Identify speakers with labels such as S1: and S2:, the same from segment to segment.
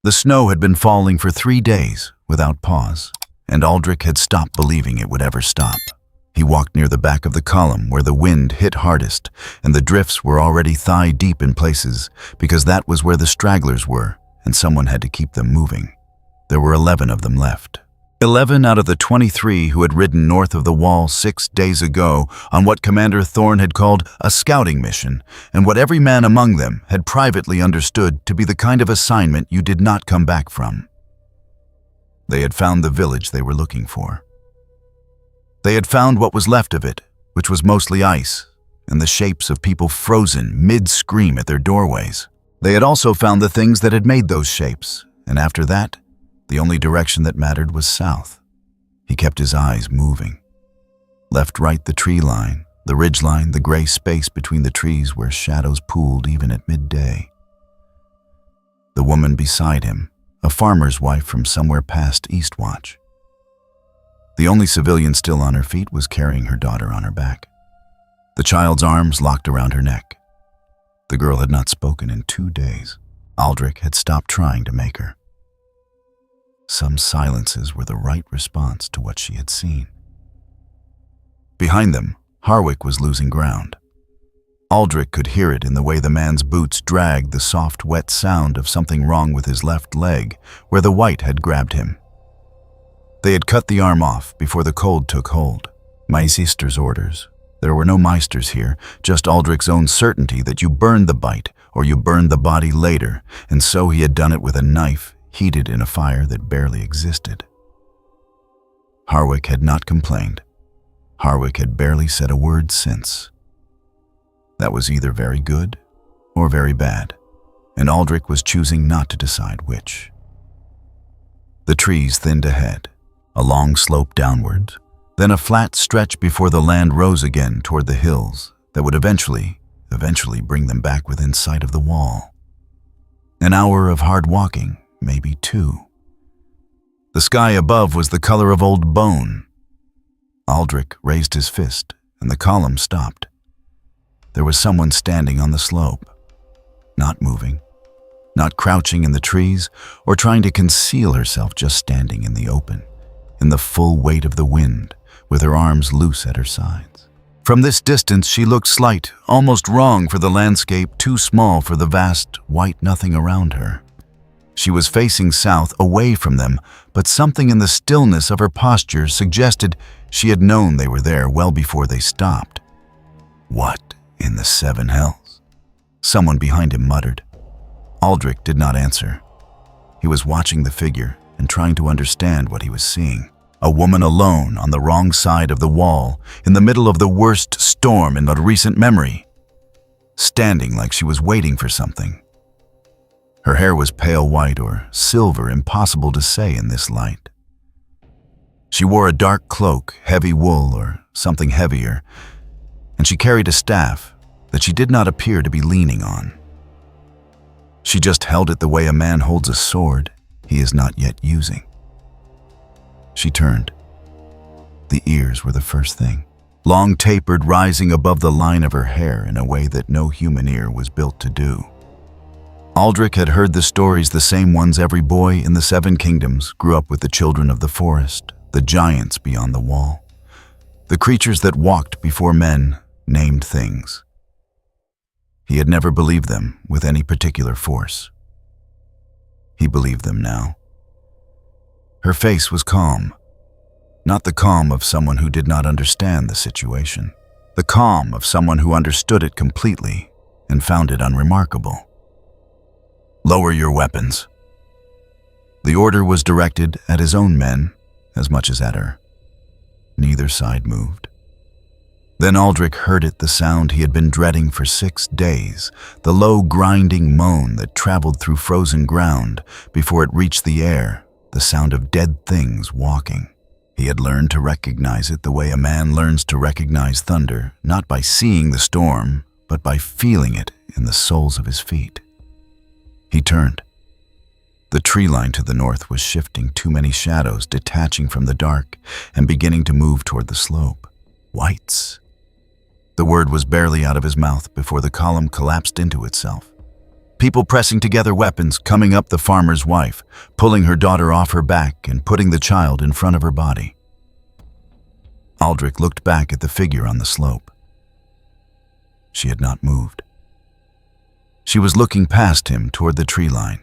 S1: The snow had been falling for 3 days without pause, and Aldrich had stopped believing it would ever stop. He walked near the back of the column where the wind hit hardest, and the drifts were already thigh-deep in places, because that was where the stragglers were, and someone had to keep them moving. There were 11 of them left. 11 out of the 23 who had ridden north of the wall 6 days ago on what Commander Thorne had called a scouting mission, and what every man among them had privately understood to be the kind of assignment you did not come back from. They had found the village they were looking for. They had found what was left of it, which was mostly ice, and the shapes of people frozen mid-scream at their doorways. They had also found the things that had made those shapes, and after that, the only direction that mattered was south. He kept his eyes moving. Left, right, the tree line, the ridge line, the gray space between the trees where shadows pooled even at midday. The woman beside him, a farmer's wife from somewhere past Eastwatch. The only civilian still on her feet was carrying her daughter on her back. The child's arms locked around her neck. The girl had not spoken in 2 days. Aldrich had stopped trying to make her. Some silences were the right response to what she had seen. Behind them, Harwick was losing ground. Aldrich could hear it in the way the man's boots dragged the soft, wet sound of something wrong with his left leg, where the white had grabbed him. They had cut the arm off before the cold took hold. My sister's orders. There were no meisters here, just Aldrich's own certainty that you burned the bite or you burned the body later, and so he had done it with a knife heated in a fire that barely existed. Harwick had not complained. Harwick had barely said a word since. That was either very good or very bad, and Aldrich was choosing not to decide which. The trees thinned ahead, a long slope downward, then a flat stretch before the land rose again toward the hills that would eventually bring them back within sight of the wall. An hour of hard walking, maybe 2. The sky above was the color of old bone. Aldrich raised his fist, and the column stopped. There was someone standing on the slope, not moving, not crouching in the trees or trying to conceal herself, just standing in the open, in the full weight of the wind, with her arms loose at her sides. From this distance, she looked slight, almost wrong for the landscape, too small for the vast, white nothing around her. She was facing south, away from them, but something in the stillness of her posture suggested she had known they were there well before they stopped. What in the 7 hells? Someone behind him muttered. Aldrich did not answer. He was watching the figure and trying to understand what he was seeing. A woman alone on the wrong side of the wall, in the middle of the worst storm in recent memory, standing like she was waiting for something. Her hair was pale white or silver, impossible to say in this light. She wore a dark cloak, heavy wool or something heavier, and she carried a staff that she did not appear to be leaning on. She just held it the way a man holds a sword he is not yet using. She turned. The ears were the first thing, long tapered, rising above the line of her hair in a way that no human ear was built to do. Aldrich had heard the stories, the same ones every boy in the 7 kingdoms grew up with: the children of the forest, the giants beyond the wall, the creatures that walked before men, named things. He had never believed them with any particular force. He believed them now. Her face was calm, not the calm of someone who did not understand the situation, the calm of someone who understood it completely and found it unremarkable. Lower your weapons. The order was directed at his own men as much as at her. Neither side moved. Then Aldrich heard it, the sound he had been dreading for 6 days, the low grinding moan that traveled through frozen ground before it reached the air, the sound of dead things walking. He had learned to recognize it the way a man learns to recognize thunder, not by seeing the storm, but by feeling it in the soles of his feet. He turned. The tree line to the north was shifting, too many shadows detaching from the dark and beginning to move toward the slope. Whites. The word was barely out of his mouth before the column collapsed into itself. People pressing together weapons, coming up the farmer's wife, pulling her daughter off her back and putting the child in front of her body. Aldrich looked back at the figure on the slope. She had not moved. She was looking past him toward the tree line,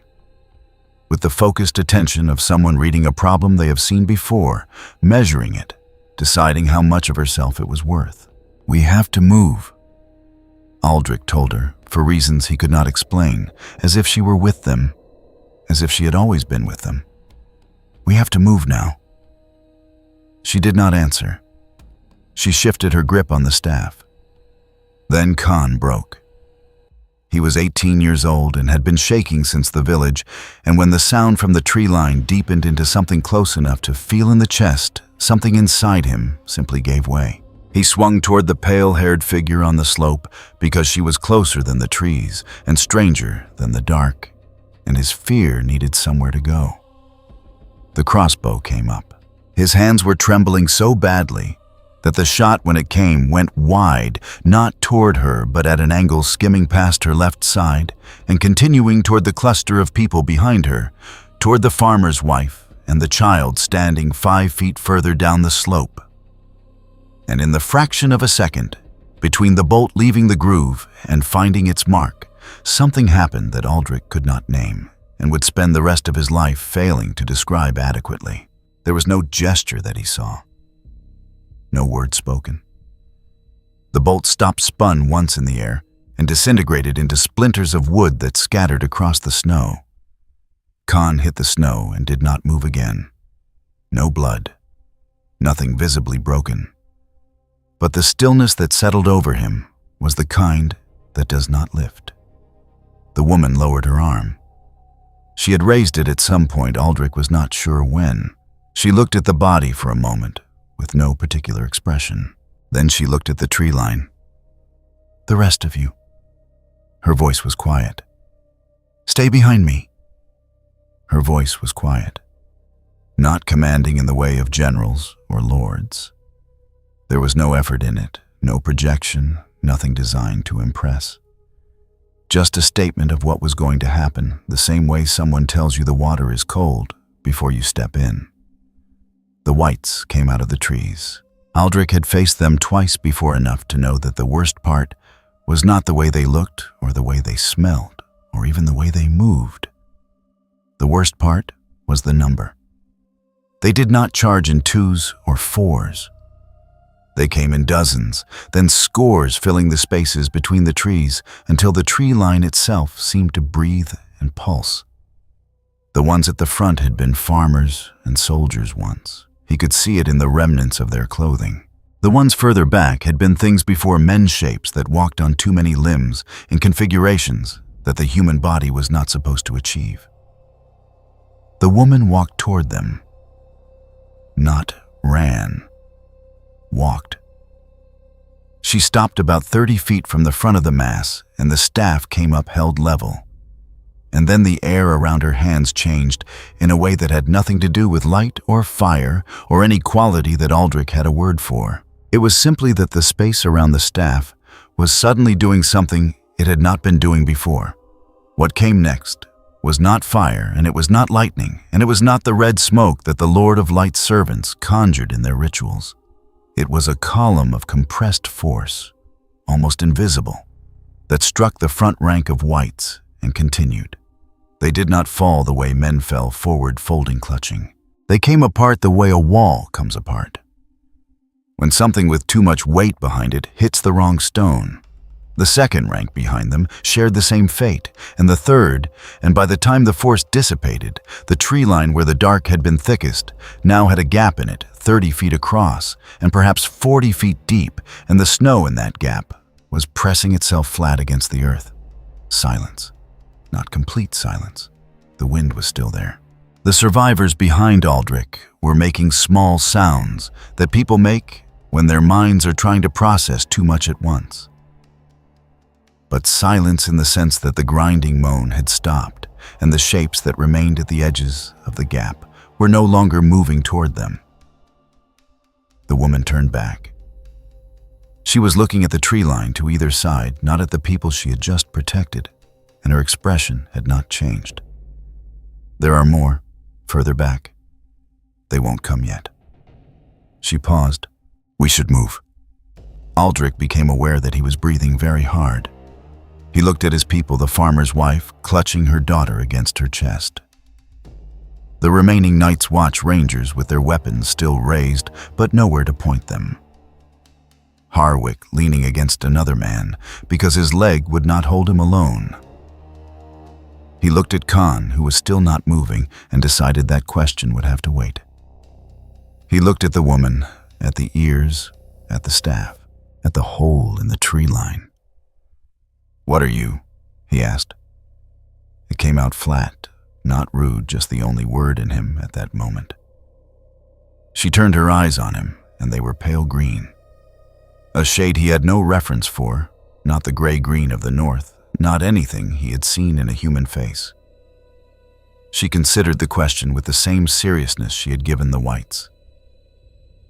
S1: with the focused attention of someone reading a problem they have seen before, measuring it, deciding how much of herself it was worth. "We have to move," Aldrich told her, for reasons he could not explain, as if she were with them, as if she had always been with them. "We have to move now." She did not answer. She shifted her grip on the staff. Then Khan broke. He was 18 years old and had been shaking since the village, and when the sound from the tree line deepened into something close enough to feel in the chest, something inside him simply gave way. He swung toward the pale-haired figure on the slope because she was closer than the trees and stranger than the dark, and his fear needed somewhere to go. The crossbow came up. His hands were trembling so badly that the shot, when it came, went wide, not toward her but at an angle, skimming past her left side and continuing toward the cluster of people behind her, toward the farmer's wife and the child standing 5 feet further down the slope. And in the fraction of a second, between the bolt leaving the groove and finding its mark, something happened that Aldrich could not name and would spend the rest of his life failing to describe adequately. There was no gesture that he saw. No word spoken. The bolt stopped, spun once in the air, and disintegrated into splinters of wood that scattered across the snow. Khan hit the snow and did not move again. No blood. Nothing visibly broken. But the stillness that settled over him was the kind that does not lift. The woman lowered her arm. She had raised it at some point, Aldrich was not sure when. She looked at the body for a moment, with no particular expression. Then she looked at the tree line. "The rest of you." Her voice was quiet. "Stay behind me." Her voice was quiet, not commanding in the way of generals or lords. There was no effort in it, no projection, nothing designed to impress. Just a statement of what was going to happen, the same way someone tells you the water is cold before you step in. The whites came out of the trees. Aldrich had faced them twice before enough to know that the worst part was not the way they looked or the way they smelled or even the way they moved. The worst part was the number. They did not charge in 2s or 4s. They came in dozens, then scores, filling the spaces between the trees until the tree line itself seemed to breathe and pulse. The ones at the front had been farmers and soldiers once. He could see it in the remnants of their clothing. The ones further back had been things before, men shapes that walked on too many limbs in configurations that the human body was not supposed to achieve. The woman walked toward them. Not ran. Walked. She stopped about 30 feet from the front of the mass, and the staff came up held level. And then the air around her hands changed in a way that had nothing to do with light or fire or any quality that Aldrich had a word for. It was simply that the space around the staff was suddenly doing something it had not been doing before. What came next was not fire, and it was not lightning, and it was not the red smoke that the Lord of Light's servants conjured in their rituals. It was a column of compressed force, almost invisible, that struck the front rank of whites and continued. They did not fall the way men fell forward, folding, clutching. They came apart the way a wall comes apart, when something with too much weight behind it hits the wrong stone. The second rank behind them shared the same fate, and the third, and by the time the force dissipated, the tree line where the dark had been thickest now had a gap in it, 30 feet across, and perhaps 40 feet deep, and the snow in that gap was pressing itself flat against the earth. Silence. Not complete silence. The wind was still there. The survivors behind Aldrich were making small sounds that people make when their minds are trying to process too much at once. But silence in the sense that the grinding moan had stopped, and the shapes that remained at the edges of the gap were no longer moving toward them. The woman turned back. She was looking at the tree line to either side, not at the people she had just protected, and her expression had not changed. There are more, further back. They won't come yet. She paused. We should move. Aldrich became aware that he was breathing very hard. He looked at his people, the farmer's wife, clutching her daughter against her chest. The remaining Night's Watch Rangers with their weapons still raised, but nowhere to point them. Harwick leaning against another man because his leg would not hold him alone. He looked at Khan, who was still not moving, and decided that question would have to wait. He looked at the woman, at the ears, at the staff, at the hole in the tree line. What are you? He asked. It came out flat, not rude, just the only word in him at that moment. She turned her eyes on him, and they were pale green. A shade he had no reference for, not the gray-green of the north, not anything he had seen in a human face. She considered the question with the same seriousness she had given the whites.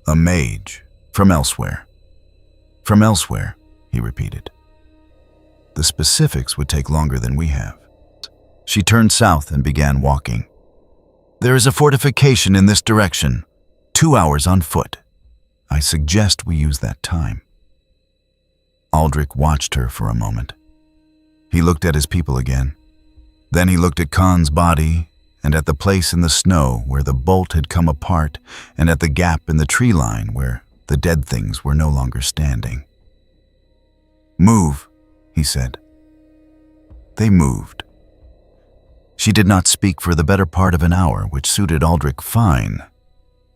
S1: A mage, from elsewhere. From elsewhere, he repeated. The specifics would take longer than we have. She turned south and began walking. There is a fortification in this direction, 2 hours on foot. I suggest we use that time. Aldrich watched her for a moment. He looked at his people again. Then he looked at Khan's body and at the place in the snow where the bolt had come apart and at the gap in the tree line where the dead things were no longer standing. Move, he said. They moved. She did not speak for the better part of an hour, which suited Aldrich fine,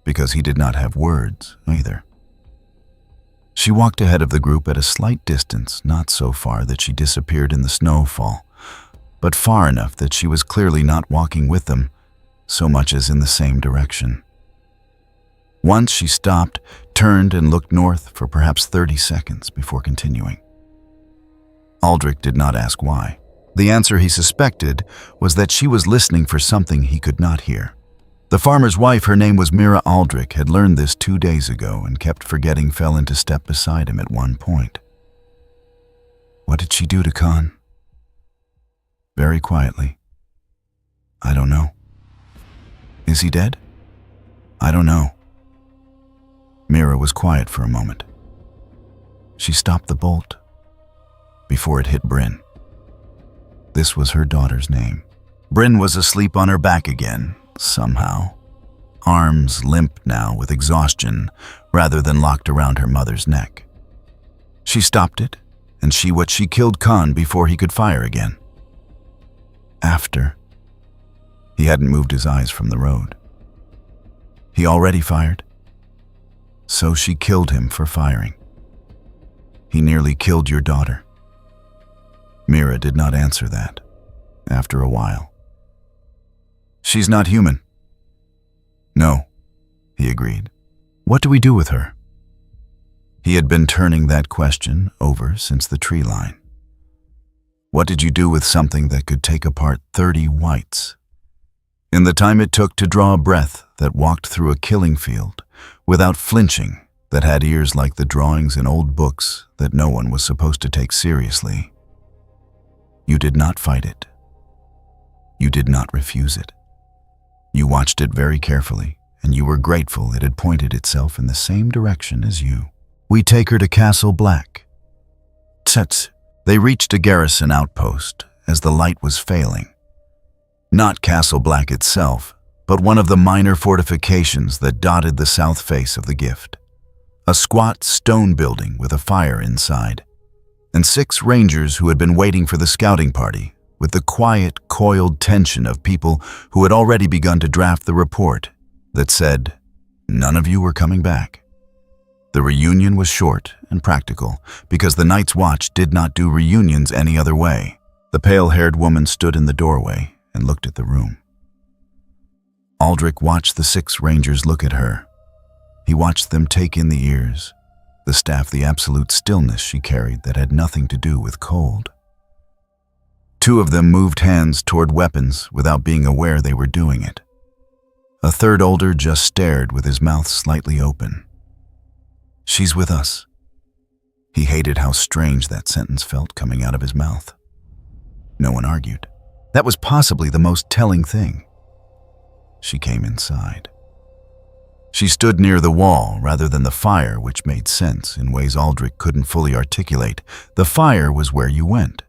S1: because he did not have words either. She walked ahead of the group at a slight distance, not so far that she disappeared in the snowfall, but far enough that she was clearly not walking with them, so much as in the same direction. Once she stopped, turned, and looked north for perhaps 30 seconds before continuing. Aldrich did not ask why. The answer he suspected was that she was listening for something he could not hear. The farmer's wife, her name was Mira Aldrich, had learned this 2 days ago and kept forgetting fell into step beside him at one point. What did she do to Khan? Very quietly. I don't know. Is he dead? I don't know. Mira was quiet for a moment. She stopped the bolt before it hit Bryn. This was her daughter's name. Bryn was asleep on her back again, somehow. Arms limp now with exhaustion, rather than locked around her mother's neck. She stopped it, and she killed Khan before he could fire again. After. He hadn't moved his eyes from the road. He already fired? So she killed him for firing. He nearly killed your daughter. Mira did not answer that, after a while. She's not human. No, he agreed. What do we do with her? He had been turning that question over since the tree line. What did you do with something that could take apart 30 whites? In the time it took to draw a breath that walked through a killing field, without flinching, that had ears like the drawings in old books that no one was supposed to take seriously. You did not fight it. You did not refuse it. You watched it very carefully, and you were grateful it had pointed itself in the same direction as you. We take her to Castle Black. Tut. They reached a garrison outpost as the light was failing. Not Castle Black itself, but one of the minor fortifications that dotted the south face of the gift. A squat stone building with a fire inside, and 6 rangers who had been waiting for the scouting party, with the quiet, coiled tension of people who had already begun to draft the report that said, none of you were coming back. The reunion was short and practical because the Night's Watch did not do reunions any other way. The pale-haired woman stood in the doorway and looked at the room. Aldrich watched the 6 rangers look at her. He watched them take in the ears, the staff, the absolute stillness she carried that had nothing to do with cold. 2 of them moved hands toward weapons without being aware they were doing it. A third older just stared with his mouth slightly open. She's with us. He hated how strange that sentence felt coming out of his mouth. No one argued. That was possibly the most telling thing. She came inside. She stood near the wall rather than the fire, which made sense in ways Aldrich couldn't fully articulate. The fire was where you went.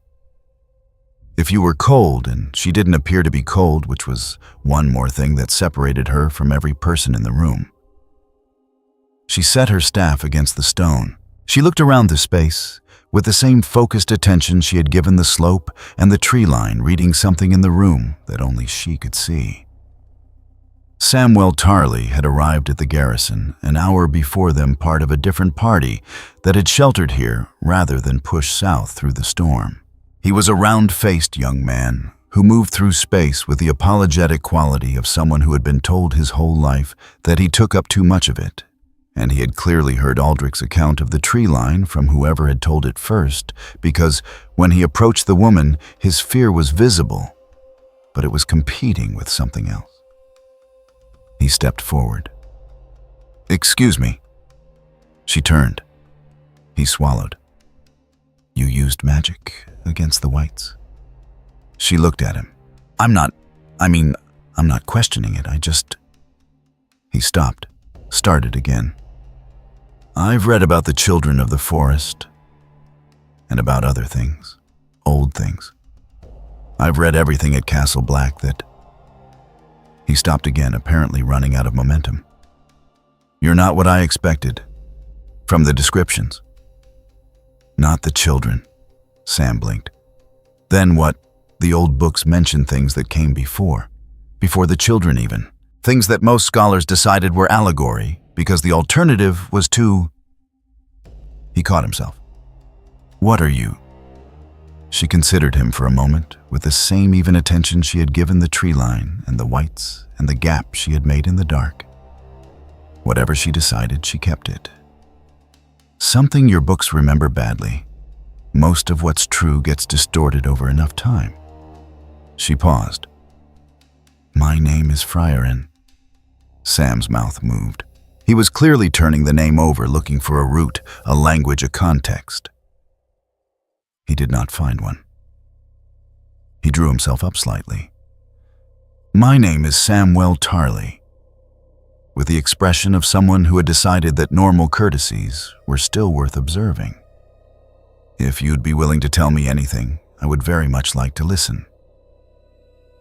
S1: If you were cold, and she didn't appear to be cold, which was one more thing that separated her from every person in the room. She set her staff against the stone. She looked around the space, with the same focused attention she had given the slope and the tree line, reading something in the room that only she could see. Samuel Tarley had arrived at the garrison an hour before them, part of a different party that had sheltered here rather than push south through the storm. He was a round-faced young man who moved through space with the apologetic quality of someone who had been told his whole life that he took up too much of it, and he had clearly heard Aldrich's account of the tree line from whoever had told it first, because when he approached the woman, his fear was visible, but it was competing with something else. He stepped forward. "Excuse me." She turned. He swallowed. "You used magic against the whites?" She looked at him. I'm not questioning it, He stopped, started again. "I've read about the children of the forest, and about other things, old things. I've read everything at Castle Black that..." He stopped again, apparently running out of momentum. "You're not what I expected, from the descriptions." "Not the children," Sam blinked. "Then what? The old books mention things that came before the children even. Things that most scholars decided were allegory, because the alternative was too..." He caught himself. "What are you?" She considered him for a moment, with the same even attention she had given the tree line and the whites and the gap she had made in the dark. Whatever she decided, she kept it. "Something your books remember badly. Most of what's true gets distorted over enough time." She paused. "My name is Frieren." Sam's mouth moved. He was clearly turning the name over, looking for a root, a language, a context. He did not find one. He drew himself up slightly. "My name is Samuel Tarley," with the expression of someone who had decided that normal courtesies were still worth observing. "If you'd be willing to tell me anything, I would very much like to listen."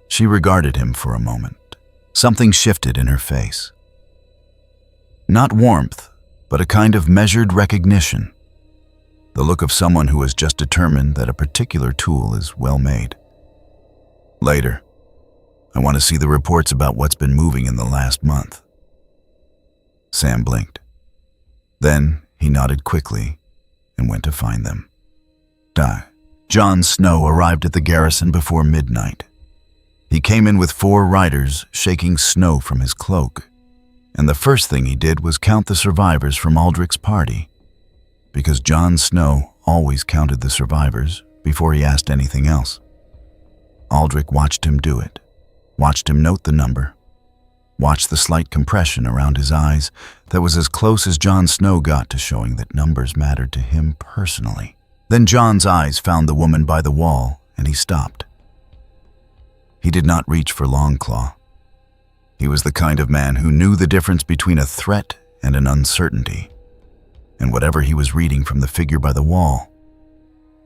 S1: She regarded him for a moment. Something shifted in her face. Not warmth, but a kind of measured recognition. The look of someone who has just determined that a particular tool is well made. "Later. I want to see the reports about what's been moving in the last month." Sam blinked. Then he nodded quickly and went to find them. Jon Snow arrived at the garrison before midnight. He came in with 4 riders, shaking snow from his cloak. And the first thing he did was count the survivors from Aldrich's party, because Jon Snow always counted the survivors before he asked anything else. Aldrich watched him do it, watched him note the number, watched the slight compression around his eyes that was as close as Jon Snow got to showing that numbers mattered to him personally. Then Jon's eyes found the woman by the wall, and he stopped. He did not reach for Longclaw. He was the kind of man who knew the difference between a threat and an uncertainty. And whatever he was reading from the figure by the wall,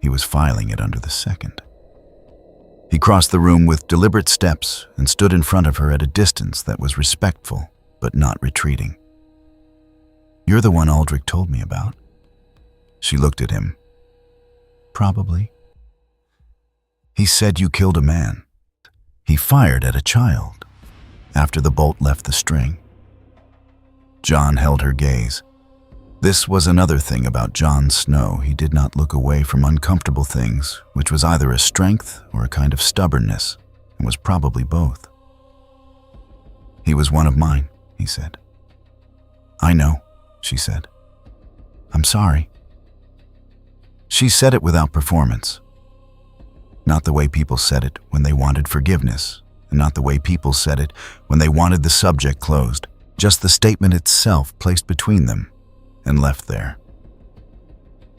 S1: he was filing it under the second. He crossed the room with deliberate steps and stood in front of her at a distance that was respectful, but not retreating. "You're the one Aldrich told me about." She looked at him. "Probably." "He said you killed a man. He fired at a child after the bolt left the string." Jon held her gaze. This was another thing about Jon Snow. He did not look away from uncomfortable things, which was either a strength or a kind of stubbornness, and was probably both. "He was one of mine," he said. "I know," she said. "I'm sorry." She said it without performance. Not the way people said it when they wanted forgiveness, and not the way people said it when they wanted the subject closed. Just the statement itself placed between them and left there.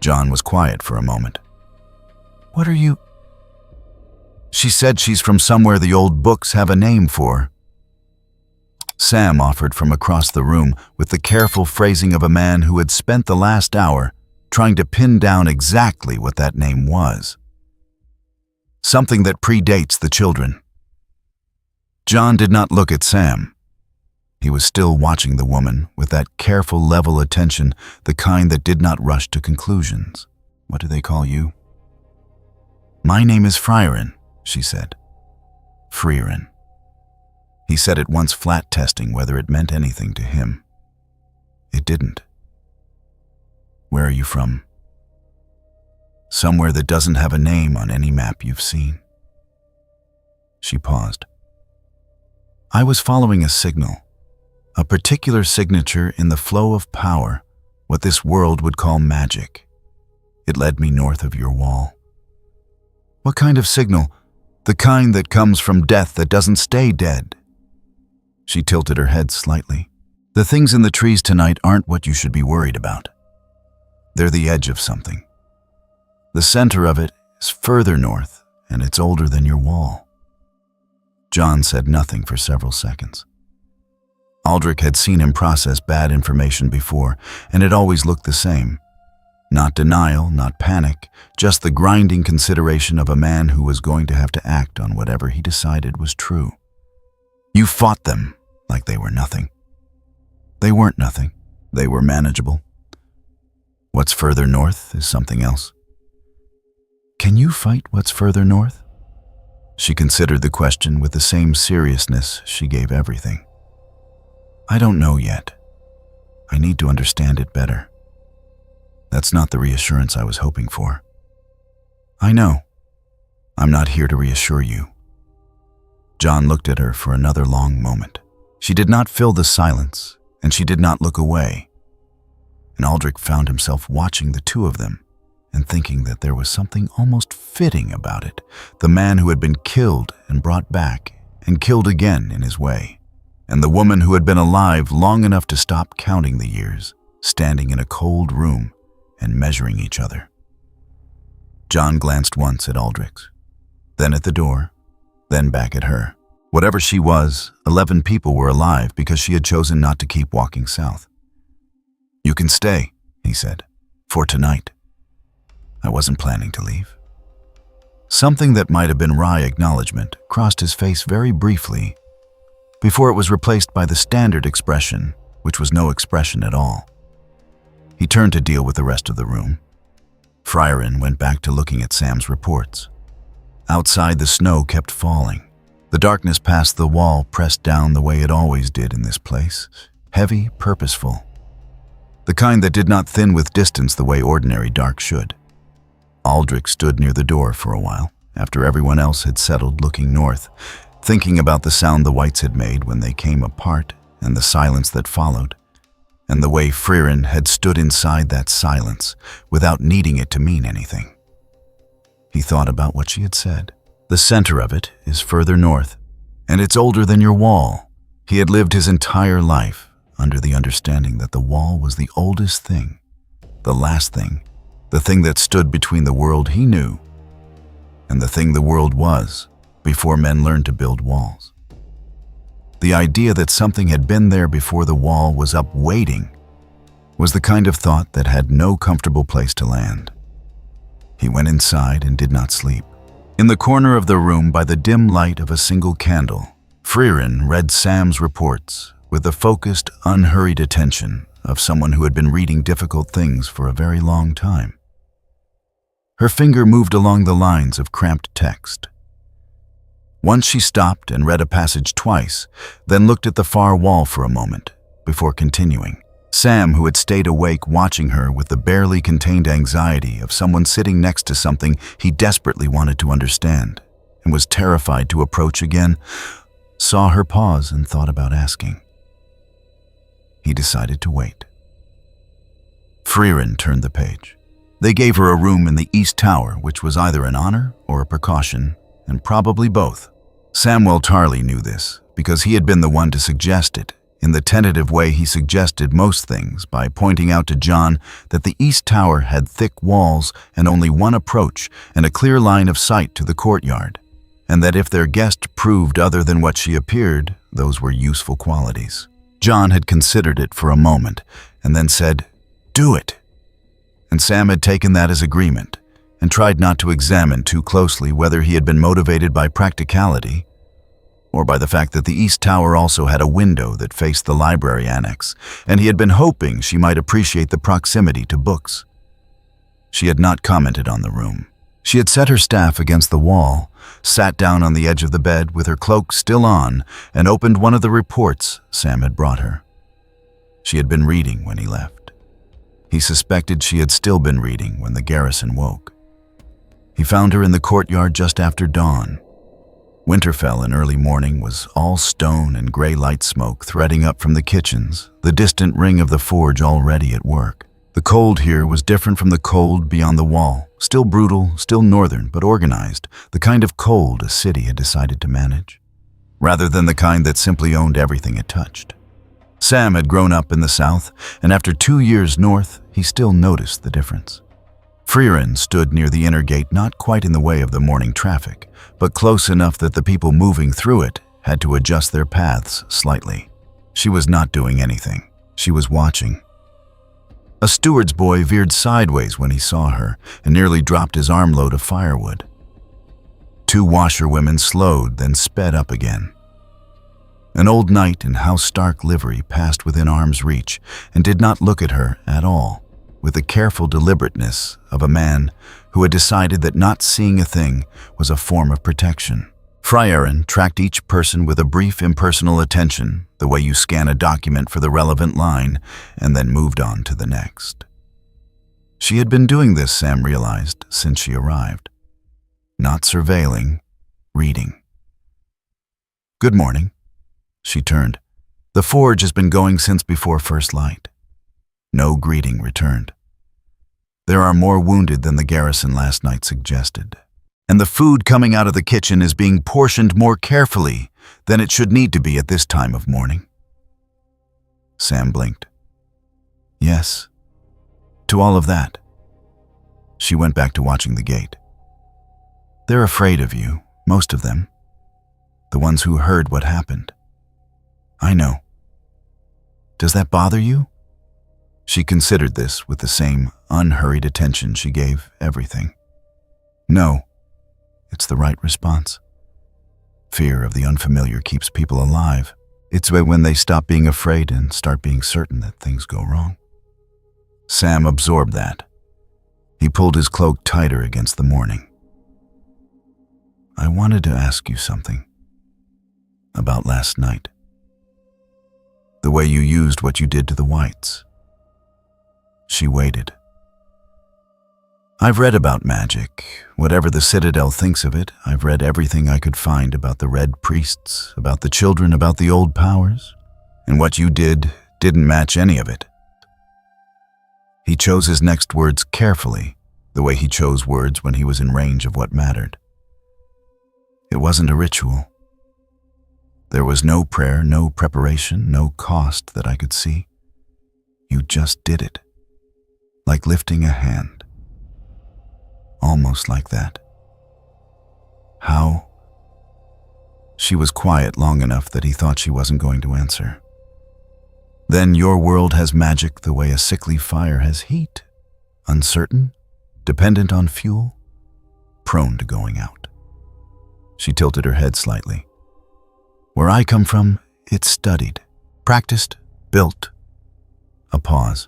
S1: Jon was quiet for a moment. "What are you..." She said she's from somewhere the old books have a name for. Sam offered from across the room with the careful phrasing of a man who had spent the last hour trying to pin down exactly what that name was. Something that predates the children. John did not look at Sam. He was still watching the woman with that careful level attention, the kind that did not rush to conclusions. "What do they call you?" "My name is Frieren," she said. Frieren. He said it once, flat testing whether it meant anything to him. It didn't. "Where are you from?" "Somewhere that doesn't have a name on any map you've seen." She paused. "I was following a signal, a particular signature in the flow of power, what this world would call magic. It led me north of your wall." "What kind of signal?" "The kind that comes from death that doesn't stay dead." She tilted her head slightly. "The things in the trees tonight aren't what you should be worried about. They're the edge of something. The center of it is further north, and it's older than your wall." John said nothing for several seconds. Aldrich had seen him process bad information before, and it always looked the same. Not denial, not panic, just the grinding consideration of a man who was going to have to act on whatever he decided was true. You fought them like they were nothing. They weren't nothing. They were manageable. What's further north is something else. "Can you fight what's further north?" She considered the question with the same seriousness she gave everything. "I don't know yet. I need to understand it better." That's not the reassurance I was hoping for. "I know. I'm not here to reassure you." John looked at her for another long moment. She did not fill the silence, and she did not look away. And Aldrich found himself watching the two of them and thinking that there was something almost fitting about it, the man who had been killed and brought back and killed again in his way, and the woman who had been alive long enough to stop counting the years, standing in a cold room and measuring each other. John glanced once at Aldrich, then at the door, then back at her. Whatever she was, 11 people were alive because she had chosen not to keep walking south. "You can stay," he said, "for tonight. I wasn't planning to leave." Something that might have been wry acknowledgement crossed his face very briefly before it was replaced by the standard expression, which was no expression at all. He turned to deal with the rest of the room. Frieren went back to looking at Sam's reports. Outside, the snow kept falling. The darkness past the wall pressed down the way it always did in this place, heavy, purposeful. The kind that did not thin with distance the way ordinary dark should. Aldrich stood near the door for a while, after everyone else had settled, looking north, thinking about the sound the whites had made when they came apart and the silence that followed, and the way Frieren had stood inside that silence without needing it to mean anything. He thought about what she had said. The center of it is further north, and it's older than your wall. He had lived his entire life under the understanding that the wall was the oldest thing, the last thing, the thing that stood between the world he knew and the thing the world was before men learned to build walls. The idea that something had been there before the wall was up waiting was the kind of thought that had no comfortable place to land. He went inside and did not sleep. In the corner of the room, by the dim light of a single candle, Frieren read Sam's reports with the focused, unhurried attention of someone who had been reading difficult things for a very long time. Her finger moved along the lines of cramped text. Once she stopped and read a passage twice, then looked at the far wall for a moment before continuing. Sam, who had stayed awake watching her with the barely contained anxiety of someone sitting next to something he desperately wanted to understand and was terrified to approach again, saw her pause and thought about asking. He decided to wait. Frieren turned the page. They gave her a room in the East Tower, which was either an honor or a precaution, and probably both. Samuel Tarley knew this because he had been the one to suggest it, in the tentative way he suggested most things, by pointing out to John that the East Tower had thick walls and only one approach and a clear line of sight to the courtyard, and that if their guest proved other than what she appeared, those were useful qualities. John had considered it for a moment, and then said, "Do it." And Sam had taken that as agreement, and tried not to examine too closely whether he had been motivated by practicality or by the fact that the East Tower also had a window that faced the library annex, and he had been hoping she might appreciate the proximity to books. She had not commented on the room. She had set her staff against the wall, sat down on the edge of the bed with her cloak still on, and opened one of the reports Sam had brought her. She had been reading when he left. He suspected she had still been reading when the garrison woke. He found her in the courtyard just after dawn. Winterfell in early morning was all stone and gray light smoke threading up from the kitchens, the distant ring of the forge already at work. The cold here was different from the cold beyond the wall, still brutal, still northern, but organized, the kind of cold a city had decided to manage, rather than the kind that simply owned everything it touched. Sam had grown up in the south, and after 2 years north, he still noticed the difference. Frieren stood near the inner gate, not quite in the way of the morning traffic, but close enough that the people moving through it had to adjust their paths slightly. She was not doing anything. She was watching. A steward's boy veered sideways when he saw her and nearly dropped his armload of firewood. 2 washerwomen slowed, then sped up again. An old knight in House Stark livery passed within arm's reach and did not look at her at all, with the careful deliberateness of a man who had decided that not seeing a thing was a form of protection. Frieren tracked each person with a brief impersonal attention, the way you scan a document for the relevant line, and then moved on to the next. She had been doing this, Sam realized, since she arrived. Not surveilling, reading. "Good morning." She turned. "The forge has been going since before first light." No greeting returned. "There are more wounded than the garrison last night suggested. And the food coming out of the kitchen is being portioned more carefully than it should need to be at this time of morning." Sam blinked. "Yes, to all of that." She went back to watching the gate. "They're afraid of you, most of them. The ones who heard what happened." "I know. Does that bother you?" She considered this with the same unhurried attention she gave everything. "No, it's the right response. Fear of the unfamiliar keeps people alive. It's when they stop being afraid and start being certain that things go wrong." Sam absorbed that. He pulled his cloak tighter against the morning. "I wanted to ask you something about last night. The way you used what you did to the whites." She waited. "I've read about magic. Whatever the Citadel thinks of it, I've read everything I could find about the Red Priests, about the children, about the old powers. And what you did didn't match any of it." He chose his next words carefully, the way he chose words when he was in range of what mattered. "It wasn't a ritual. There was no prayer, no preparation, no cost that I could see. You just did it. Like lifting a hand. Almost like that." "How?" She was quiet long enough that he thought she wasn't going to answer. "Then your world has magic the way a sickly fire has heat. Uncertain, dependent on fuel, prone to going out." She tilted her head slightly. "Where I come from, it's studied, practiced, built." A pause.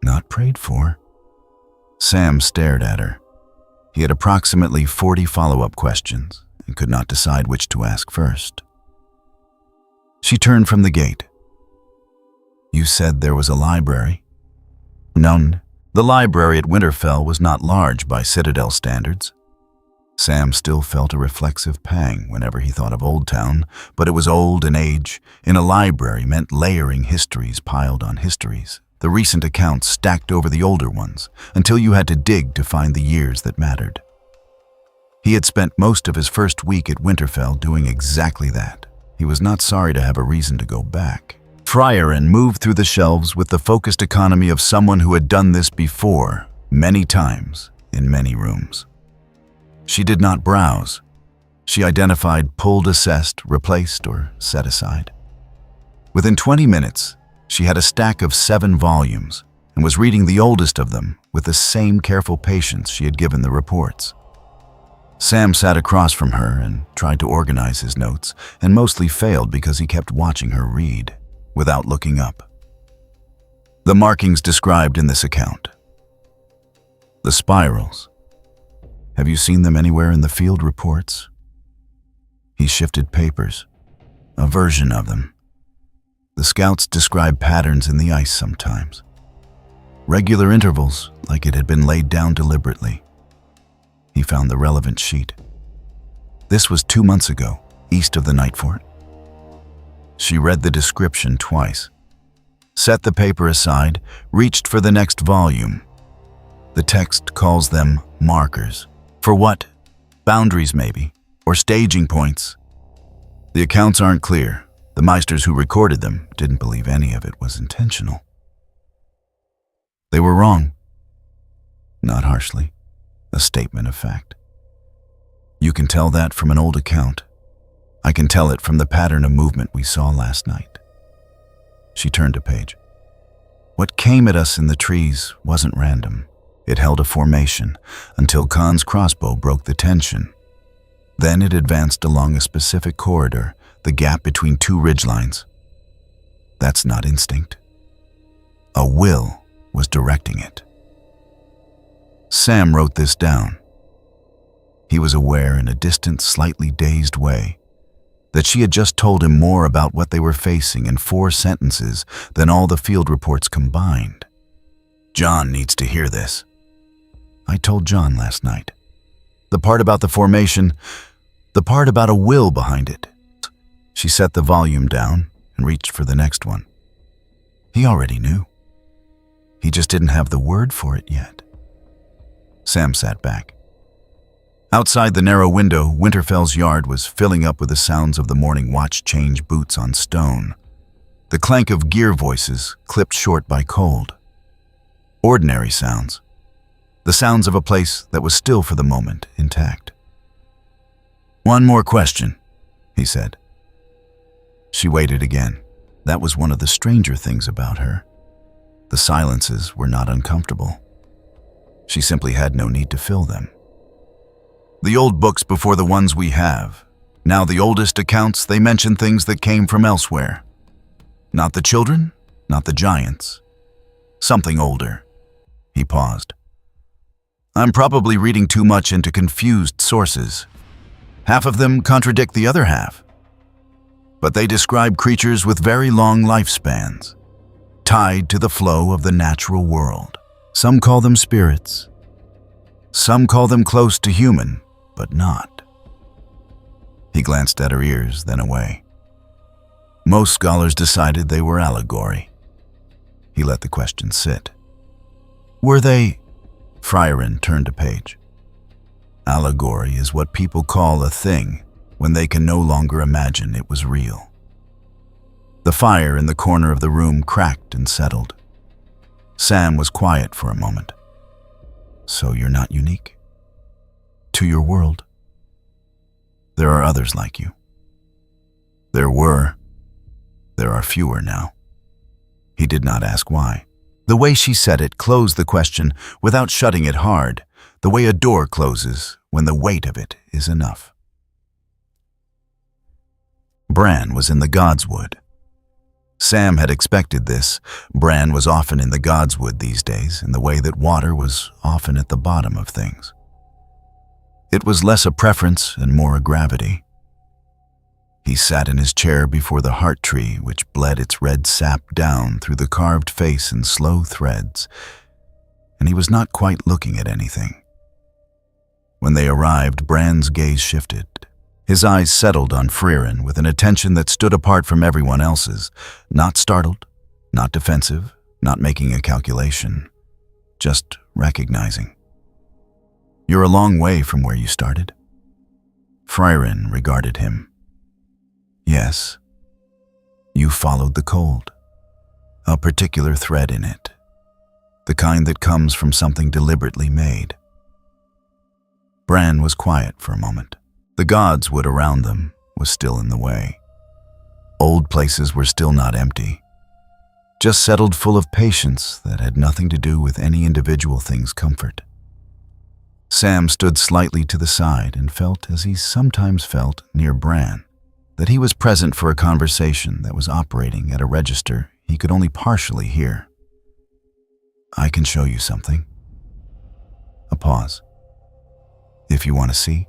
S1: "Not prayed for." Sam stared at her. He had approximately 40 follow-up questions and could not decide which to ask first. She turned from the gate. "You said there was a library?" "None. The library at Winterfell was not large by Citadel standards." Sam still felt a reflexive pang whenever he thought of Old Town, but it was old in age. In a library meant layering histories piled on histories, the recent accounts stacked over the older ones, until you had to dig to find the years that mattered. He had spent most of his first week at Winterfell doing exactly that. He was not sorry to have a reason to go back. Frieren moved through the shelves with the focused economy of someone who had done this before, many times, in many rooms. She did not browse. She identified pulled, assessed, replaced, or set aside. Within 20 minutes, she had a stack of 7 volumes and was reading the oldest of them with the same careful patience she had given the reports. Sam sat across from her and tried to organize his notes, and mostly failed because he kept watching her read, without looking up. The markings described in this account. The spirals. Have you seen them anywhere in the field reports? He shifted papers. A version of them. The scouts describe patterns in the ice sometimes. Regular intervals, like it had been laid down deliberately. He found the relevant sheet. This was 2 months ago, east of the night fort. She read the description twice, set the paper aside, reached for the next volume. The text calls them markers. For what? Boundaries, maybe, or staging points. The accounts aren't clear. The Meisters who recorded them didn't believe any of it was intentional. They were wrong. Not harshly. A statement of fact. You can tell that from an old account. I can tell it from the pattern of movement we saw last night. She turned a page. What came at us in the trees wasn't random. It held a formation until Khan's crossbow broke the tension. Then it advanced along a specific corridor, the gap between 2 ridgelines. That's not instinct. A will was directing it. Sam wrote this down. He was aware in a distant, slightly dazed way that she had just told him more about what they were facing in 4 sentences than all the field reports combined. John needs to hear this. I told John last night. The part about the formation, the part about a will behind it. She set the volume down and reached for the next one. He already knew. He just didn't have the word for it yet. Sam sat back. Outside the narrow window, Winterfell's yard was filling up with the sounds of the morning watch change boots on stone. The clank of gear voices clipped short by cold. Ordinary sounds. The sounds of a place that was still for the moment intact. One more question, he said. She waited again. That was one of the stranger things about her. The silences were not uncomfortable. She simply had no need to fill them. The old books before the ones we have. Now the oldest accounts, they mention things that came from elsewhere. Not the children, not the giants. Something older. He paused. I'm probably reading too much into confused sources. Half of them contradict the other half. But they describe creatures with very long lifespans, tied to the flow of the natural world. Some call them spirits. Some call them close to human, but not. He glanced at her ears, then away. Most scholars decided they were allegory. He let the question sit. Were they? Frieren turned a page. Allegory is what people call a thing when they can no longer imagine it was real. The fire in the corner of the room cracked and settled. Sam was quiet for a moment. So you're not unique? To your world? There are others like you. There were. There are fewer now. He did not ask why. The way she said it closed the question without shutting it hard, the way a door closes when the weight of it is enough. Bran was in the Godswood. Sam had expected this. Bran was often in the Godswood these days, in the way that water was often at the bottom of things. It was less a preference and more a gravity. He sat in his chair before the heart tree, which bled its red sap down through the carved face in slow threads, and he was not quite looking at anything. When they arrived, Bran's gaze shifted. His eyes settled on Frieren with an attention that stood apart from everyone else's, not startled, not defensive, not making a calculation, just recognizing. You're a long way from where you started. Frieren regarded him. Yes, you followed the cold, a particular thread in it, the kind that comes from something deliberately made. Bran was quiet for a moment. The godswood around them was still in the way. Old places were still not empty, just settled full of patience that had nothing to do with any individual thing's comfort. Sam stood slightly to the side and felt, as he sometimes felt near Bran, that he was present for a conversation that was operating at a register he could only partially hear. "I can show you something." A pause. "If you want to see?"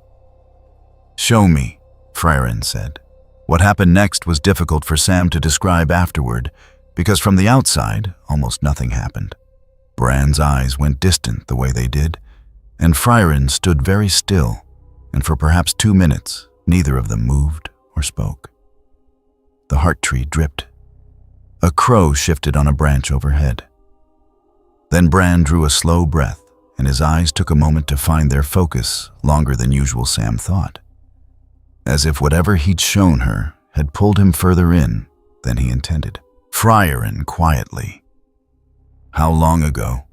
S1: "Show me," Frieren said. What happened next was difficult for Sam to describe afterward, because from the outside, almost nothing happened. Bran's eyes went distant the way they did, and Frieren stood very still, and for perhaps 2 minutes, neither of them moved or spoke. The heart tree dripped. A crow shifted on a branch overhead. Then Bran drew a slow breath, and his eyes took a moment to find their focus, longer than usual, Sam thought. As if whatever he'd shown her had pulled him further in than he intended. Frieren quietly. "How long ago?"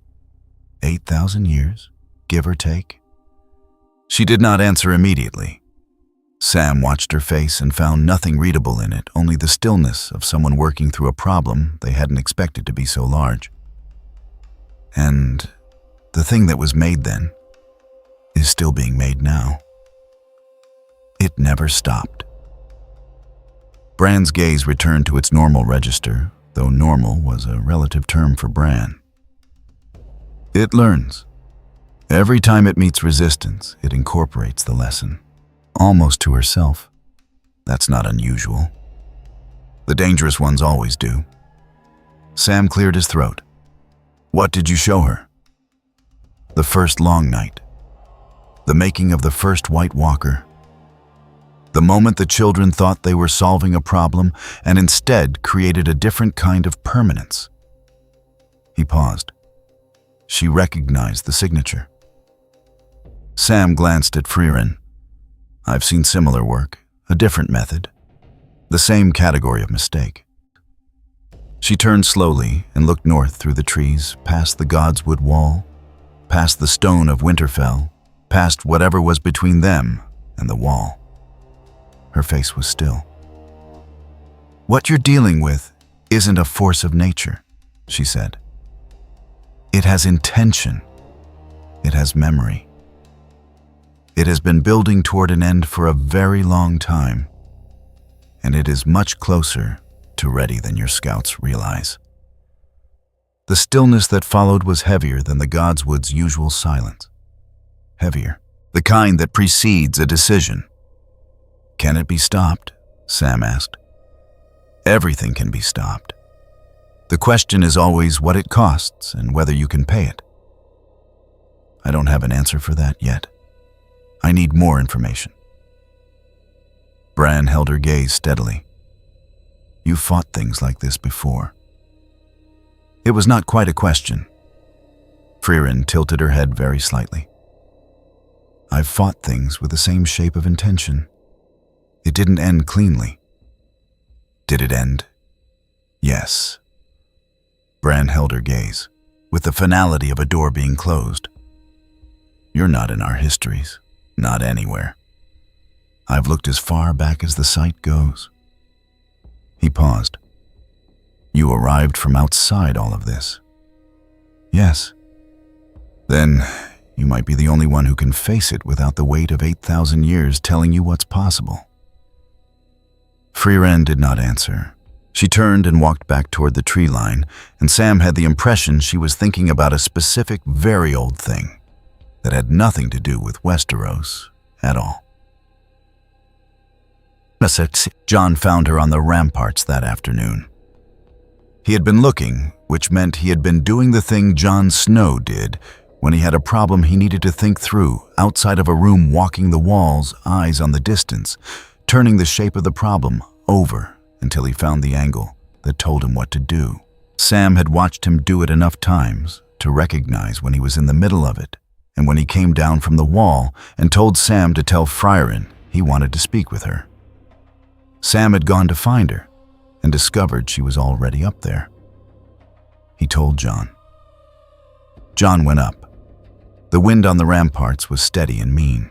S1: 8,000 years, give or take." She did not answer immediately. Sam watched her face and found nothing readable in it, only the stillness of someone working through a problem they hadn't expected to be so large. "And the thing that was made then is still being made now. It never stopped." Bran's gaze returned to its normal register, though normal was a relative term for Bran. "It learns. Every time it meets resistance, it incorporates the lesson, almost to herself. That's not unusual. The dangerous ones always do." Sam cleared his throat. "What did you show her?" "The first long night. The making of the first White Walker. The moment the children thought they were solving a problem and instead created a different kind of permanence." He paused. She recognized the signature. Sam glanced at Frieren. "I've seen similar work, a different method. The same category of mistake." She turned slowly and looked north through the trees, past the godswood wall, past the stone of Winterfell, past whatever was between them and the wall. Her face was still. "What you're dealing with isn't a force of nature," she said. "It has intention. It has memory. It has been building toward an end for a very long time, and it is much closer to ready than your scouts realize." The stillness that followed was heavier than the godswood's usual silence. Heavier, the kind that precedes a decision. "Can it be stopped?" Sam asked. "Everything can be stopped. The question is always what it costs and whether you can pay it. I don't have an answer for that yet. I need more information." Bran held her gaze steadily. "You've fought things like this before." It was not quite a question. Frieren tilted her head very slightly. "I've fought things with the same shape of intention. It didn't end cleanly." "Did it end?" "Yes." Bran held her gaze, with the finality of a door being closed. "You're not in our histories, not anywhere. I've looked as far back as the sight goes." He paused. "You arrived from outside all of this." "Yes." "Then you might be the only one who can face it without the weight of 8,000 years telling you what's possible." Frieren did not answer. She turned and walked back toward the tree line, and Sam had the impression she was thinking about a specific, very old thing that had nothing to do with Westeros at all. Jon found her on the ramparts that afternoon. He had been looking, which meant he had been doing the thing Jon Snow did when he had a problem he needed to think through, outside of a room, walking the walls, eyes on the distance, turning the shape of the problem over until he found the angle that told him what to do. Sam had watched him do it enough times to recognize when he was in the middle of it, and when he came down from the wall and told Sam to tell Frieren he wanted to speak with her. Sam had gone to find her and discovered she was already up there. He told Jon. Jon went up. The wind on the ramparts was steady and mean.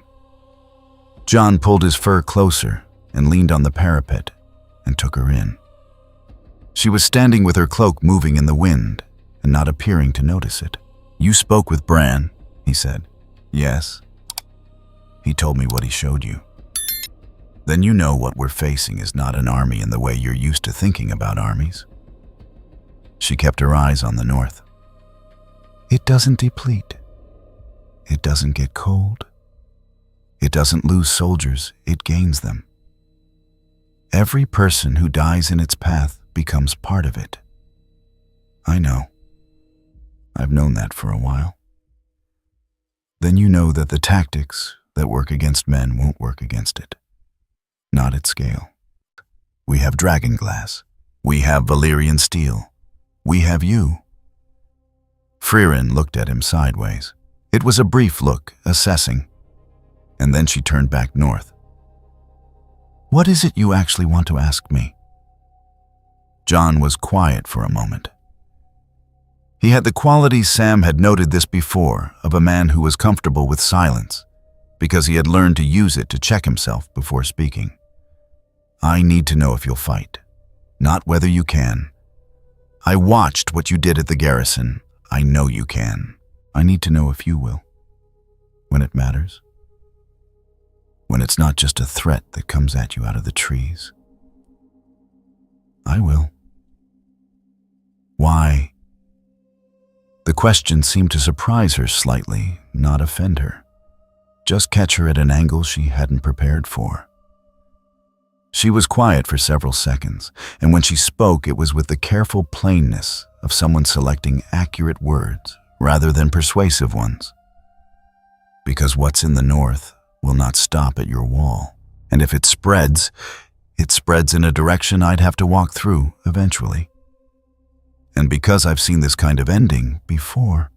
S1: John pulled his fur closer and leaned on the parapet and took her in. She was standing with her cloak moving in the wind and not appearing to notice it. "You spoke with Bran," he said. "Yes." "He told me what he showed you." "Then you know what we're facing is not an army in the way you're used to thinking about armies." She kept her eyes on the north. "It doesn't deplete. It doesn't get cold. It doesn't lose soldiers, it gains them. Every person who dies in its path becomes part of it." "I know. I've known that for a while." "Then you know that the tactics that work against men won't work against it. Not at scale. We have dragon glass. We have Valyrian steel. We have you." Frieren looked at him sideways. It was a brief look, assessing, and then she turned back north. "What is it you actually want to ask me?" John was quiet for a moment. He had the qualities Sam had noted this before of a man who was comfortable with silence, because he had learned to use it to check himself before speaking. "I need to know if you'll fight, not whether you can. I watched what you did at the garrison. I know you can. I need to know if you will. When it matters. When it's not just a threat that comes at you out of the trees." "I will." "Why?" The question seemed to surprise her slightly, not offend her. Just catch her at an angle she hadn't prepared for. She was quiet for several seconds, and when she spoke, it was with the careful plainness of someone selecting accurate words rather than persuasive ones. "Because what's in the north will not stop at your wall, and if it spreads in a direction I'd have to walk through eventually. And because I've seen this kind of ending before.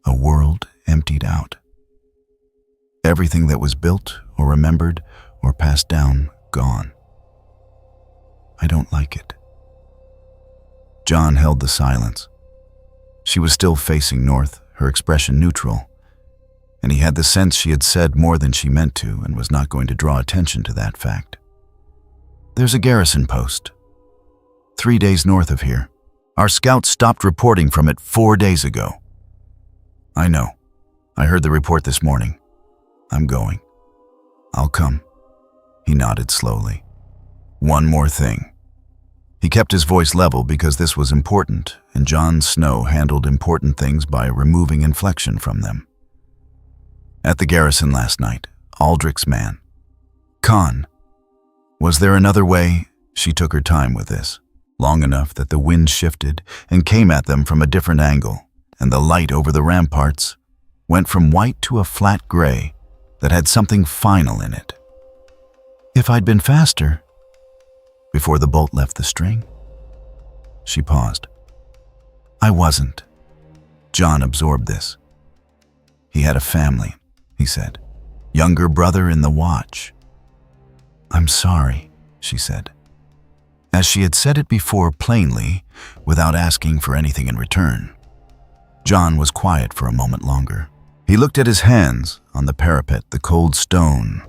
S1: A world emptied out. Everything that was built or remembered or passed down, gone. I don't like it." John held the silence. She was still facing north, her expression neutral, and he had the sense she had said more than she meant to and was not going to draw attention to that fact. "There's a garrison post, 3 days north of here. Our scouts stopped reporting from it 4 days ago." "I know. I heard the report this morning. I'm going. I'll come." He nodded slowly. "One more thing." He kept his voice level because this was important, and Jon Snow handled important things by removing inflection from them. "At the garrison last night, Aldrich's man. Khan. Was there another way?" She took her time with this, long enough that the wind shifted and came at them from a different angle, and the light over the ramparts went from white to a flat gray that had something final in it. "If I'd been faster," before the bolt left the string. She paused. "I wasn't." Jon absorbed this. "He had a family," he said. "Younger brother in the watch." "I'm sorry," she said. As she had said it before plainly, without asking for anything in return. Jon was quiet for a moment longer. He looked at his hands on the parapet, the cold stone,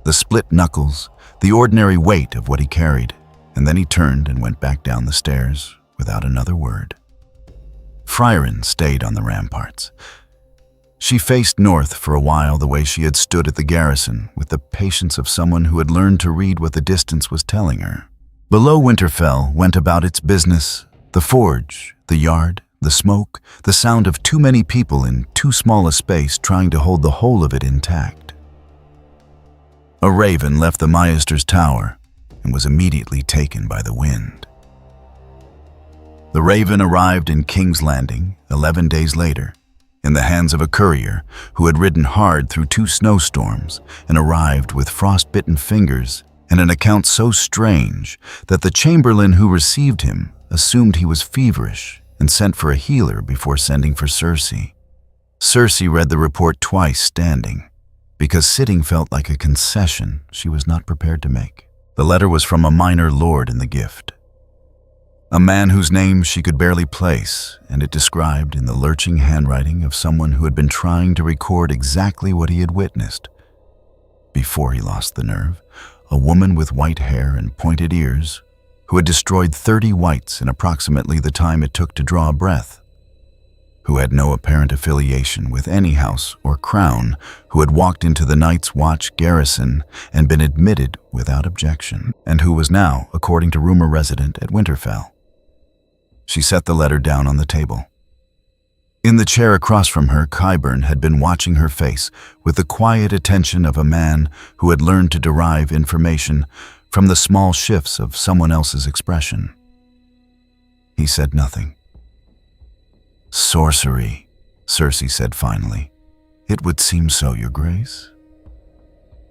S1: the split knuckles, the ordinary weight of what he carried, and then he turned and went back down the stairs without another word. Frieren stayed on the ramparts. She faced north for a while the way she had stood at the garrison, with the patience of someone who had learned to read what the distance was telling her. Below Winterfell went about its business, the forge, the yard, the smoke, the sound of too many people in too small a space trying to hold the whole of it intact. A raven left the Maester's tower and was immediately taken by the wind. The raven arrived in King's Landing 11 days later, in the hands of a courier who had ridden hard through 2 snowstorms and arrived with frostbitten fingers and an account so strange that the chamberlain who received him assumed he was feverish and sent for a healer before sending for Cersei. Cersei read the report twice standing, because sitting felt like a concession she was not prepared to make. The letter was from a minor lord in the gift, a man whose name she could barely place, and it described in the lurching handwriting of someone who had been trying to record exactly what he had witnessed, before he lost the nerve, a woman with white hair and pointed ears who had destroyed 30 whites in approximately the time it took to draw a breath, who had no apparent affiliation with any house or crown, who had walked into the Night's Watch garrison and been admitted without objection, and who was now, according to rumor, resident at Winterfell. She set the letter down on the table. In the chair across from her, Qyburn had been watching her face with the quiet attention of a man who had learned to derive information from the small shifts of someone else's expression. He said nothing. "Sorcery," Cersei said finally. "It would seem so, Your Grace.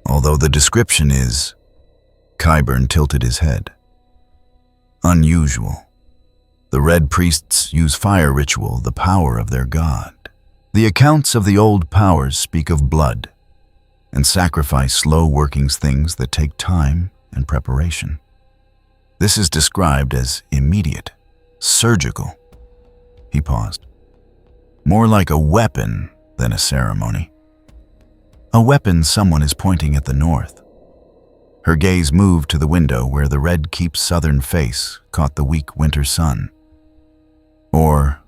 S1: Although the description is..." Qyburn tilted his head. "Unusual. The Red Priests use fire ritual, the power of their god. The accounts of the old powers speak of blood and sacrifice slow-working things that take time and preparation. This is described as immediate, surgical." He paused. "More like a weapon than a ceremony. A weapon someone is pointing at the north." Her gaze moved to the window where the Red Keep's southern face caught the weak winter sun. "Or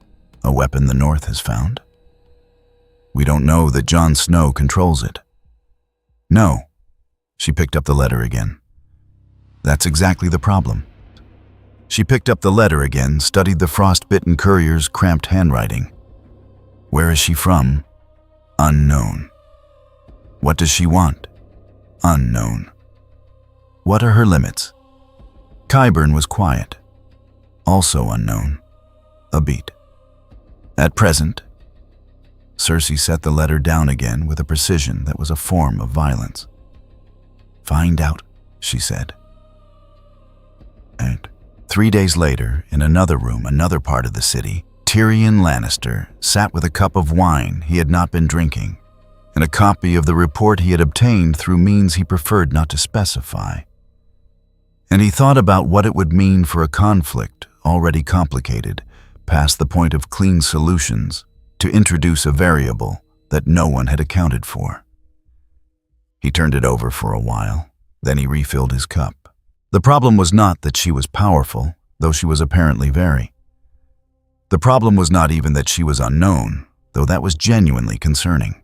S1: a weapon the North has found? We don't know that Jon Snow controls it." "No." She picked up the letter again. "That's exactly the problem." She picked up the letter again, studied the frost-bitten courier's cramped handwriting. "Where is she from? Unknown. What does she want? Unknown. What are her limits?" Qyburn was quiet. "Also unknown. A beat. At present..." Cersei set the letter down again with a precision that was a form of violence. "Find out," she said. And 3 days later, in another room, another part of the city, Tyrion Lannister sat with a cup of wine he had not been drinking, and a copy of the report he had obtained through means he preferred not to specify. And he thought about what it would mean for a conflict already complicated, past the point of clean solutions, to introduce a variable that no one had accounted for. He turned it over for a while, then he refilled his cup. The problem was not that she was powerful, though she was apparently very. The problem was not even that she was unknown, though that was genuinely concerning.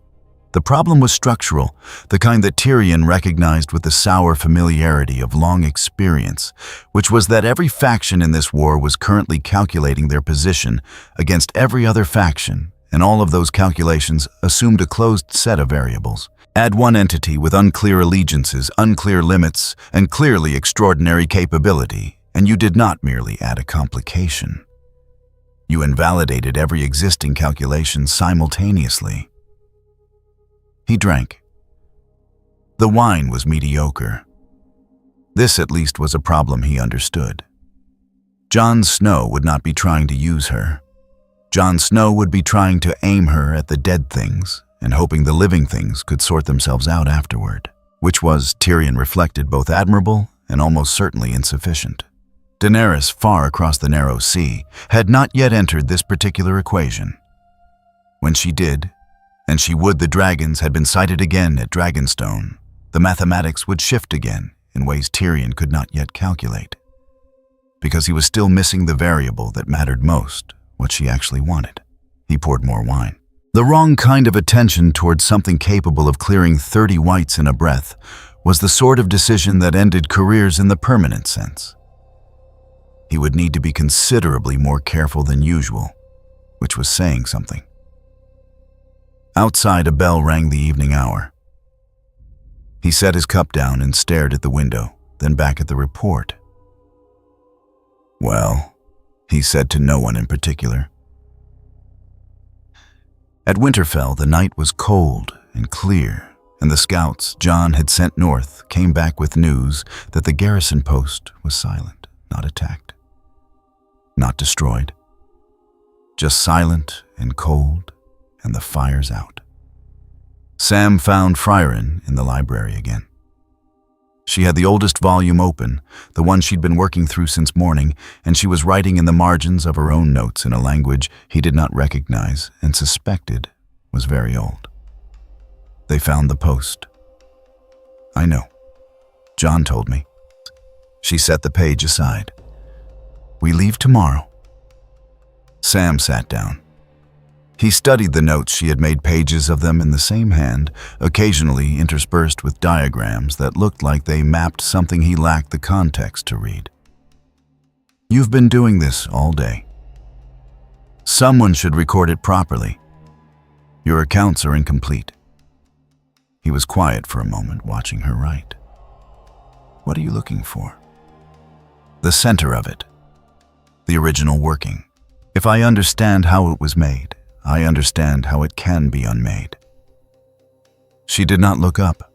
S1: The problem was structural, the kind that Tyrion recognized with the sour familiarity of long experience, which was that every faction in this war was currently calculating their position against every other faction, and all of those calculations assumed a closed set of variables. Add one entity with unclear allegiances, unclear limits, and clearly extraordinary capability, and you did not merely add a complication. You invalidated every existing calculation simultaneously. He drank. The wine was mediocre. This at least was a problem he understood. Jon Snow would not be trying to use her. Jon Snow would be trying to aim her at the dead things and hoping the living things could sort themselves out afterward, which was, Tyrion reflected, both admirable and almost certainly insufficient. Daenerys, far across the narrow sea, had not yet entered this particular equation. When she did, and she would, the dragons had been sighted again at Dragonstone, the mathematics would shift again in ways Tyrion could not yet calculate, because he was still missing the variable that mattered most, what she actually wanted. He poured more wine. The wrong kind of attention towards something capable of clearing 30 whites in a breath was the sort of decision that ended careers in the permanent sense. He would need to be considerably more careful than usual, which was saying something. Outside, a bell rang the evening hour. He set his cup down and stared at the window, then back at the report. "Well," he said to no one in particular. At Winterfell, the night was cold and clear, and the scouts Jon had sent north came back with news that the garrison post was silent, not attacked, not destroyed, just silent and cold, and the fires out. Sam found Frieren in the library again. She had the oldest volume open, the one she'd been working through since morning, and she was writing in the margins of her own notes in a language he did not recognize and suspected was very old. They found the post. I know. John told me. She set the page aside. We leave tomorrow. Sam sat down. He studied the notes. She had made pages of them in the same hand, occasionally interspersed with diagrams that looked like they mapped something he lacked the context to read. You've been doing this all day. Someone should record it properly. Your accounts are incomplete. He was quiet for a moment, watching her write. What are you looking for? The center of it. The original working. If I understand how it was made, I understand how it can be unmade. She did not look up.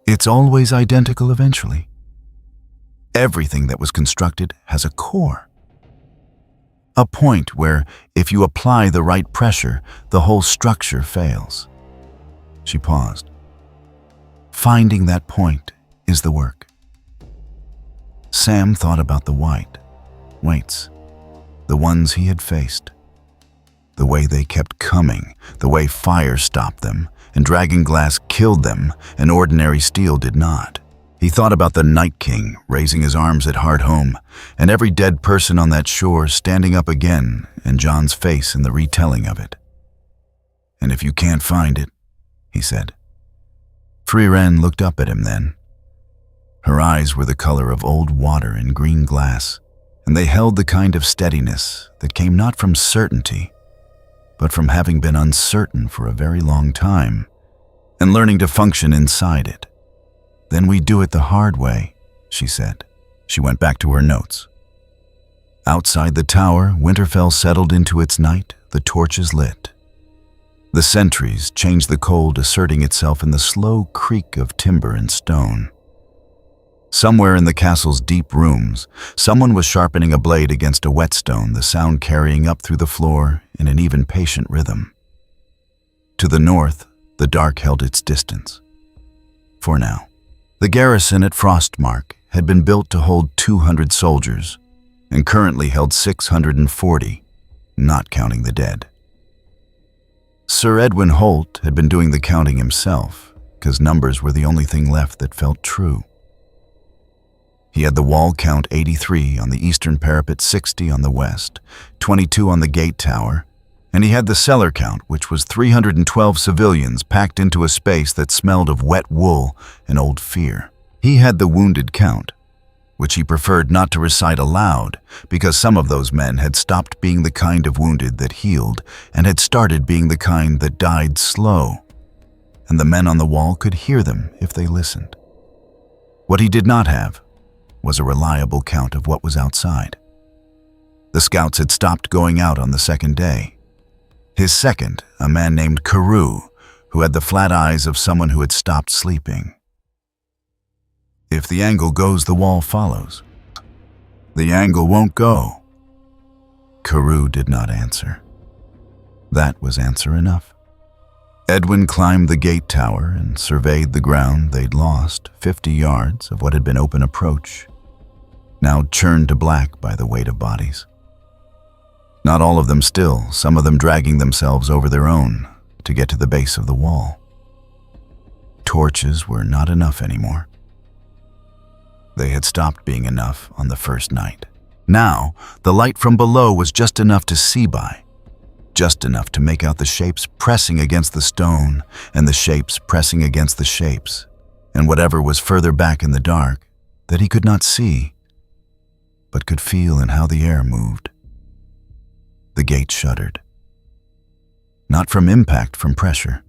S1: It's always identical eventually. Everything that was constructed has a core. A point where, if you apply the right pressure, the whole structure fails. She paused. Finding that point is the work. Sam thought about the weights, the ones he had faced. The way they kept coming, the way fire stopped them, and dragging glass killed them, and ordinary steel did not. He thought about the Night King raising his arms at hard home, and every dead person on that shore standing up again, and John's face in the retelling of it. And if you can't find it, he said. Frieren looked up at him then. Her eyes were the color of old water in green glass, and they held the kind of steadiness that came not from certainty, but from having been uncertain for a very long time, and learning to function inside it. Then we do it the hard way, she said. She went back to her notes. Outside the tower, Winterfell settled into its night, the torches lit. The sentries changed the cold asserting itself in the slow creak of timber and stone. Somewhere in the castle's deep rooms, someone was sharpening a blade against a whetstone, the sound carrying up through the floor in an even patient rhythm. To the north, the dark held its distance. For now. The garrison at Frostmark had been built to hold 200 soldiers, and currently held 640, not counting the dead. Sir Edwin Holt had been doing the counting himself, because numbers were the only thing left that felt true. He had the wall count 83 on the eastern parapet, 60 on the west, 22 on the gate tower, and he had the cellar count, which was 312 civilians packed into a space that smelled of wet wool and old fear. He had the wounded count, which he preferred not to recite aloud because some of those men had stopped being the kind of wounded that healed and had started being the kind that died slow, and the men on the wall could hear them if they listened. What he did not have was a reliable count of what was outside. The scouts had stopped going out on the second day. His second, a man named Carew, who had the flat eyes of someone who had stopped sleeping. If the angle goes, the wall follows. The angle won't go. Carew did not answer. That was answer enough. Edwin climbed the gate tower and surveyed the ground they'd lost, 50 yards of what had been open approach, now churned to black by the weight of bodies. Not all of them still, some of them dragging themselves over their own to get to the base of the wall. Torches were not enough anymore. They had stopped being enough on the first night. Now, the light from below was just enough to see by, just enough to make out the shapes pressing against the stone and the shapes pressing against the shapes, and whatever was further back in the dark that he could not see, but could feel in how the air moved. The gate shuddered. Not from impact, from pressure.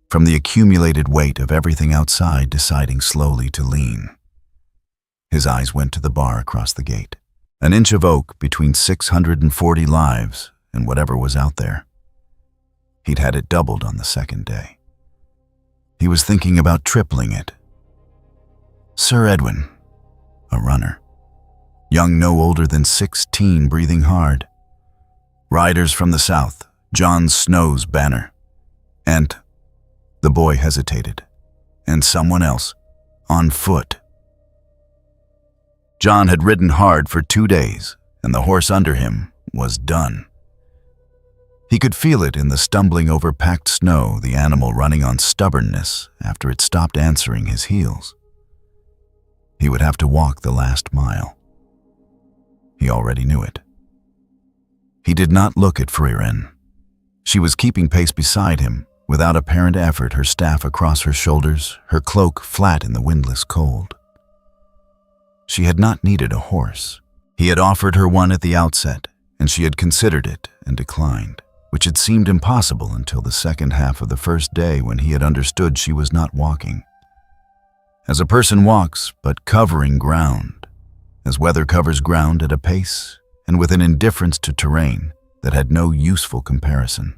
S1: From the accumulated weight of everything outside deciding slowly to lean. His eyes went to the bar across the gate. An inch of oak between 640 lives and whatever was out there. He'd had it doubled on the second day. He was thinking about tripling it. Sir Edwin, a runner. Young no older than 16, breathing hard. Riders from the south, Jon Snow's banner. And the boy hesitated. And someone else, on foot. Jon had ridden hard for 2 days, and the horse under him was done. He could feel it in the stumbling over packed snow, the animal running on stubbornness after it stopped answering his heels. He would have to walk the last mile. He already knew it. He did not look at Frieren. She was keeping pace beside him, without apparent effort, her staff across her shoulders, her cloak flat in the windless cold. She had not needed a horse. He had offered her one at the outset, and she had considered it and declined, which had seemed impossible until the second half of the first day when he had understood she was not walking. As a person walks, but covering ground, as weather covers ground at a pace and with an indifference to terrain that had no useful comparison.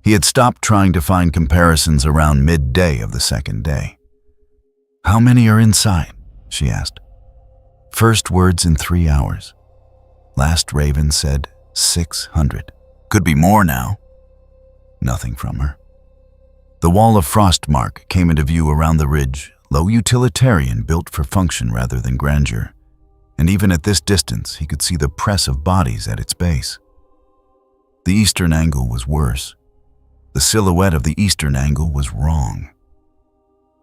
S1: He had stopped trying to find comparisons around midday of the second day. "How many are inside?" she asked. First words in 3 hours. Last Raven said 600. Could be more now. Nothing from her. The wall of frostmark came into view around the ridge, low utilitarian, built for function rather than grandeur. And even at this distance, he could see the press of bodies at its base. The eastern angle was worse. The silhouette of the eastern angle was wrong.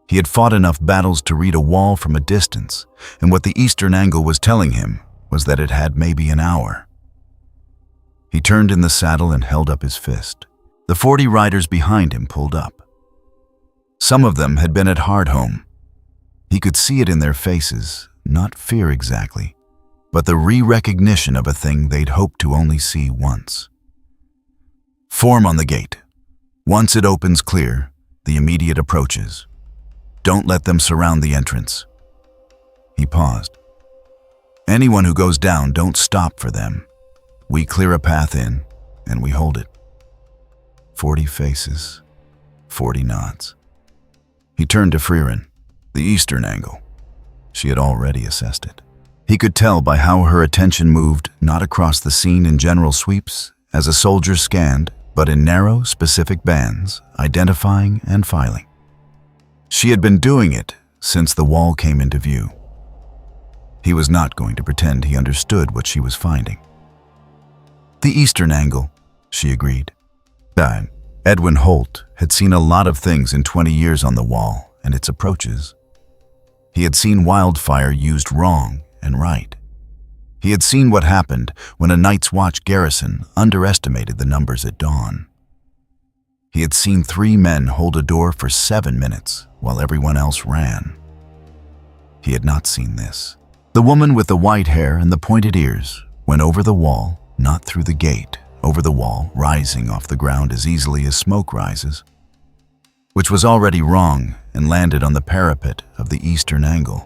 S1: He had fought enough battles to read a wall from a distance, and what the eastern angle was telling him was that it had maybe an hour. He turned in the saddle and held up his fist. The 40 riders behind him pulled up. Some of them had been at Hardhome. He could see it in their faces, not fear exactly, but the re-recognition of a thing they'd hoped to only see once. Form on the gate. Once it opens clear, the immediate approaches. Don't let them surround the entrance. He paused. Anyone who goes down, don't stop for them. We clear a path in, and we hold it. 40 faces, 40 nods. He turned to Frieren, the eastern angle. She had already assessed it. He could tell by how her attention moved, not across the scene in general sweeps, as a soldier scanned, but in narrow, specific bands, identifying and filing. She had been doing it since the wall came into view. He was not going to pretend he understood what she was finding. The eastern angle, she agreed. Edwin Holt had seen a lot of things in 20 years on the wall and its approaches. He had seen wildfire used wrong and right. He had seen what happened when a Night's Watch garrison underestimated the numbers at dawn. He had seen 3 men hold a door for 7 minutes while everyone else ran. He had not seen this. The woman with the white hair and the pointed ears went over the wall, not through the gate, over the wall, rising off the ground as easily as smoke rises, which was already wrong, and landed on the parapet of the eastern angle,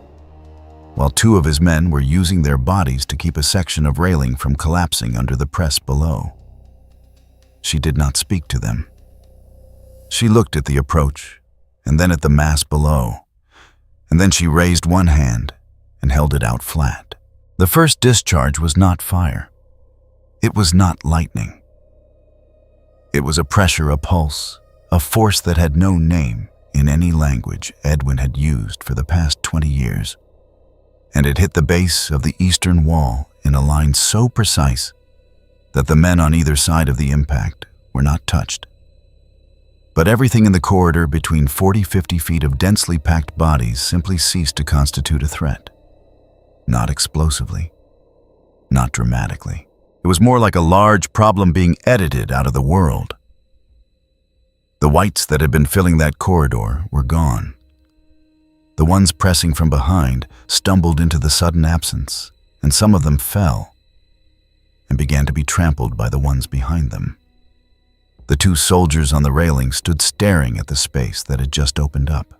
S1: while 2 of his men were using their bodies to keep a section of railing from collapsing under the press below. She did not speak to them. She looked at the approach, and then at the mass below, and then she raised one hand and held it out flat. The first discharge was not fire. It was not lightning. It was a pressure, a pulse, a force that had no name in any language Edwin had used for the past 20 years. And it hit the base of the eastern wall in a line so precise that the men on either side of the impact were not touched. But everything in the corridor between 40-50 feet of densely packed bodies simply ceased to constitute a threat. Not explosively, not dramatically. It was more like a large problem being edited out of the world. The whites that had been filling that corridor were gone. The ones pressing from behind stumbled into the sudden absence, and some of them fell and began to be trampled by the ones behind them. The 2 soldiers on the railing stood staring at the space that had just opened up.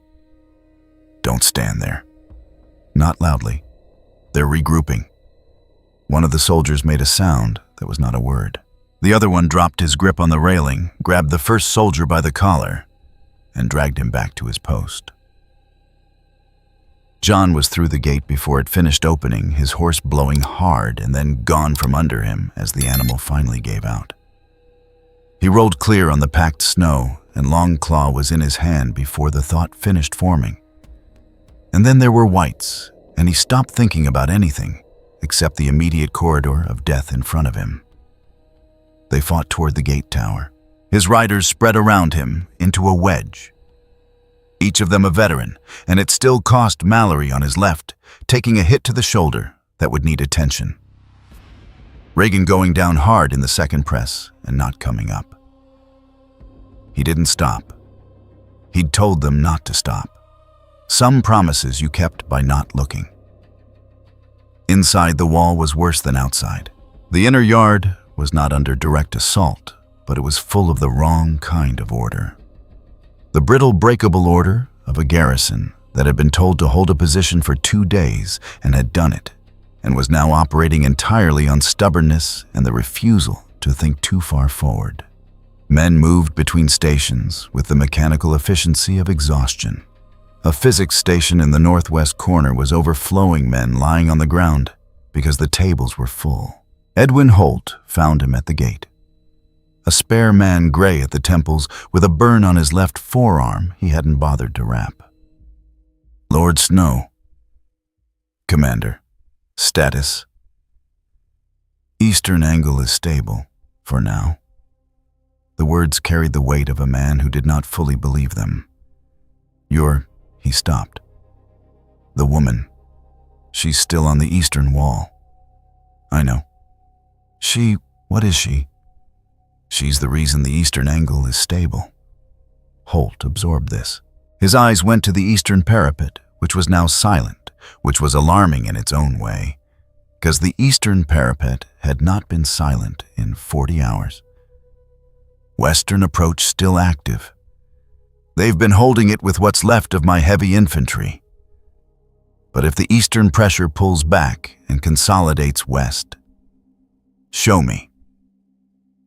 S1: Don't stand there. Not loudly. They're regrouping. One of the soldiers made a sound that was not a word. The other one dropped his grip on the railing, grabbed the first soldier by the collar, and dragged him back to his post. John was through the gate before it finished opening, his horse blowing hard and then gone from under him as the animal finally gave out. He rolled clear on the packed snow, and Longclaw was in his hand before the thought finished forming. And then there were whites, and he stopped thinking about anything except the immediate corridor of death in front of him. They fought toward the gate tower. His riders spread around him into a wedge. Each of them a veteran, and it still cost Mallory on his left, taking a hit to the shoulder that would need attention. Reagan going down hard in the second press and not coming up. He didn't stop. He'd told them not to stop. Some promises you kept by not looking. Inside the wall was worse than outside. The inner yard was not under direct assault, but it was full of the wrong kind of order. The brittle, breakable order of a garrison that had been told to hold a position for 2 days and had done it, and was now operating entirely on stubbornness and the refusal to think too far forward. Men moved between stations with the mechanical efficiency of exhaustion. A physics station in the northwest corner was overflowing men lying on the ground because the tables were full. Edwin Holt found him at the gate. A spare man gray at the temples with a burn on his left forearm he hadn't bothered to wrap. Lord Snow. Commander. Status. Eastern angle is stable, for now. The words carried the weight of a man who did not fully believe them. He stopped. The woman. She's still on the eastern wall. I know. What is she? She's the reason the eastern angle is stable. Holt absorbed this. His eyes went to the eastern parapet, which was now silent, which was alarming in its own way, because the eastern parapet had not been silent in 40 hours. Western approach still active. They've been holding it with what's left of my heavy infantry. But if the eastern pressure pulls back and consolidates west, show me.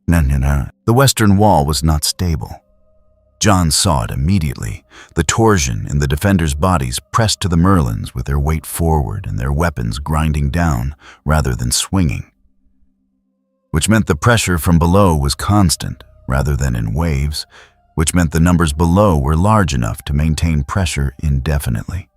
S1: No. The western wall was not stable. John saw it immediately, the torsion in the defenders' bodies pressed to the Merlins with their weight forward and their weapons grinding down rather than swinging, which meant the pressure from below was constant rather than in waves, which meant the numbers below were large enough to maintain pressure indefinitely.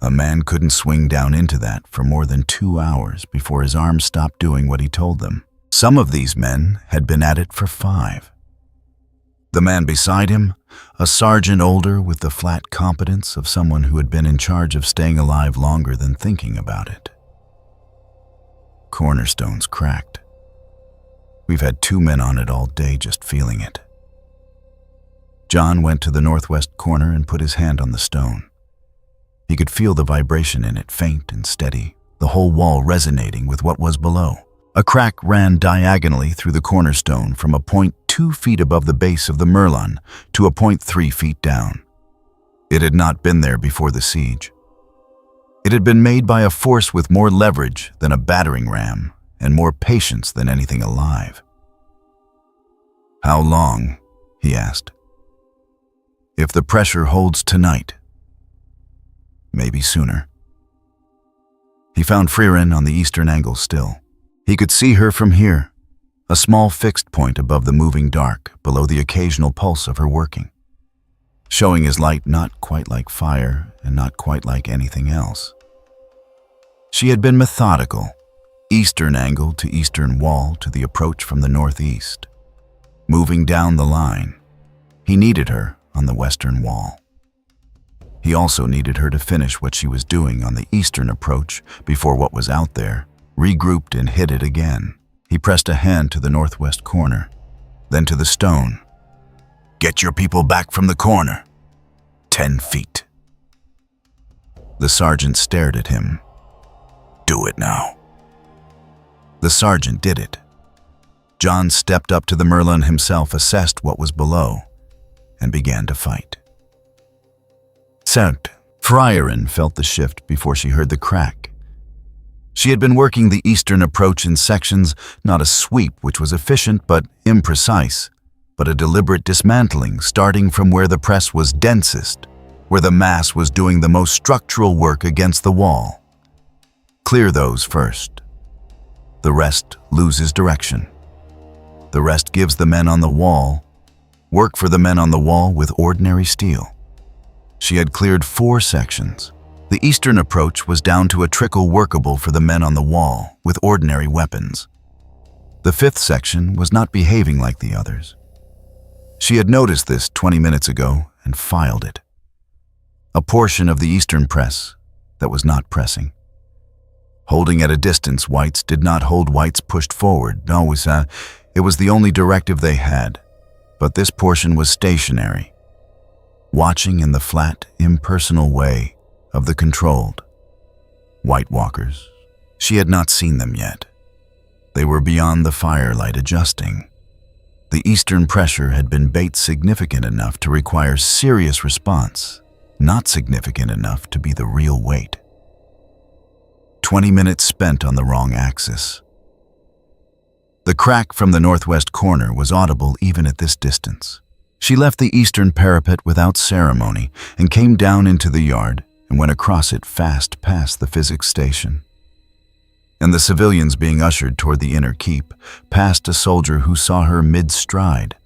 S1: A man couldn't swing down into that for more than 2 hours before his arms stopped doing what he told them. Some of these men had been at it for 5. The man beside him, a sergeant older with the flat competence of someone who had been in charge of staying alive longer than thinking about it. Cornerstones cracked. We've had 2 men on it all day just feeling it. John went to the northwest corner and put his hand on the stone. He could feel the vibration in it, faint and steady, the whole wall resonating with what was below. A crack ran diagonally through the cornerstone from a point 2 feet above the base of the Merlon to a point 3 feet down. It had not been there before the siege. It had been made by a force with more leverage than a battering ram and more patience than anything alive. How long? He asked. If the pressure holds tonight. Maybe sooner. He found Frieren on the eastern angle still. He could see her from here, a small fixed point above the moving dark, below the occasional pulse of her working, showing his light not quite like fire and not quite like anything else. She had been methodical, eastern angle to eastern wall to the approach from the northeast. Moving down the line, he needed her on the western wall. He also needed her to finish what she was doing on the eastern approach before what was out there regrouped and hit it again. He pressed a hand to the northwest corner, then to the stone. Get your people back from the corner. 10 feet. The sergeant stared at him. Do it now. The sergeant did it. John stepped up to the Merlin himself, assessed what was below, and began to fight. Frieren felt the shift before she heard the crack. She had been working the eastern approach in sections, not a sweep which was efficient but imprecise, but a deliberate dismantling starting from where the press was densest, where the mass was doing the most structural work against the wall. Clear those first. The rest loses direction. The rest gives the men on the wall work for the men on the wall with ordinary steel. She had cleared 4 sections. The eastern approach was down to a trickle workable for the men on the wall with ordinary weapons. The fifth section was not behaving like the others. She had noticed this 20 minutes ago and filed it. A portion of the eastern press that was not pressing. Holding at a distance, whites did not hold whites pushed forward. No, it was the only directive they had. But this portion was stationary, watching in the flat, impersonal way of the controlled. White walkers. She had not seen them yet. They were beyond the firelight adjusting. The eastern pressure had been bait significant enough to require serious response, not significant enough to be the real weight. 20 minutes spent on the wrong axis. The crack from the northwest corner was audible even at this distance. She left the eastern parapet without ceremony and came down into the yard and went across it fast past the physics station. And the civilians being ushered toward the inner keep, past a soldier who saw her mid-stride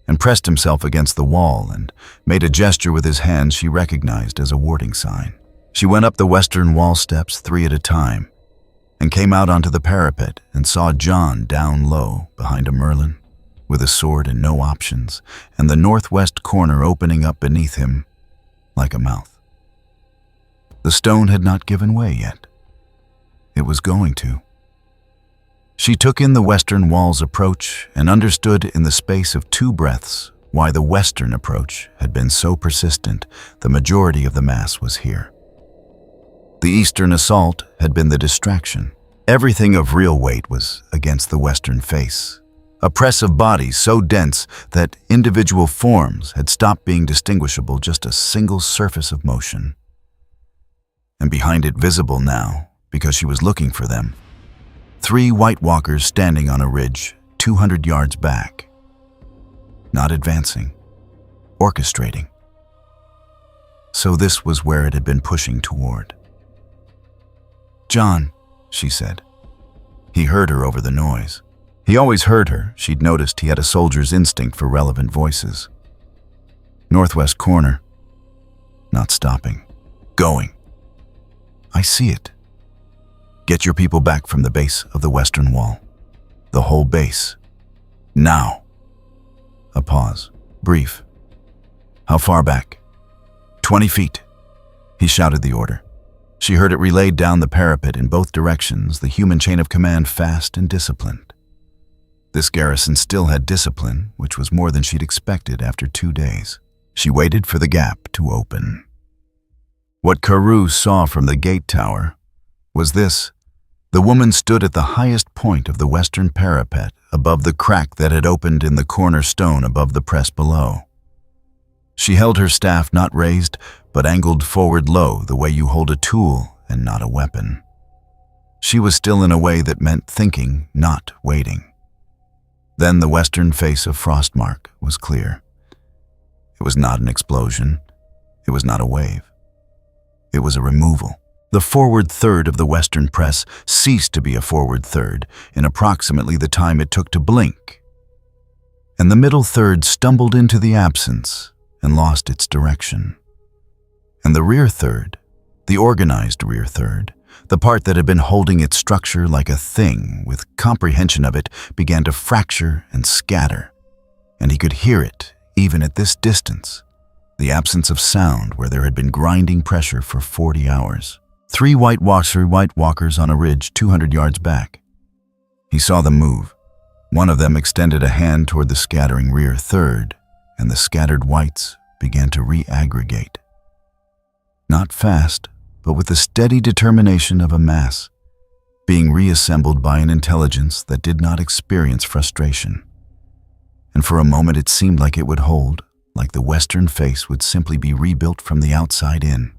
S1: and pressed himself against the wall and made a gesture with his hand she recognized as a warding sign. She went up the western wall steps 3 at a time and came out onto the parapet and saw John down low behind a merlin with a sword and no options, and the northwest corner opening up beneath him like a mouth. The stone had not given way yet. It was going to. She took in the western wall's approach and understood in the space of 2 breaths why the western approach had been so persistent. The majority of the mass was here. The eastern assault had been the distraction. Everything of real weight was against the western face. A press of bodies so dense that individual forms had stopped being distinguishable, just a single surface of motion. And behind it, visible now, because she was looking for them, 3 white walkers standing on a ridge 200 yards back. Not advancing, orchestrating. So this was where it had been pushing toward. "John," she said. He heard her over the noise. He always heard her. She'd noticed he had a soldier's instinct for relevant voices. "Northwest corner." Not stopping. "Going." "I see it. Get your people back from the base of the western wall. The whole base. Now." A pause. Brief. "How far back?" 20 feet. He shouted the order. She heard it relayed down the parapet in both directions, the human chain of command fast and disciplined. This garrison still had discipline, which was more than she'd expected after 2 days. She waited for the gap to open. What Carew saw from the gate tower was this. The woman stood at the highest point of the western parapet, above the crack that had opened in the corner stone above the press below. She held her staff not raised, but angled forward low, the way you hold a tool and not a weapon. She was still in a way that meant thinking, not waiting. Then the western face of Frostmark was clear. It was not an explosion. It was not a wave. It was a removal. The forward third of the western press ceased to be a forward third in approximately the time it took to blink. And the middle third stumbled into the absence and lost its direction. And the rear third, the organized rear third, the part that had been holding its structure like a thing with comprehension of it, began to fracture and scatter. And he could hear it, even at this distance, the absence of sound where there had been grinding pressure for 40 hours. 3 white walkers on a ridge 200 yards back. He saw them move. One of them extended a hand toward the scattering rear third, and the scattered whites began to re-aggregate. Not fast, but with the steady determination of a mass, being reassembled by an intelligence that did not experience frustration. And for a moment it seemed like it would hold, like the western face would simply be rebuilt from the outside in.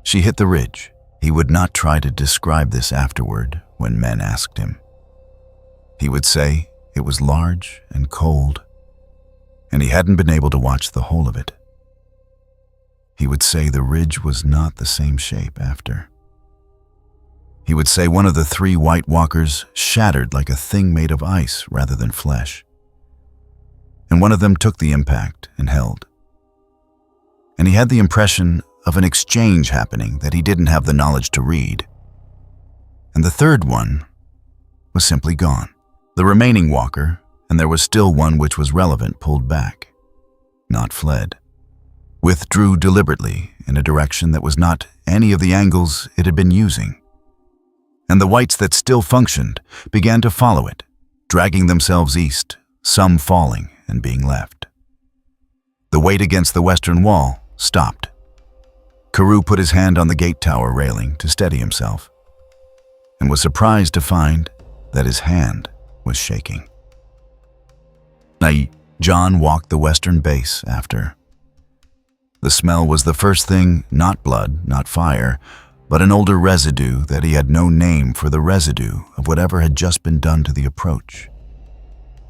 S1: She hit the ridge. He would not try to describe this afterward when men asked him. He would say it was large and cold, and he hadn't been able to watch the whole of it. He would say the ridge was not the same shape after. He would say one of the 3 white walkers shattered like a thing made of ice rather than flesh. And one of them took the impact and held. And he had the impression of an exchange happening that he didn't have the knowledge to read. And the third one was simply gone. The remaining walker, and there was still one which was relevant, pulled back, not fled, withdrew deliberately in a direction that was not any of the angles it had been using. And the whites that still functioned began to follow it, dragging themselves east, some falling and being left. The weight against the western wall stopped. Carew put his hand on the gate tower railing to steady himself, and was surprised to find that his hand was shaking. John walked the western base after. The smell was the first thing, not blood, not fire, but an older residue that he had no name for, the residue of whatever had just been done to the approach.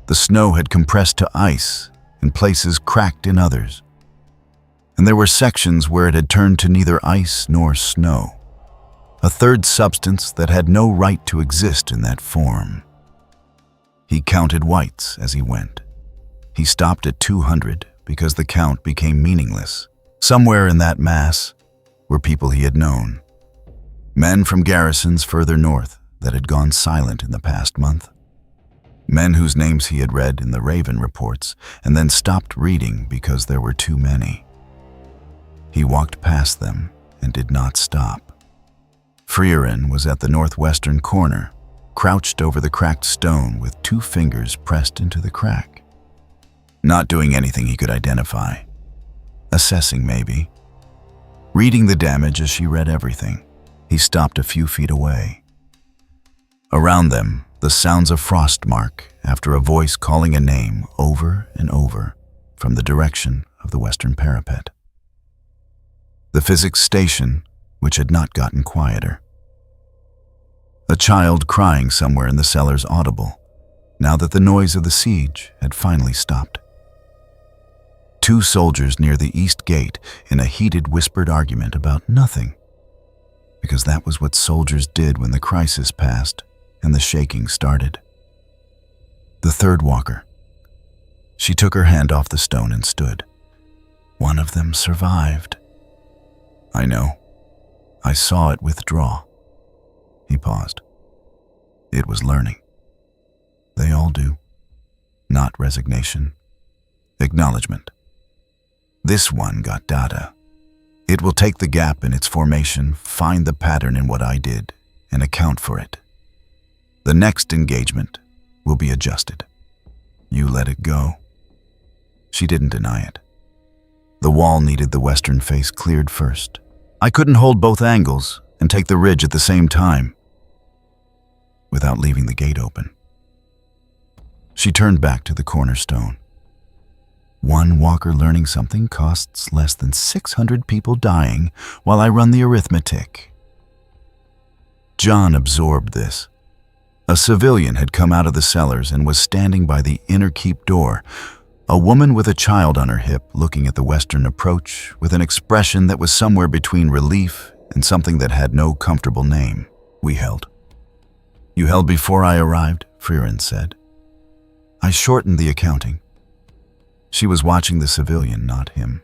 S1: The snow had compressed to ice, in places cracked in others, and there were sections where it had turned to neither ice nor snow, a third substance that had no right to exist in that form. He counted whites as he went. He stopped at 200 because the count became meaningless. Somewhere in that mass were people he had known, men from garrisons further north that had gone silent in the past month, men whose names he had read in the Raven reports and then stopped reading because there were too many. He walked past them and did not stop. Frieren was at the northwestern corner, crouched over the cracked stone with 2 fingers pressed into the crack, not doing anything he could identify, assessing maybe, reading the damage as she read everything. He stopped a few feet away. Around them, the sounds of Frostmark after a voice calling a name over and over from the direction of the western parapet. The physics station, which had not gotten quieter. A child crying somewhere in the cellars audible, now that the noise of the siege had finally stopped. 2 soldiers near the east gate in a heated whispered argument about nothing, because that was what soldiers did when the crisis passed and the shaking started. The third walker. She took her hand off the stone and stood. One of them survived. I know. I saw it withdraw. He paused. It was learning. They all do. Not resignation. Acknowledgement. This one got data. It will take the gap in its formation, find the pattern in what I did, and account for it. The next engagement will be adjusted. You let it go. She didn't deny it. The wall needed the western face cleared first. I couldn't hold both angles and take the ridge at the same time without leaving the gate open. She turned back to the cornerstone. 1 walker learning something costs less than 600 people dying while I run the arithmetic. John absorbed this. A civilian had come out of the cellars and was standing by the inner keep door, a woman with a child on her hip looking at the western approach with an expression that was somewhere between relief and something that had no comfortable name. We held. You held before I arrived, Frieren said. I shortened the accounting. She was watching the civilian, not him.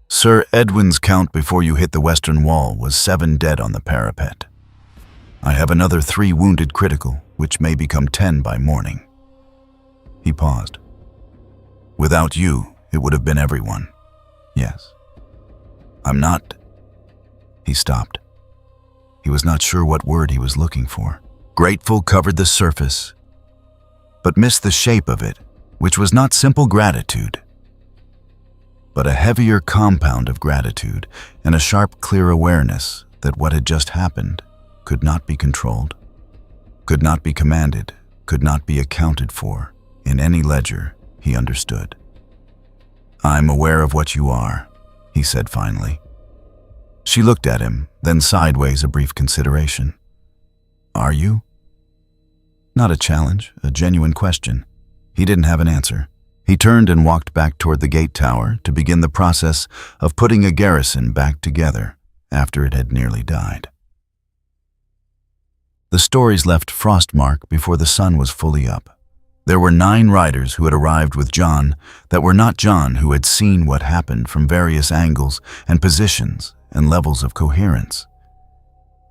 S1: Sir Edwin's count before you hit the western wall was 7 dead on the parapet. I have another 3 wounded critical, which may become 10 by morning. He paused. Without you, it would have been everyone. Yes. I'm not... He stopped. He was not sure what word he was looking for. Grateful covered the surface, but missed the shape of it, which was not simple gratitude, but a heavier compound of gratitude and a sharp, clear awareness that what had just happened could not be controlled, could not be commanded, could not be accounted for in any ledger he understood. I'm aware of what you are, he said finally. She looked at him, then sideways, a brief consideration. Are you? Not a challenge, a genuine question. He didn't have an answer. He turned and walked back toward the gate tower to begin the process of putting a garrison back together after it had nearly died. The stories left Frostmark before the sun was fully up. There were 9 riders who had arrived with John that were not John, who had seen what happened from various angles and positions and levels of coherence.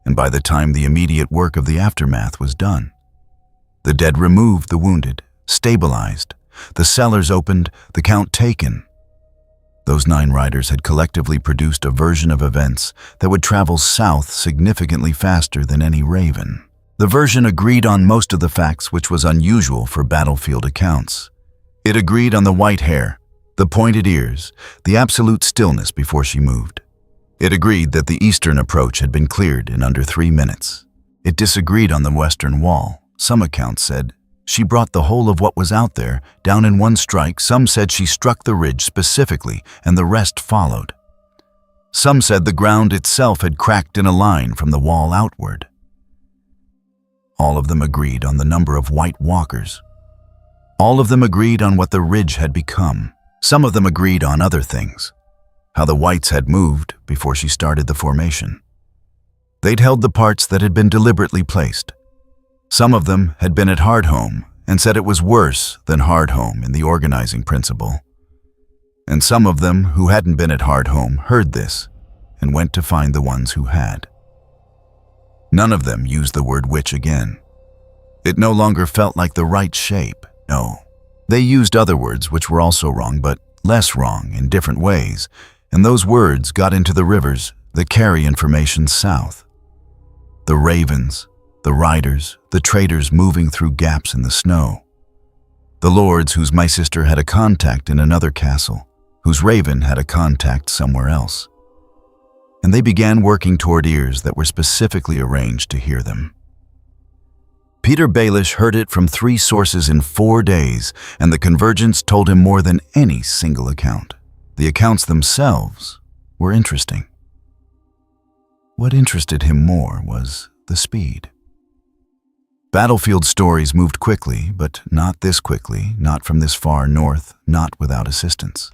S1: And by the time the immediate work of the aftermath was done, The dead removed the wounded, stabilized. The cellars opened, the count taken. Those 9 riders had collectively produced a version of events that would travel south significantly faster than any raven. The version agreed on most of the facts, which was unusual for battlefield accounts. It agreed on the white hair, the pointed ears, the absolute stillness before she moved. It agreed that the eastern approach had been cleared in under 3 minutes. It disagreed on the western wall. Some accounts said she brought the whole of what was out there down in one strike. Some said she struck the ridge specifically and the rest followed. Some said the ground itself had cracked in a line from the wall outward. All of them agreed on the number of white walkers. All of them agreed on what the ridge had become. Some of them agreed on other things, how the whites had moved before she started the formation. They'd held the parts that had been deliberately placed. Some of them had been at Hardhome and said it was worse than Hardhome in the organizing principle. And some of them who hadn't been at Hardhome heard this and went to find the ones who had. None of them used the word witch again. It no longer felt like the right shape. No. They used other words which were also wrong, but less wrong in different ways, and those words got into the rivers that carry information south. The ravens, the riders, the traders moving through gaps in the snow. The lords whose my sister had a contact in another castle, whose raven had a contact somewhere else. And they began working toward ears that were specifically arranged to hear them. Peter Baelish heard it from 3 sources in 4 days, and the convergence told him more than any single account. The accounts themselves were interesting. What interested him more was the speed. Battlefield stories moved quickly, but not this quickly, not from this far north, not without assistance.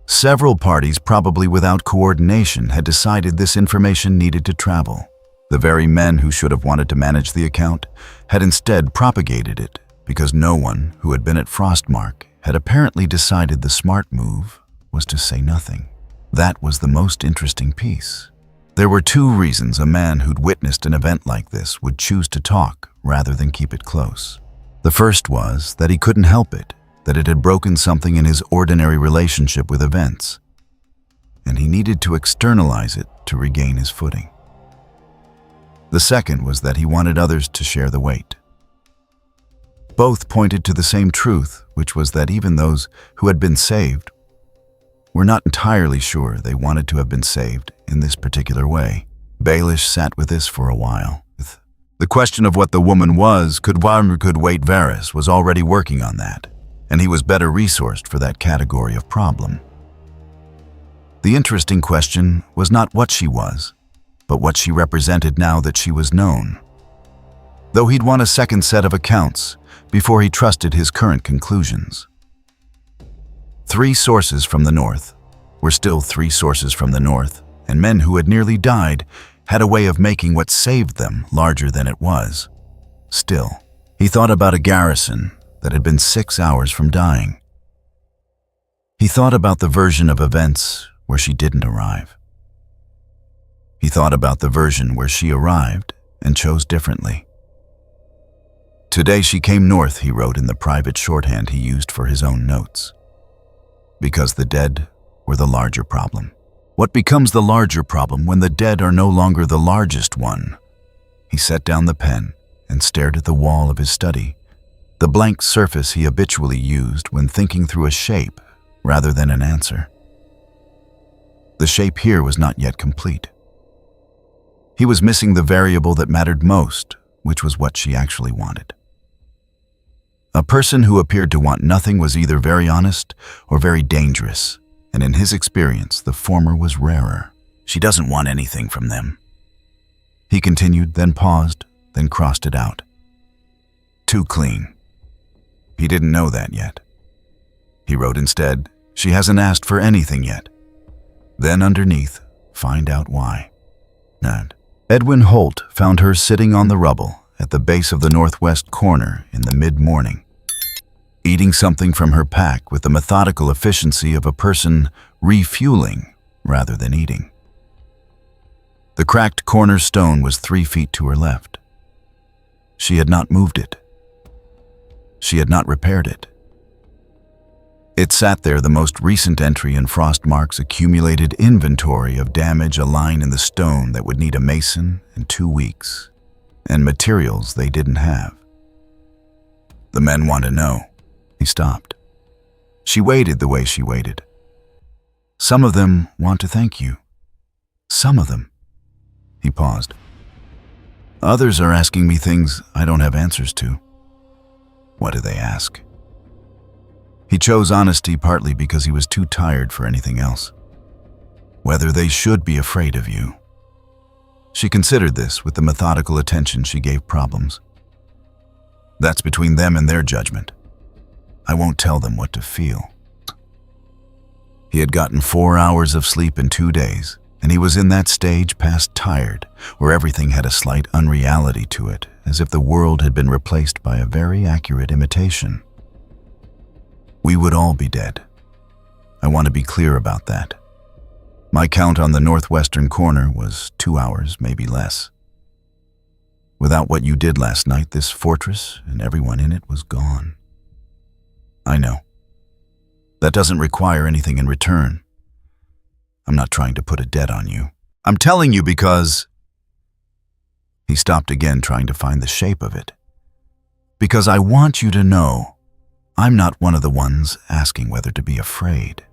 S1: Several parties, probably without coordination, had decided this information needed to travel. The very men who should have wanted to manage the account had instead propagated it, because no one who had been at Frostmark had apparently decided the smart move was to say nothing. That was the most interesting piece. There were 2 reasons a man who'd witnessed an event like this would choose to talk rather than keep it close. The first was that he couldn't help it, that it had broken something in his ordinary relationship with events, and he needed to externalize it to regain his footing. The second was that he wanted others to share the weight. Both pointed to the same truth, which was that even those who had been saved were not entirely sure they wanted to have been saved in this particular way. Baelish sat with this for a while. The question of what the woman was, could wait Varys was already working on that, and he was better resourced for that category of problem. The interesting question was not what she was, but what she represented now that she was known. Though he'd want a second set of accounts before he trusted his current conclusions. 3 sources from the north were still 3 sources from the north, and men who had nearly died had a way of making what saved them larger than it was. Still, he thought about a garrison that had been 6 hours from dying. He thought about the version of events where she didn't arrive. He thought about the version where she arrived and chose differently. Today she came north, he wrote in the private shorthand he used for his own notes. Because the dead were the larger problem. What becomes the larger problem when the dead are no longer the largest one? He set down the pen and stared at the wall of his study, the blank surface he habitually used when thinking through a shape rather than an answer. The shape here was not yet complete. He was missing the variable that mattered most, which was what she actually wanted. A person who appeared to want nothing was either very honest or very dangerous, and in his experience, the former was rarer. She doesn't want anything from them. He continued, then paused, then crossed it out. Too clean. He didn't know that yet. He wrote instead, she hasn't asked for anything yet. Then underneath, find out why. And Edwin Holt found her sitting on the rubble at the base of the northwest corner in the mid-morning, eating something from her pack with the methodical efficiency of a person refueling rather than eating. The cracked corner stone was 3 feet to her left. She had not moved it. She had not repaired it. It sat there, the most recent entry in Frostmark's accumulated inventory of damage, a line in the stone that would need a mason in 2 weeks, and materials they didn't have. The men want to know. He stopped. She waited the way she waited. Some of them want to thank you. Some of them. He paused. Others are asking me things I don't have answers to. What do they ask? He chose honesty partly because he was too tired for anything else. Whether they should be afraid of you. She considered this with the methodical attention she gave problems. That's between them and their judgment. I won't tell them what to feel. He had gotten 4 hours of sleep in 2 days, and he was in that stage past tired, where everything had a slight unreality to it, as if the world had been replaced by a very accurate imitation. We would all be dead. I want to be clear about that. My count on the northwestern corner was 2 hours, maybe less. Without what you did last night, this fortress and everyone in it was gone. I know. That doesn't require anything in return. I'm not trying to put a debt on you. I'm telling you because... He stopped again, trying to find the shape of it. Because I want you to know I'm not one of the ones asking whether to be afraid.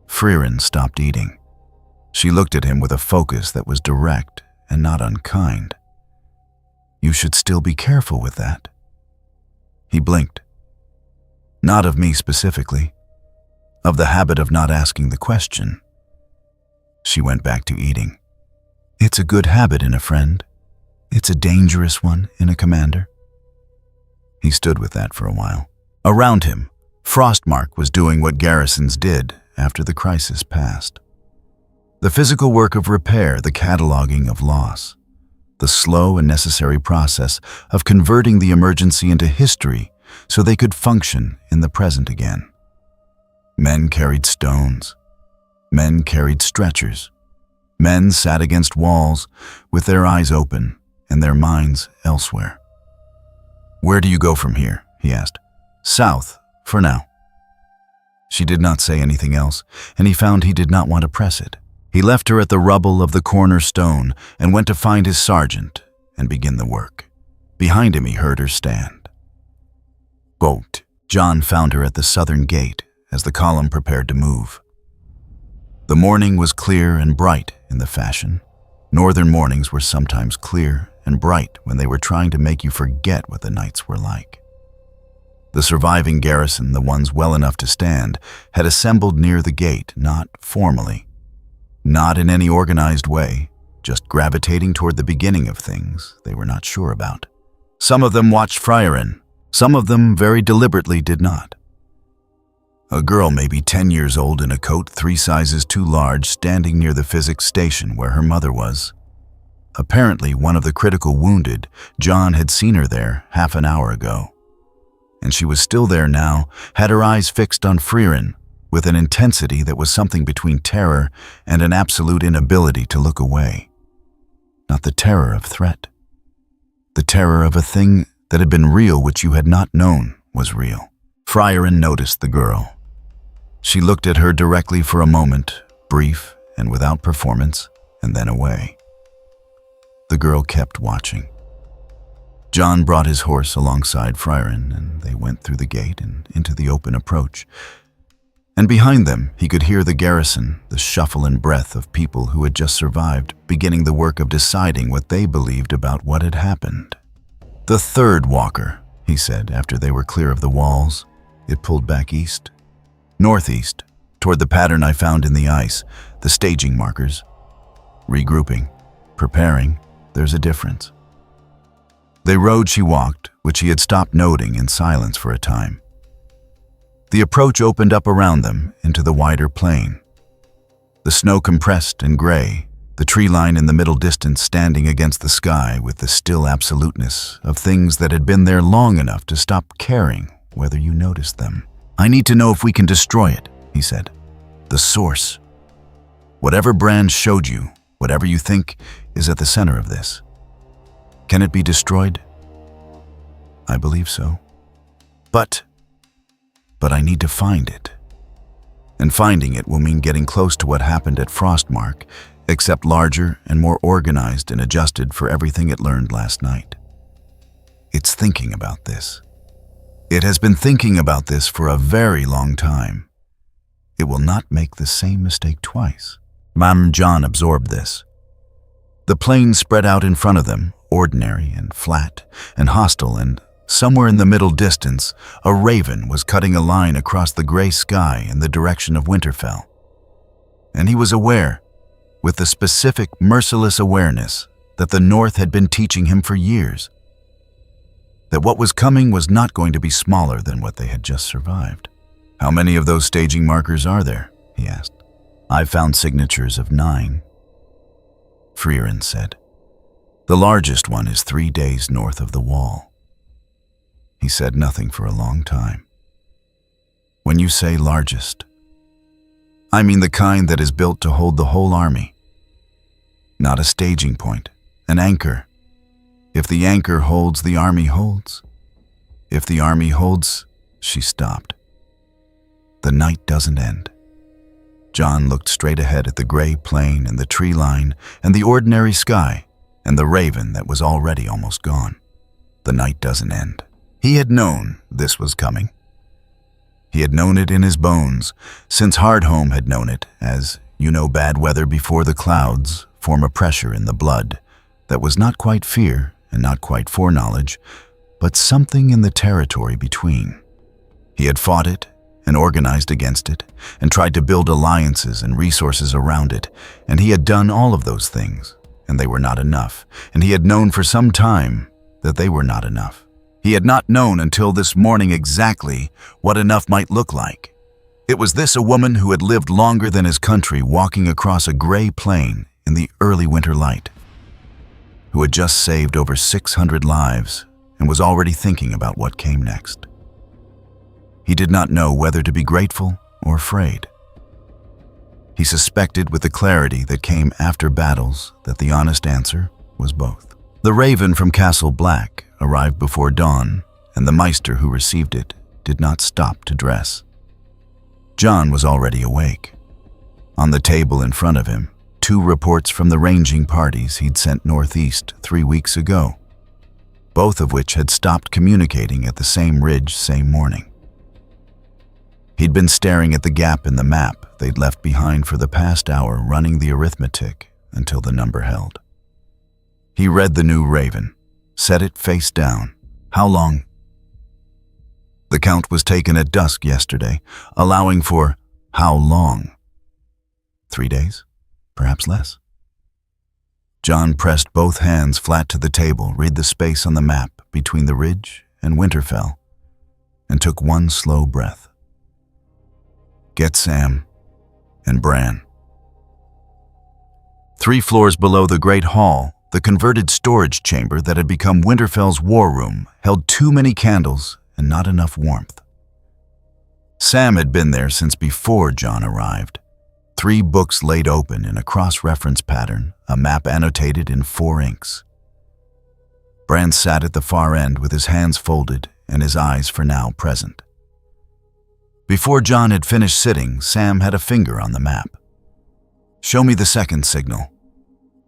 S1: Frieren stopped eating. She looked at him with a focus that was direct and not unkind. You should still be careful with that. He blinked. Not of me specifically. Of the habit of not asking the question. She went back to eating. It's a good habit in a friend. It's a dangerous one in a commander. He stood with that for a while. Around him, Frostmark was doing what garrisons did after the crisis passed. The physical work of repair, the cataloging of loss, the slow and necessary process of converting the emergency into history so they could function in the present again. Men carried stones. Men carried stretchers. Men sat against walls with their eyes open and their minds elsewhere. Where do you go from here? He asked. South, for now. She did not say anything else, and he found he did not want to press it. He left her at the rubble of the corner stone and went to find his sergeant and begin the work. Behind him he heard her stand. Quote, John found her at the southern gate as the column prepared to move. The morning was clear and bright in the fashion. Northern mornings were sometimes clear and bright when they were trying to make you forget what the nights were like. The surviving garrison, the ones well enough to stand, had assembled near the gate, not formally, not in any organized way, just gravitating toward the beginning of things they were not sure about. Some of them watched Frieren, some of them very deliberately did not. A girl maybe 10 years old in a coat 3 sizes too large, standing near the physics station where her mother was. Apparently one of the critical wounded, John had seen her there half an hour ago. And she was still there now, had her eyes fixed on Frieren, with an intensity that was something between terror and an absolute inability to look away. Not the terror of threat. The terror of a thing that had been real which you had not known was real. Frieren noticed the girl. She looked at her directly for a moment, brief and without performance, and then away. The girl kept watching. John brought his horse alongside Frieren, and they went through the gate and into the open approach. And behind them, he could hear the garrison, the shuffle and breath of people who had just survived, beginning the work of deciding what they believed about what had happened. The third walker, he said after they were clear of the walls. It pulled back east, northeast, toward the pattern I found in the ice, the staging markers. Regrouping, preparing, there's a difference. They rode, she walked, which he had stopped noting in silence for a time. The approach opened up around them into the wider plain. The snow compressed and gray, the tree line in the middle distance standing against the sky with the still absoluteness of things that had been there long enough to stop caring whether you noticed them. I need to know if we can destroy it, he said. The source. Whatever Brand showed you, whatever you think is at the center of this. Can it be destroyed? I believe so. But I need to find it. And finding it will mean getting close to what happened at Frostmark, except larger and more organized and adjusted for everything it learned last night. It's thinking about this. It has been thinking about this for a very long time. It will not make the same mistake twice. John absorbed this. The plain spread out in front of them, ordinary and flat and hostile, and somewhere in the middle distance, a raven was cutting a line across the gray sky in the direction of Winterfell. And he was aware, with the specific, merciless awareness that the North had been teaching him for years, that what was coming was not going to be smaller than what they had just survived. "How many of those staging markers are there?" he asked. "I've found signatures of 9. Frieren said. "The largest one is 3 days north of the wall." He said nothing for a long time. "When you say largest, I mean the kind that is built to hold the whole army. Not a staging point, an anchor. If the anchor holds, the army holds. If the army holds..." She stopped. "The night doesn't end." John looked straight ahead at the gray plain and the tree line and the ordinary sky and the raven that was already almost gone. The night doesn't end. He had known this was coming. He had known it in his bones, since Hardhome had known it, as, bad weather before the clouds form a pressure in the blood that was not quite fear and not quite foreknowledge, but something in the territory between. He had fought it and organized against it, and tried to build alliances and resources around it, and he had done all of those things, and they were not enough, and he had known for some time that they were not enough. He had not known until this morning exactly what enough might look like. It was this a woman who had lived longer than his country walking across a gray plain in the early winter light, who had just saved over 600 lives and was already thinking about what came next. He did not know whether to be grateful or afraid. He suspected with the clarity that came after battles that the honest answer was both. The raven from Castle Black arrived before dawn, and the Meister who received it did not stop to dress. John was already awake. On the table in front of him, 2 reports from the ranging parties he'd sent northeast 3 weeks ago, both of which had stopped communicating at the same ridge same morning. He'd been staring at the gap in the map they'd left behind for the past hour, running the arithmetic until the number held. He read the new raven, set it face down. How long? The count was taken at dusk yesterday, allowing for how long? 3 days? Perhaps less. John pressed both hands flat to the table, read the space on the map between the ridge and Winterfell, and took one slow breath. Get Sam and Bran. 3 floors below the Great Hall, the converted storage chamber that had become Winterfell's war room held too many candles and not enough warmth. Sam had been there since before John arrived. 3 books laid open in a cross-reference pattern, a map annotated in 4 inks. Bran sat at the far end with his hands folded and his eyes for now present. Before John had finished sitting, Sam had a finger on the map. "Show me the second signal."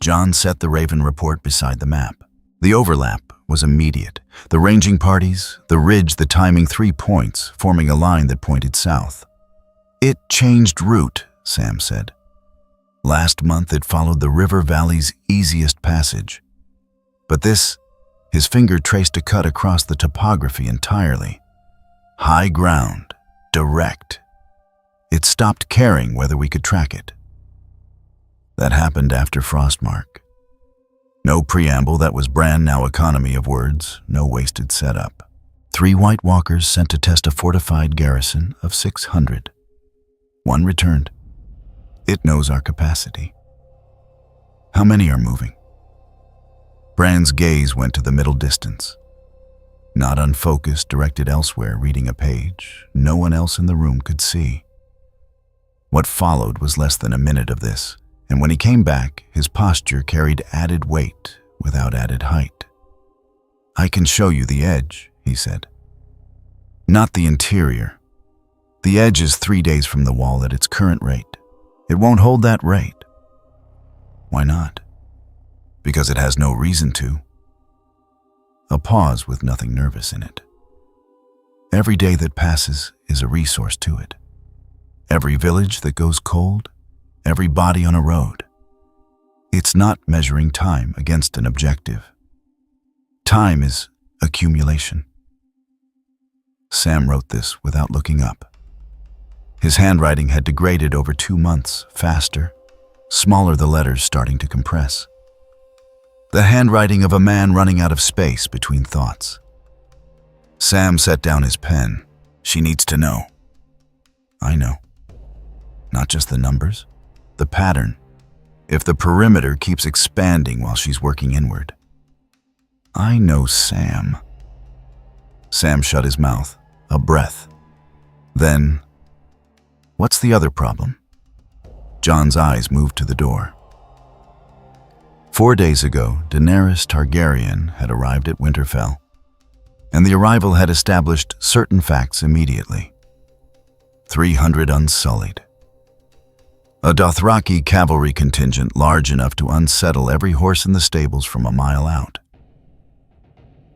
S1: John set the Raven report beside the map. The overlap was immediate. The ranging parties, the ridge, the timing 3 points, forming a line that pointed south. "It changed route," Sam said. "Last month it followed the river valley's easiest passage. But this," his finger traced a cut across the topography entirely. "High ground. Direct. It stopped caring whether we could track it." That happened after Frostmark. No preamble, that was Bran now economy of words, no wasted setup. 3 White Walkers sent to test a fortified garrison of 600. 1 returned. It knows our capacity. How many are moving? Bran's gaze went to the middle distance. Not unfocused, directed elsewhere, reading a page no one else in the room could see. What followed was less than a minute of this, and when he came back, his posture carried added weight without added height. "I can show you the edge," he said. Not the interior. The edge is 3 days from the wall at its current rate. It won't hold that rate. Why not? Because it has no reason to. A pause with nothing nervous in it. Every day that passes is a resource to it. Every village that goes cold, every body on a road. It's not measuring time against an objective. Time is accumulation. Sam wrote this without looking up. His handwriting had degraded over 2 months, faster, smaller the letters starting to compress. The handwriting of a man running out of space between thoughts. Sam set down his pen. She needs to know. I know. Not just the numbers, the pattern. If the perimeter keeps expanding while she's working inward. I know Sam. Sam shut his mouth, a breath. Then, what's the other problem? John's eyes moved to the door. 4 days ago, Daenerys Targaryen had arrived at Winterfell, and the arrival had established certain facts immediately. 300 unsullied. A Dothraki cavalry contingent large enough to unsettle every horse in the stables from a mile out.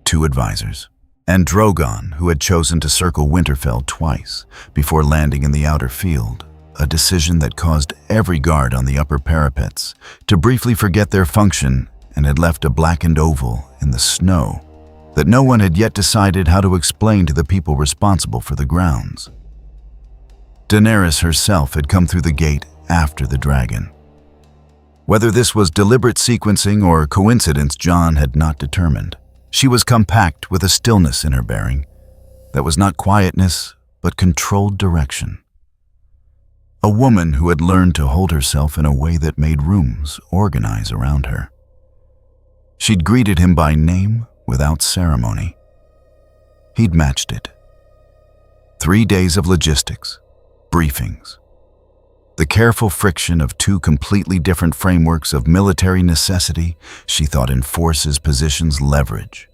S1: 2 advisors, and Drogon, who had chosen to circle Winterfell twice before landing in the outer field, a decision that caused every guard on the upper parapets to briefly forget their function and had left a blackened oval in the snow that no one had yet decided how to explain to the people responsible for the grounds. Daenerys herself had come through the gate after the dragon. Whether this was deliberate sequencing or coincidence, Jon had not determined. She was compact with a stillness in her bearing that was not quietness, but controlled direction. A woman who had learned to hold herself in a way that made rooms organize around her. She'd greeted him by name without ceremony. He'd matched it. 3 days of logistics, briefings. The careful friction of 2 completely different frameworks of military necessity, she thought in forces, positions, leverage.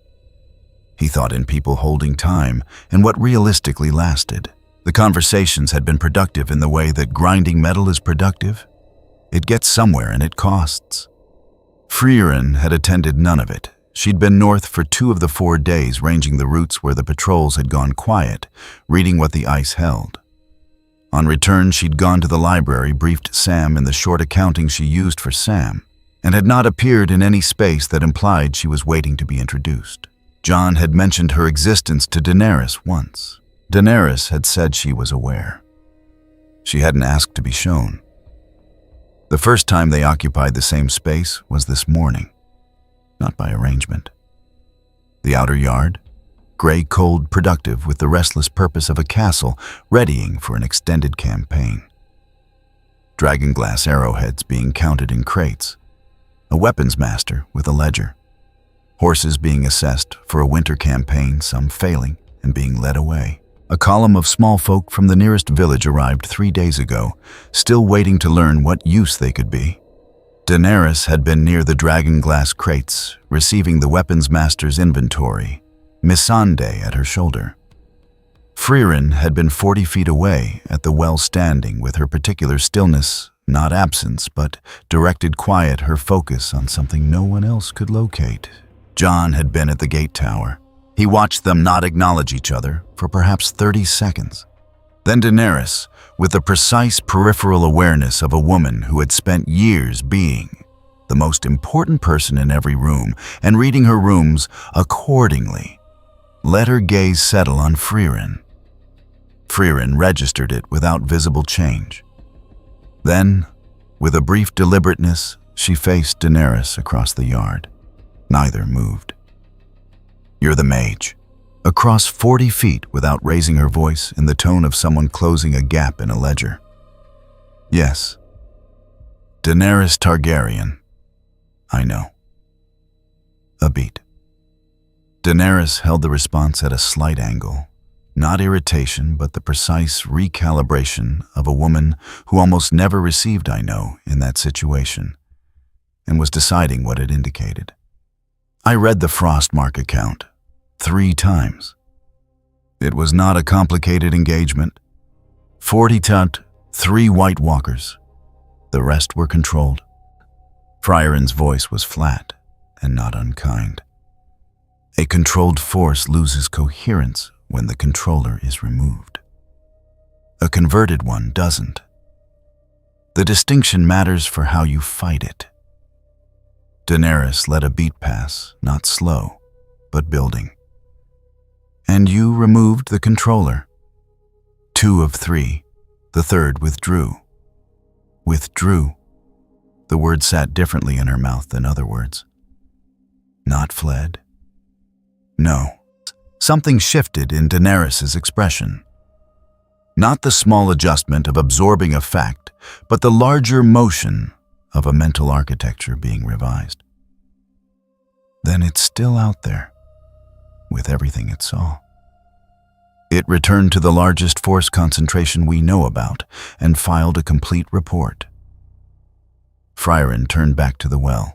S1: He thought in people holding time and what realistically lasted. The conversations had been productive in the way that grinding metal is productive. It gets somewhere and it costs. Frieren had attended none of it. She'd been north for 2 of the 4 days, ranging the routes where the patrols had gone quiet, reading what the ice held. On return, she'd gone to the library, briefed Sam in the short accounting she used for Sam, and had not appeared in any space that implied she was waiting to be introduced. Jon had mentioned her existence to Daenerys once. Daenerys had said she was aware. She hadn't asked to be shown. The first time they occupied the same space was this morning, not by arrangement. The outer yard, gray, cold, productive with the restless purpose of a castle readying for an extended campaign. Dragonglass arrowheads being counted in crates, a weapons master with a ledger, horses being assessed for a winter campaign, some failing and being led away. A column of small folk from the nearest village arrived 3 days ago, still waiting to learn what use they could be. Daenerys had been near the dragonglass crates, receiving the weapons master's inventory, Missandei at her shoulder. Frieren had been 40 feet away at the well, standing with her particular stillness, not absence, but directed quiet, her focus on something no one else could locate. Jon had been at the gate tower. He watched them not acknowledge each other for perhaps 30 seconds. Then Daenerys, with the precise peripheral awareness of a woman who had spent years being the most important person in every room and reading her rooms accordingly, let her gaze settle on Frieren. Frieren registered it without visible change. Then, with a brief deliberateness, she faced Daenerys across the yard. Neither moved. "You're the mage." Across 40 feet without raising her voice, in the tone of someone closing a gap in a ledger. "Yes. Daenerys Targaryen. I know." A beat. Daenerys held the response at a slight angle. Not irritation, but the precise recalibration of a woman who almost never received "I know" in that situation, and was deciding what it indicated. "I read the Frostmark account 3 times. It was not a complicated engagement. 40 tunt, 3 White Walkers. The rest were controlled. Frieren's voice was flat and not unkind. A controlled force loses coherence when the controller is removed. A converted one doesn't. The distinction matters for how you fight it. Daenerys let a beat pass, not slow, but building. And you removed the controller. 2 of 3. The third withdrew. Withdrew. The word sat differently in her mouth than other words. Not fled. No. Something shifted in Daenerys's expression. Not the small adjustment of absorbing a fact, but the larger motion of a mental architecture being revised. Then it's still out there, with everything it saw. It returned to the largest force concentration we know about and filed a complete report. Frieren turned back to the well.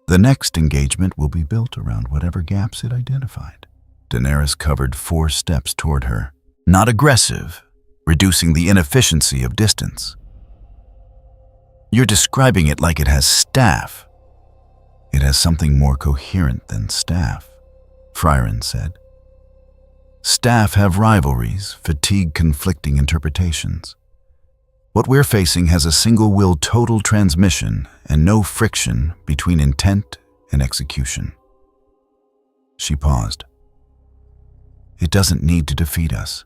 S1: The next engagement will be built around whatever gaps it identified. Daenerys covered 4 steps toward her. Not aggressive, reducing the inefficiency of distance. You're describing it like it has staff. It has something more coherent than staff, Frieren said. Staff have rivalries, fatigue conflicting interpretations. What we're facing has a single-will total transmission and no friction between intent and execution. She paused. It doesn't need to defeat us.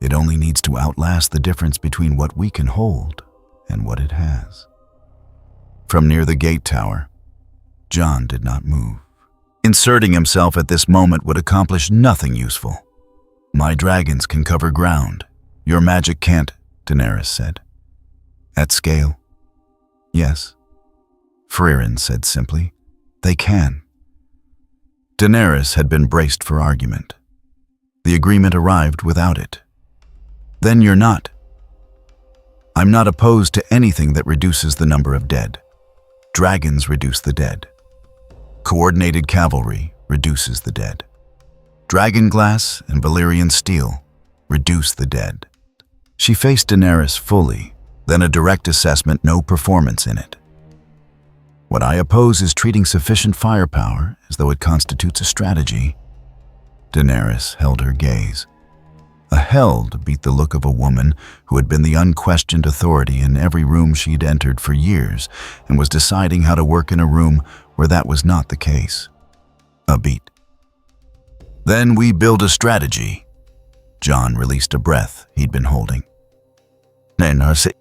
S1: It only needs to outlast the difference between what we can hold and what it has. From near the gate tower, Jon did not move. Inserting himself at this moment would accomplish nothing useful. My dragons can cover ground. Your magic can't, Daenerys said. At scale? Yes. Frieren said simply. They can. Daenerys had been braced for argument. The agreement arrived without it. Then you're not. I'm not opposed to anything that reduces the number of dead. Dragons reduce the dead. Coordinated cavalry reduces the dead. Dragon glass and Valyrian steel reduce the dead. She faced Daenerys fully, then a direct assessment, no performance in it. What I oppose is treating sufficient firepower as though it constitutes a strategy. Daenerys held her gaze. A held beat the look of a woman who had been the unquestioned authority in every room she'd entered for years and was deciding how to work in a room where that was not the case. A beat. Then we build a strategy. Jon released a breath he'd been holding.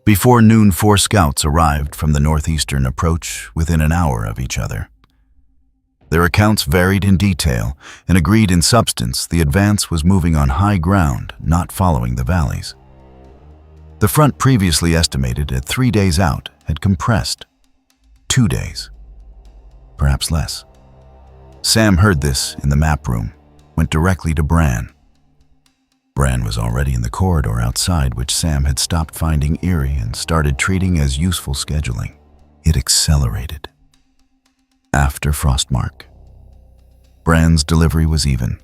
S1: Before noon, 4 scouts arrived from the northeastern approach within an hour of each other. Their accounts varied in detail and agreed in substance the advance was moving on high ground, not following the valleys. The front previously estimated at 3 days out had compressed. 2 days. Perhaps less. Sam heard this in the map room, went directly to Bran. Bran was already in the corridor outside, which Sam had stopped finding eerie and started treating as useful scheduling. It accelerated. After Frostmark, Bran's delivery was even.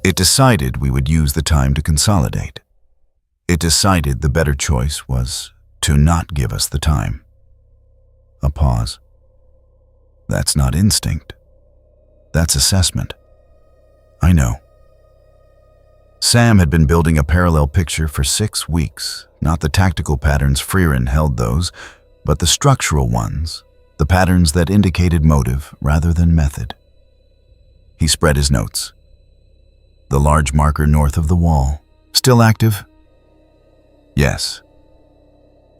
S1: It decided we would use the time to consolidate. It decided the better choice was to not give us the time. A pause. That's not instinct. That's assessment. I know. Sam had been building a parallel picture for 6 weeks, not the tactical patterns Frieren held those, but the structural ones, the patterns that indicated motive rather than method. He spread his notes. The large marker north of the wall, still active? Yes.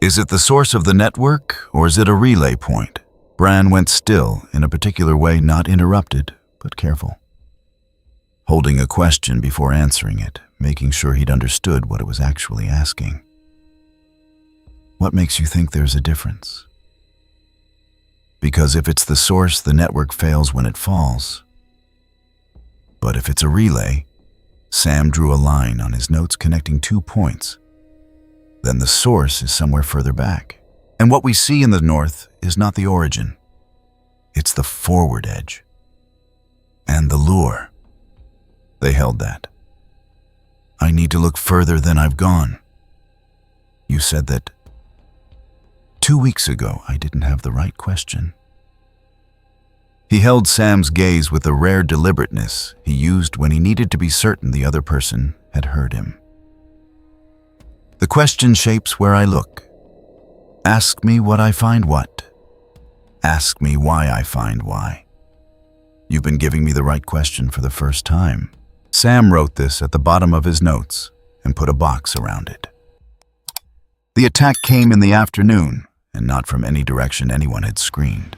S1: Is it the source of the network, or is it a relay point? Bran went still, in a particular way, not interrupted, but careful. Holding a question before answering it, making sure he'd understood what it was actually asking. What makes you think there's a difference? Because if it's the source, the network fails when it falls. But if it's a relay, Sam drew a line on his notes connecting 2 points. Then the source is somewhere further back. And what we see in the north is not the origin. It's the forward edge. And the lure. They held that. I need to look further than I've gone. You said that 2 weeks ago I didn't have the right question. He held Sam's gaze with the rare deliberateness he used when he needed to be certain the other person had heard him. The question shapes where I look. Ask me what I find what. Ask me why I find why. You've been giving me the right question for the first time. Sam wrote this at the bottom of his notes and put a box around it. The attack came in the afternoon, and not from any direction anyone had screened.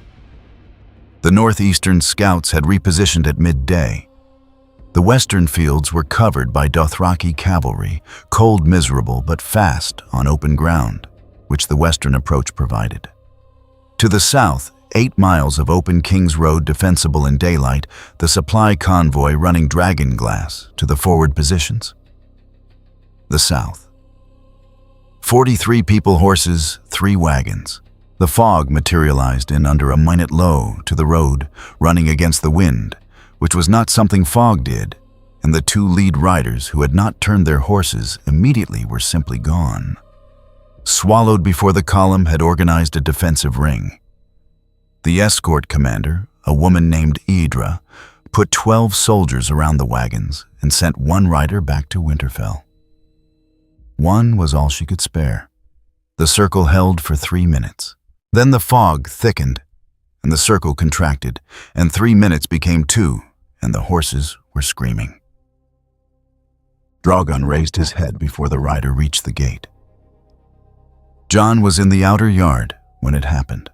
S1: The northeastern scouts had repositioned at midday. The western fields were covered by Dothraki cavalry, cold, miserable, but fast on open ground, which the western approach provided. To the south, 8 miles of open King's Road defensible in daylight, the supply convoy running dragon glass to the forward positions. The south. 43 people horses, 3 wagons. The fog materialized in under a minute low to the road, running against the wind, which was not something fog did, and the 2 lead riders who had not turned their horses immediately were simply gone. Swallowed before the column had organized a defensive ring. The escort commander, a woman named Idra, put 12 soldiers around the wagons and sent 1 rider back to Winterfell. 1 was all she could spare. The circle held for 3 minutes. Then the fog thickened, and the circle contracted, and 3 minutes became 2, and the horses were screaming. Drogon raised his head before the rider reached the gate. Jon was in the outer yard when it happened.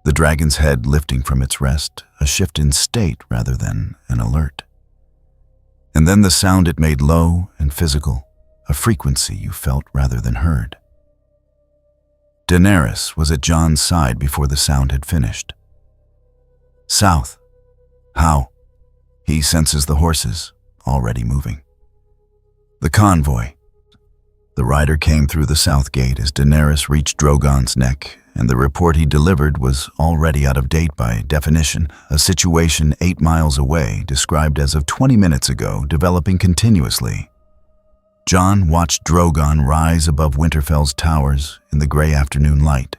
S1: The dragon's head lifting from its rest, a shift in state rather than an alert. And then the sound it made low and physical, a frequency you felt rather than heard. Daenerys was at Jon's side before the sound had finished. South. How? He senses the horses, already moving. The convoy. The rider came through the south gate as Daenerys reached Drogon's neck, and the report he delivered was already out of date by definition, a situation 8 miles away, described as of 20 minutes ago, developing continuously. Jon watched Drogon rise above Winterfell's towers in the gray afternoon light,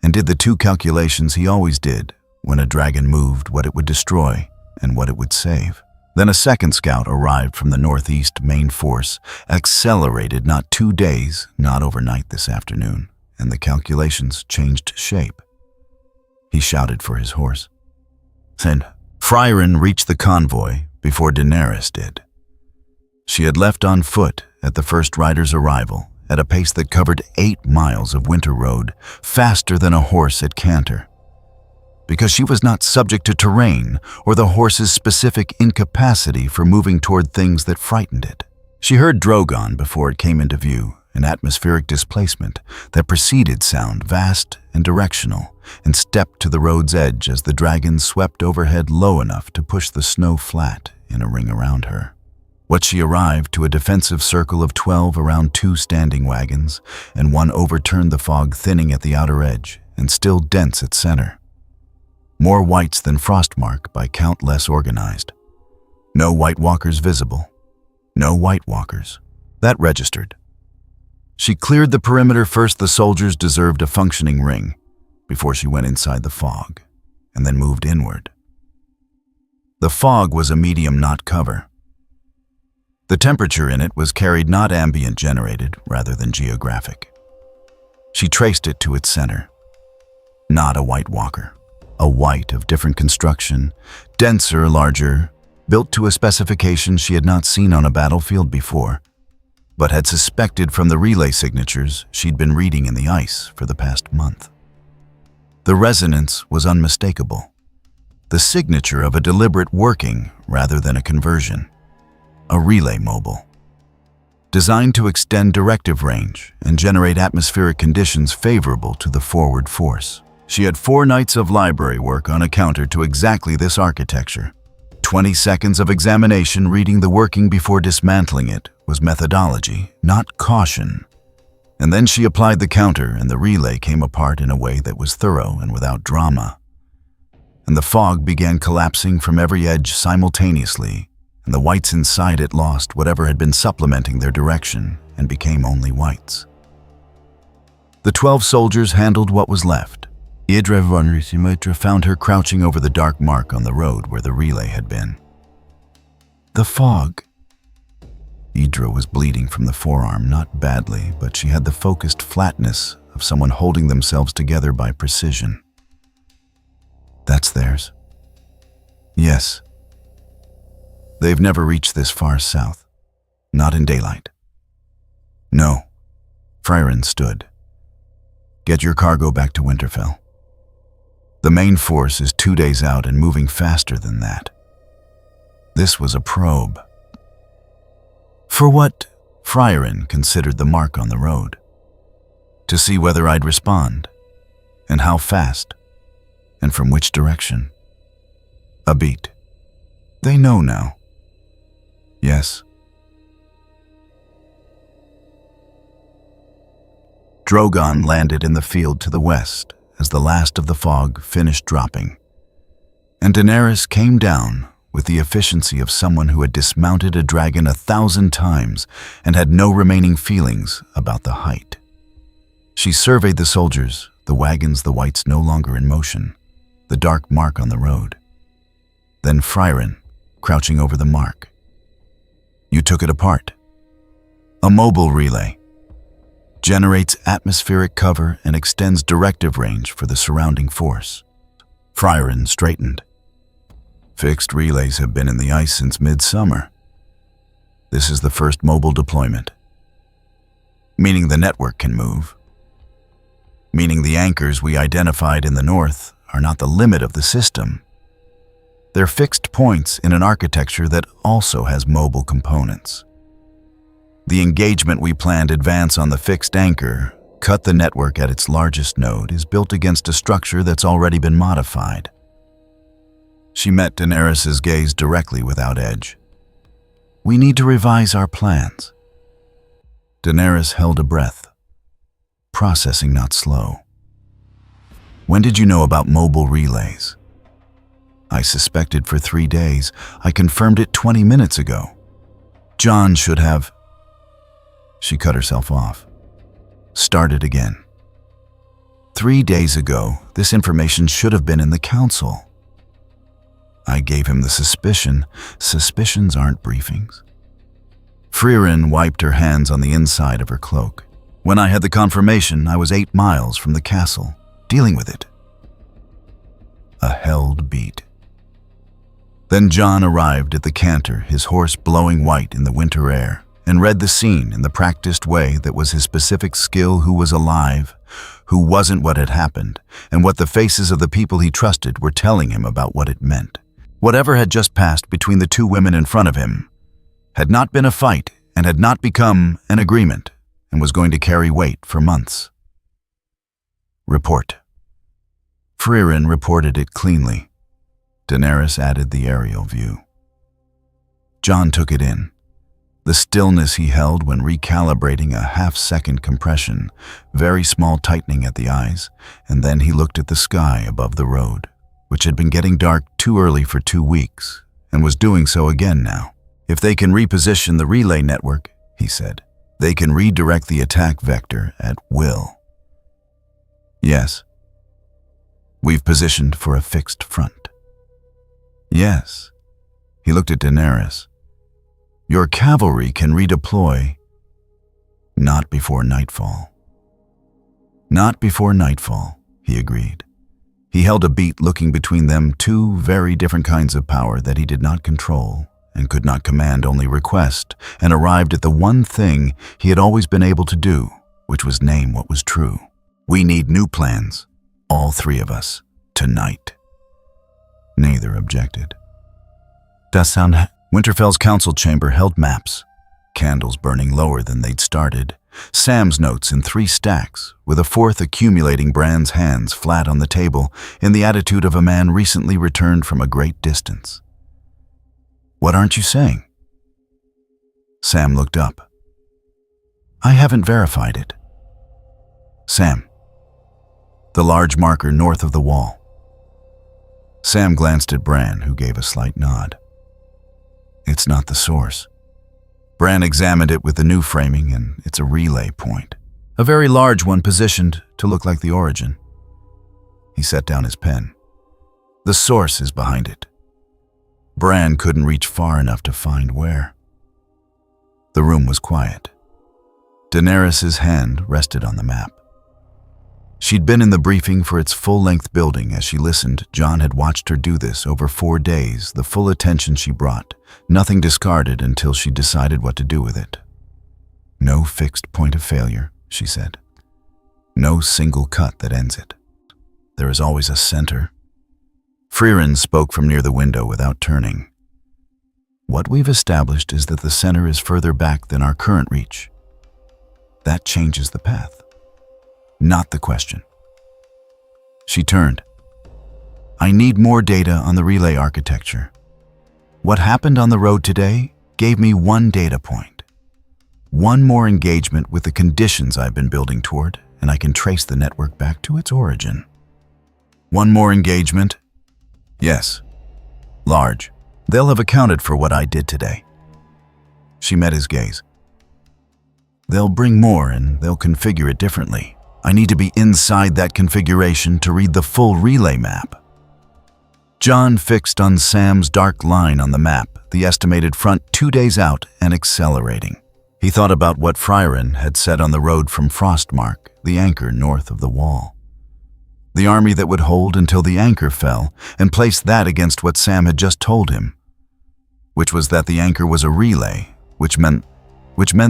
S1: and did the 2 calculations he always did when a dragon moved, what it would destroy and what it would save. Then a second scout arrived from the northeast main force, accelerated not 2 days, not overnight this afternoon, and the calculations changed shape. He shouted for his horse. Then Frieren reached the convoy before Daenerys did. She had left on foot at the first rider's arrival, at a pace that covered 8 miles of winter road, faster than a horse at canter. Because she was not subject to terrain or the horse's specific incapacity for moving toward things that frightened it. She heard Drogon before it came into view, an atmospheric displacement that preceded sound, vast and directional, and stepped to the road's edge as the dragon swept overhead low enough to push the snow flat in a ring around her. What she arrived to a defensive circle of 12 around 2 standing wagons, and 1 overturned the fog thinning at the outer edge and still dense at center. More whites than Frostmark by count less organized. No White Walkers visible. No White Walkers. That registered. She cleared the perimeter first. The soldiers deserved a functioning ring before she went inside the fog, and then moved inward. The fog was a medium, not cover. The temperature in it was carried not ambient generated, rather than geographic. She traced it to its center. Not a White Walker. A white of different construction, denser, larger, built to a specification she had not seen on a battlefield before, but had suspected from the relay signatures she'd been reading in the ice for the past month. The resonance was unmistakable. The signature of a deliberate working rather than a conversion. A relay mobile. Designed to extend directive range and generate atmospheric conditions favorable to the forward force. She had 4 nights of library work on a counter to exactly this architecture. 20 seconds of examination reading the working before dismantling it was methodology, not caution. And then she applied the counter and the relay came apart in a way that was thorough and without drama. And the fog began collapsing from every edge simultaneously and the whites inside it lost whatever had been supplementing their direction and became only whites. The 12 soldiers handled what was left. Idra found her crouching over the dark mark on the road where the relay had been. The fog. Idra was bleeding from the forearm, not badly, but she had the focused flatness of someone holding themselves together by precision. That's theirs. Yes. They've never reached this far south. Not in daylight. No. Frieren stood. Get your cargo back to Winterfell. The main force is 2 days out and moving faster than that. This was a probe. For what Frieren considered the mark on the road. To see whether I'd respond, and how fast, and from which direction. A beat. They know now. Yes. Drogon landed in the field to the west as the last of the fog finished dropping, and Daenerys came down with the efficiency of someone who had dismounted a dragon 1,000 times and had no remaining feelings about the height. She surveyed the soldiers, the wagons, the whites no longer in motion, the dark mark on the road. Then Frieren, crouching over the mark. You took it apart. A mobile relay. Generates atmospheric cover and extends directive range for the surrounding force. Frieren straightened. Fixed relays have been in the ice since midsummer. This is the first mobile deployment. Meaning the network can move. Meaning the anchors we identified in the north are not the limit of the system. They're fixed points in an architecture that also has mobile components. The engagement we planned advance on the fixed anchor, cut the network at its largest node, is built against a structure that's already been modified. She met Daenerys' gaze directly without edge. We need to revise our plans. Daenerys held a breath. Processing not slow. When did you know about mobile relays? I suspected for 3 days. I confirmed it 20 minutes ago. Jon should have... She cut herself off. Started again. 3 days ago, this information should have been in the council. I gave him the suspicion. Suspicions aren't briefings. Frieren wiped her hands on the inside of her cloak. When I had the confirmation, I was 8 miles from the castle, dealing with it. A held beat. Then Jon arrived at the canter, his horse blowing white in the winter air, and read the scene in the practiced way that was his specific skill: who was alive, who wasn't, what had happened, and what the faces of the people he trusted were telling him about what it meant. Whatever had just passed between the 2 women in front of him had not been a fight and had not become an agreement and was going to carry weight for months. Report. Frieren reported it cleanly. Daenerys added the aerial view. Jon took it in. The stillness he held when recalibrating a half-second compression, very small tightening at the eyes, and then he looked at the sky above the road, which had been getting dark too early for 2 weeks, and was doing so again now. If they can reposition the relay network, he said, they can redirect the attack vector at will. Yes. We've positioned for a fixed front. Yes. He looked at Daenerys. Your cavalry can redeploy. Not before nightfall. Not before nightfall, he agreed. He held a beat, looking between them, 2 very different kinds of power that he did not control and could not command, only request, and arrived at the one thing he had always been able to do, which was name what was true. We need new plans, all 3 of us, tonight. Neither objected. Das sound... Winterfell's council chamber held maps, candles burning lower than they'd started, Sam's notes in 3 stacks, with a 4th accumulating. Bran's hands flat on the table, in the attitude of a man recently returned from a great distance. What aren't you saying? Sam looked up. I haven't verified it. Sam. The large marker north of the wall. Sam glanced at Bran, who gave a slight nod. It's not the source. Bran examined it with the new framing, and it's a relay point. A very large one positioned to look like the origin. He set down his pen. The source is behind it. Bran couldn't reach far enough to find where. The room was quiet. Daenerys' hand rested on the map. She'd been in the briefing for its full-length building. As she listened, Jon had watched her do this over 4 days, the full attention she brought, nothing discarded until she decided what to do with it. No fixed point of failure, she said. No single cut that ends it. There is always a center. Frieren spoke from near the window without turning. What we've established is that the center is further back than our current reach. That changes the path. Not the question. She turned. I need more data on the relay architecture. What happened on the road today gave me one data point. One more engagement with the conditions I've been building toward, and I can trace the network back to its origin. One more engagement? Yes. Large. They'll have accounted for what I did today. She met his gaze. They'll bring more, and they'll configure it differently. I need to be inside that configuration to read the full relay map. Jon fixed on Sam's dark line on the map, the estimated front 2 days out and accelerating. He thought about what Frieren had said on the road from Frostmark, the anchor north of the wall. The army that would hold until the anchor fell, and placed that against what Sam had just told him, which was that the anchor was a relay, which meant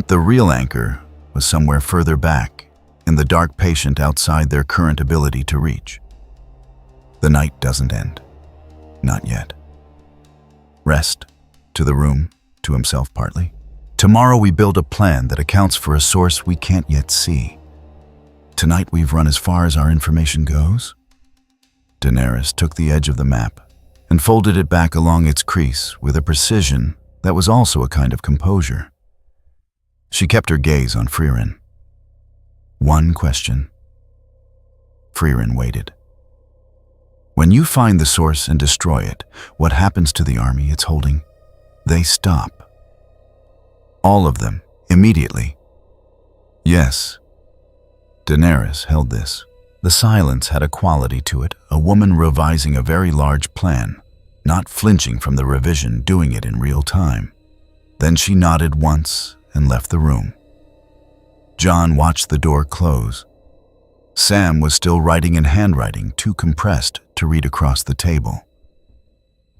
S1: the real anchor was somewhere further back, in the dark patient outside their current ability to reach. The night doesn't end. Not yet. Rest. To the room, to himself partly. Tomorrow we build a plan that accounts for a source we can't yet see. Tonight we've run as far as our information goes. Daenerys took the edge of the map and folded it back along its crease with a precision that was also a kind of composure. She kept her gaze on Frieren. One question. Frieren waited. When you find the source and destroy it, what happens to the army it's holding? They stop. All of them, immediately. Yes. Daenerys held this. The silence had a quality to it, a woman revising a very large plan, not flinching from the revision, doing it in real time. Then she nodded once and left the room. Jon watched the door close. Sam was still writing in handwriting too compressed to read across the table.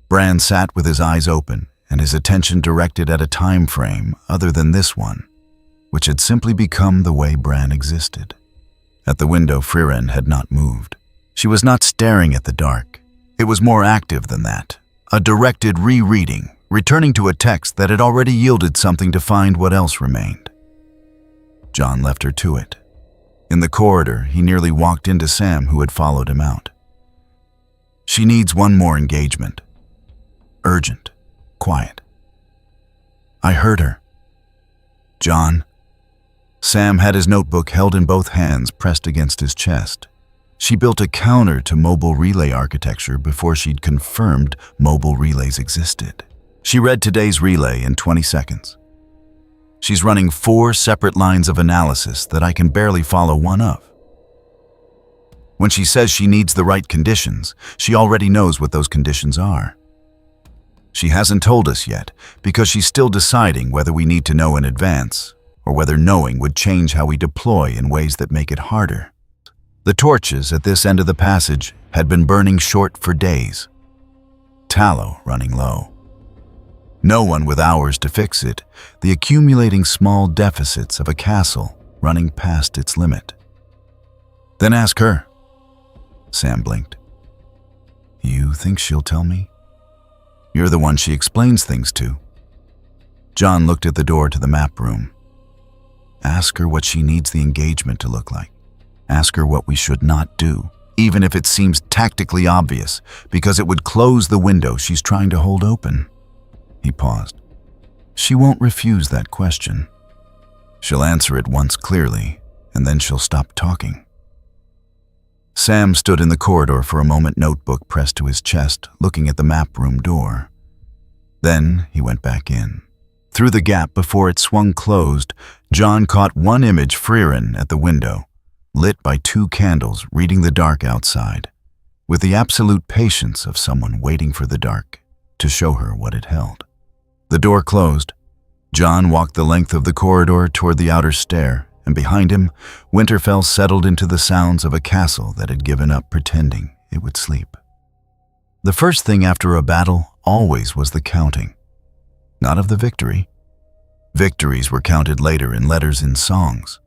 S1: Bran sat with his eyes open and his attention directed at a time frame other than this one, which had simply become the way Bran existed. At the window, Frieren had not moved. She was not staring at the dark. It was more active than that, a directed rereading, returning to a text that had already yielded something to find what else remained. Jon left her to it. In the corridor, he nearly walked into Sam, who had followed him out. She needs one more engagement. Urgent. Quiet. I heard her. Jon. Sam had his notebook held in both hands, pressed against his chest. She built a counter to mobile relay architecture before she'd confirmed mobile relays existed. She read today's relay in 20 seconds. She's running 4 separate lines of analysis that I can barely follow one of. When she says she needs the right conditions, she already knows what those conditions are. She hasn't told us yet because she's still deciding whether we need to know in advance or whether knowing would change how we deploy in ways that make it harder. The torches at this end of the passage had been burning short for days. Tallow running low. No one with hours to fix it, the accumulating small deficits of a castle running past its limit. Then ask her. Sam blinked. You think she'll tell me? You're the one she explains things to. Jon looked at the door to the map room. Ask her what she needs the engagement to look like. Ask her what we should not do, even if it seems tactically obvious, because it would close the window she's trying to hold open. He paused. She won't refuse that question. She'll answer it once clearly, and then she'll stop talking. Sam stood in the corridor for a moment, notebook pressed to his chest, looking at the map room door. Then he went back in. Through the gap before it swung closed, John caught one image, Frieren, at the window, lit by 2 candles, reading the dark outside, with the absolute patience of someone waiting for the dark to show her what it held. The door closed. John walked the length of the corridor toward the outer stair, and behind him, Winterfell settled into the sounds of a castle that had given up pretending it would sleep. The first thing after a battle always was the counting, not of the victory. Victories were counted later in letters in songs.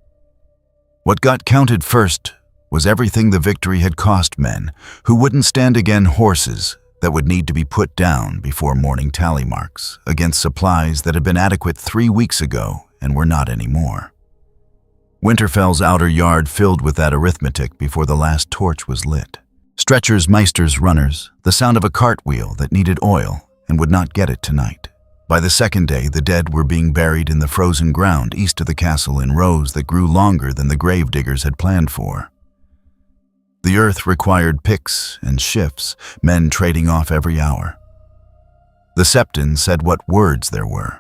S1: What got counted first was everything the victory had cost men who wouldn't stand again, horses that would need to be put down before morning tally marks, against supplies that had been adequate 3 weeks ago and were not anymore. Winterfell's outer yard filled with that arithmetic before the last torch was lit. Stretchers, meisters, runners, the sound of a cartwheel that needed oil and would not get it tonight. By the second day, the dead were being buried in the frozen ground east of the castle in rows that grew longer than the gravediggers had planned for. The earth required picks and shifts, men trading off every hour. The Septon said what words there were.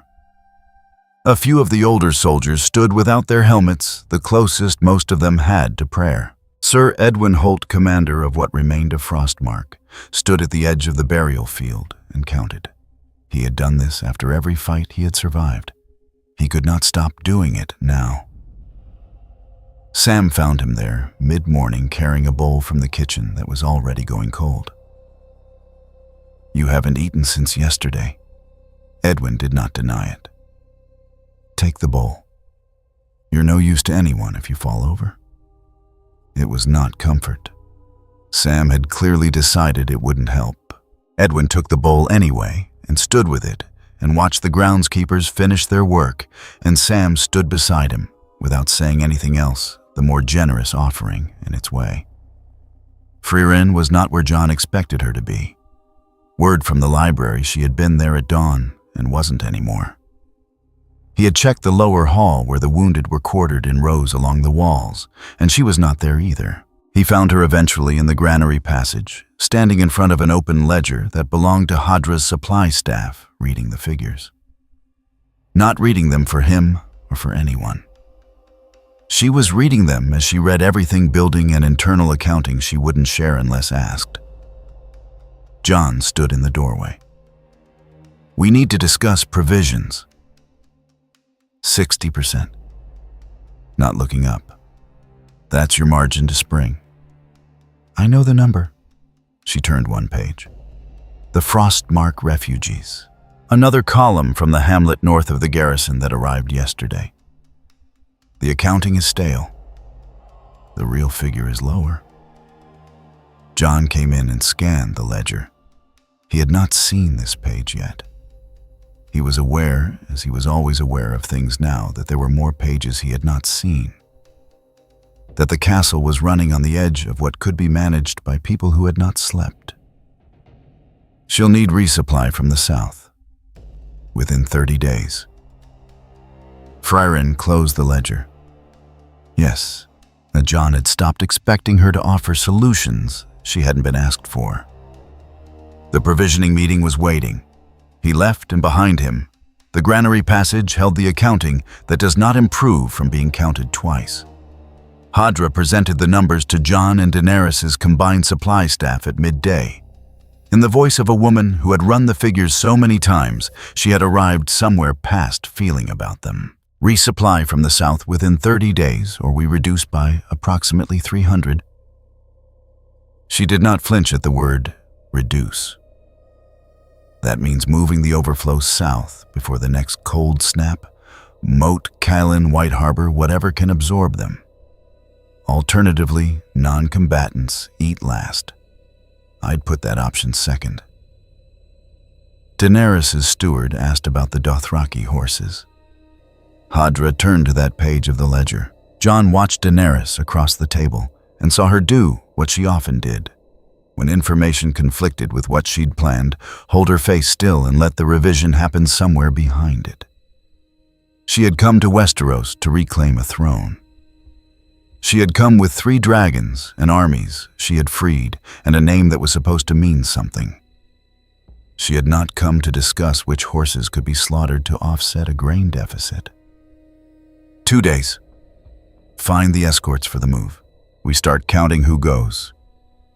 S1: A few of the older soldiers stood without their helmets, the closest most of them had to prayer. Sir Edwin Holt, commander of what remained of Frostmark, stood at the edge of the burial field and counted. He had done this after every fight he had survived. He could not stop doing it now. Sam found him there, mid-morning, carrying a bowl from the kitchen that was already going cold. "You haven't eaten since yesterday." Edwin did not deny it. "Take the bowl. You're no use to anyone if you fall over." It was not comfort. Sam had clearly decided it wouldn't help. Edwin took the bowl anyway and stood with it and watched the groundskeepers finish their work, and Sam stood beside him without saying anything else, the more generous offering in its way. Frieren was not where John expected her to be. Word from the library she had been there at dawn and wasn't anymore. He had checked the lower hall where the wounded were quartered in rows along the walls, and she was not there either. He found her eventually in the granary passage, standing in front of an open ledger that belonged to Hadra's supply staff, reading the figures. Not reading them for him or for anyone. She was reading them as she read everything building and internal accounting she wouldn't share unless asked. John stood in the doorway. "We need to discuss provisions." 60%. Not looking up. "That's your margin to spring." "I know the number." She turned one page. "The Frostmark refugees." Another column from the hamlet north of the garrison that arrived yesterday. "The accounting is stale. The real figure is lower." John came in and scanned the ledger. He had not seen this page yet. He was aware, as he was always aware of things now, that there were more pages he had not seen. That the castle was running on the edge of what could be managed by people who had not slept. "She'll need resupply from the south. Within 30 days. Frieren closed the ledger. Yes, John had stopped expecting her to offer solutions she hadn't been asked for. The provisioning meeting was waiting. He left, and behind him, the granary passage held the accounting that does not improve from being counted twice. Hadra presented the numbers to John and Daenerys's combined supply staff at midday. In the voice of a woman who had run the figures so many times, she had arrived somewhere past feeling about them. Resupply from the south within 30 days, or we reduce by approximately 300. She did not flinch at the word reduce. That means moving the overflow south before the next cold snap, Moat, Kylan, White Harbor, whatever can absorb them. Alternatively, non-combatants eat last. I'd put that option second. Daenerys' steward asked about the Dothraki horses. Hadra turned to that page of the ledger. John watched Daenerys across the table and saw her do what she often did. When information conflicted with what she'd planned, hold her face still and let the revision happen somewhere behind it. She had come to Westeros to reclaim a throne. She had come with 3 dragons and armies she had freed, and a name that was supposed to mean something. She had not come to discuss which horses could be slaughtered to offset a grain deficit. 2 days. Find the escorts for the move. We start counting who goes.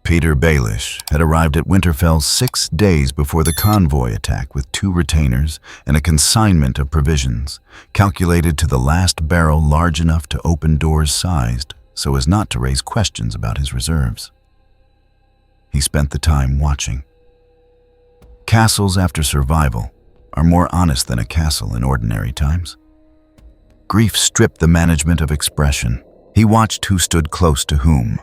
S1: Peter Baelish had arrived at Winterfell 6 days before the convoy attack with 2 retainers and a consignment of provisions, calculated to the last barrel large enough to open doors sized so as not to raise questions about his reserves. He spent the time watching. Castles after survival are more honest than a castle in ordinary times. Grief stripped the management of expression. He watched who stood close to whom,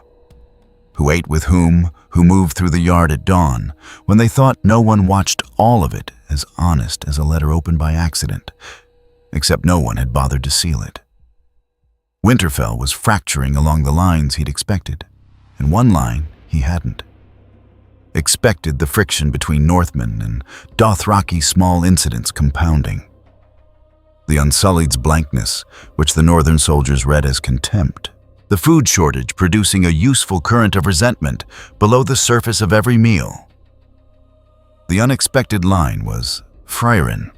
S1: who ate with whom, who moved through the yard at dawn, when they thought no one watched all of it as honest as a letter opened by accident, except no one had bothered to seal it. Winterfell was fracturing along the lines he'd expected, and one line he hadn't. Expected the friction between Northmen and Dothraki small incidents compounding. The Unsullied's blankness, which the northern soldiers read as contempt. The food shortage producing a useful current of resentment below the surface of every meal. The unexpected line was Frieren.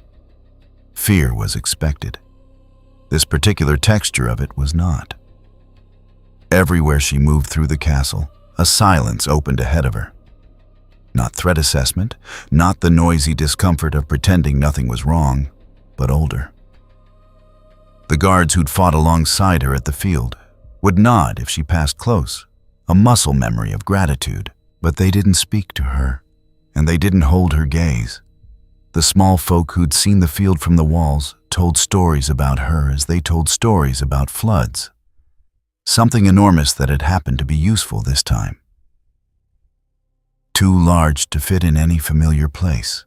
S1: Fear was expected. This particular texture of it was not. Everywhere she moved through the castle, a silence opened ahead of her. Not threat assessment, not the noisy discomfort of pretending nothing was wrong, but older. The guards who'd fought alongside her at the field would nod if she passed close, a muscle memory of gratitude, but they didn't speak to her, and they didn't hold her gaze. The small folk who'd seen the field from the walls told stories about her as they told stories about floods. Something enormous that had happened to be useful this time. Too large to fit in any familiar place.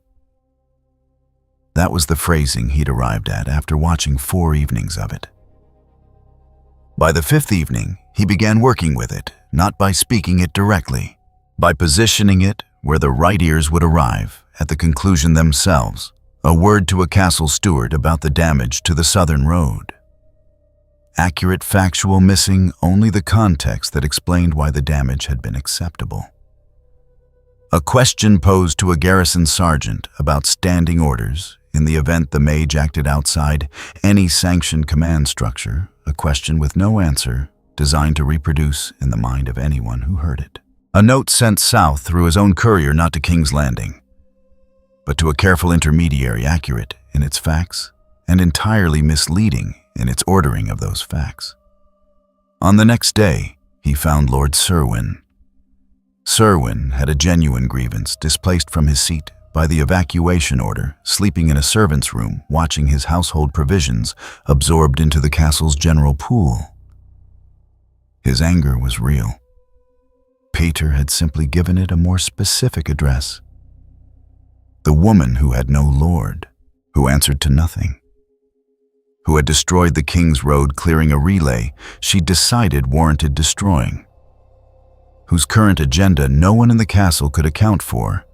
S1: That was the phrasing he'd arrived at after watching 4 evenings of it. By the 5th evening, he began working with it, not by speaking it directly, by positioning it where the right ears would arrive at the conclusion themselves, a word to a castle steward about the damage to the southern road. Accurate factual missing only the context that explained why the damage had been acceptable. A question posed to a garrison sergeant about standing orders in the event the mage acted outside any sanctioned command structure, a question with no answer, designed to reproduce in the mind of anyone who heard it. A note sent south through his own courier not to King's Landing, but to a careful intermediary accurate in its facts and entirely misleading in its ordering of those facts. On the next day, he found Lord Cerwyn. Cerwyn had a genuine grievance, displaced from his seat by the evacuation order, sleeping in a servant's room, watching his household provisions absorbed into the castle's general pool. His anger was real. Peter had simply given it a more specific address. The woman who had no lord, who answered to nothing, who had destroyed the King's Road clearing a relay she decided warranted destroying, whose current agenda no one in the castle could account for,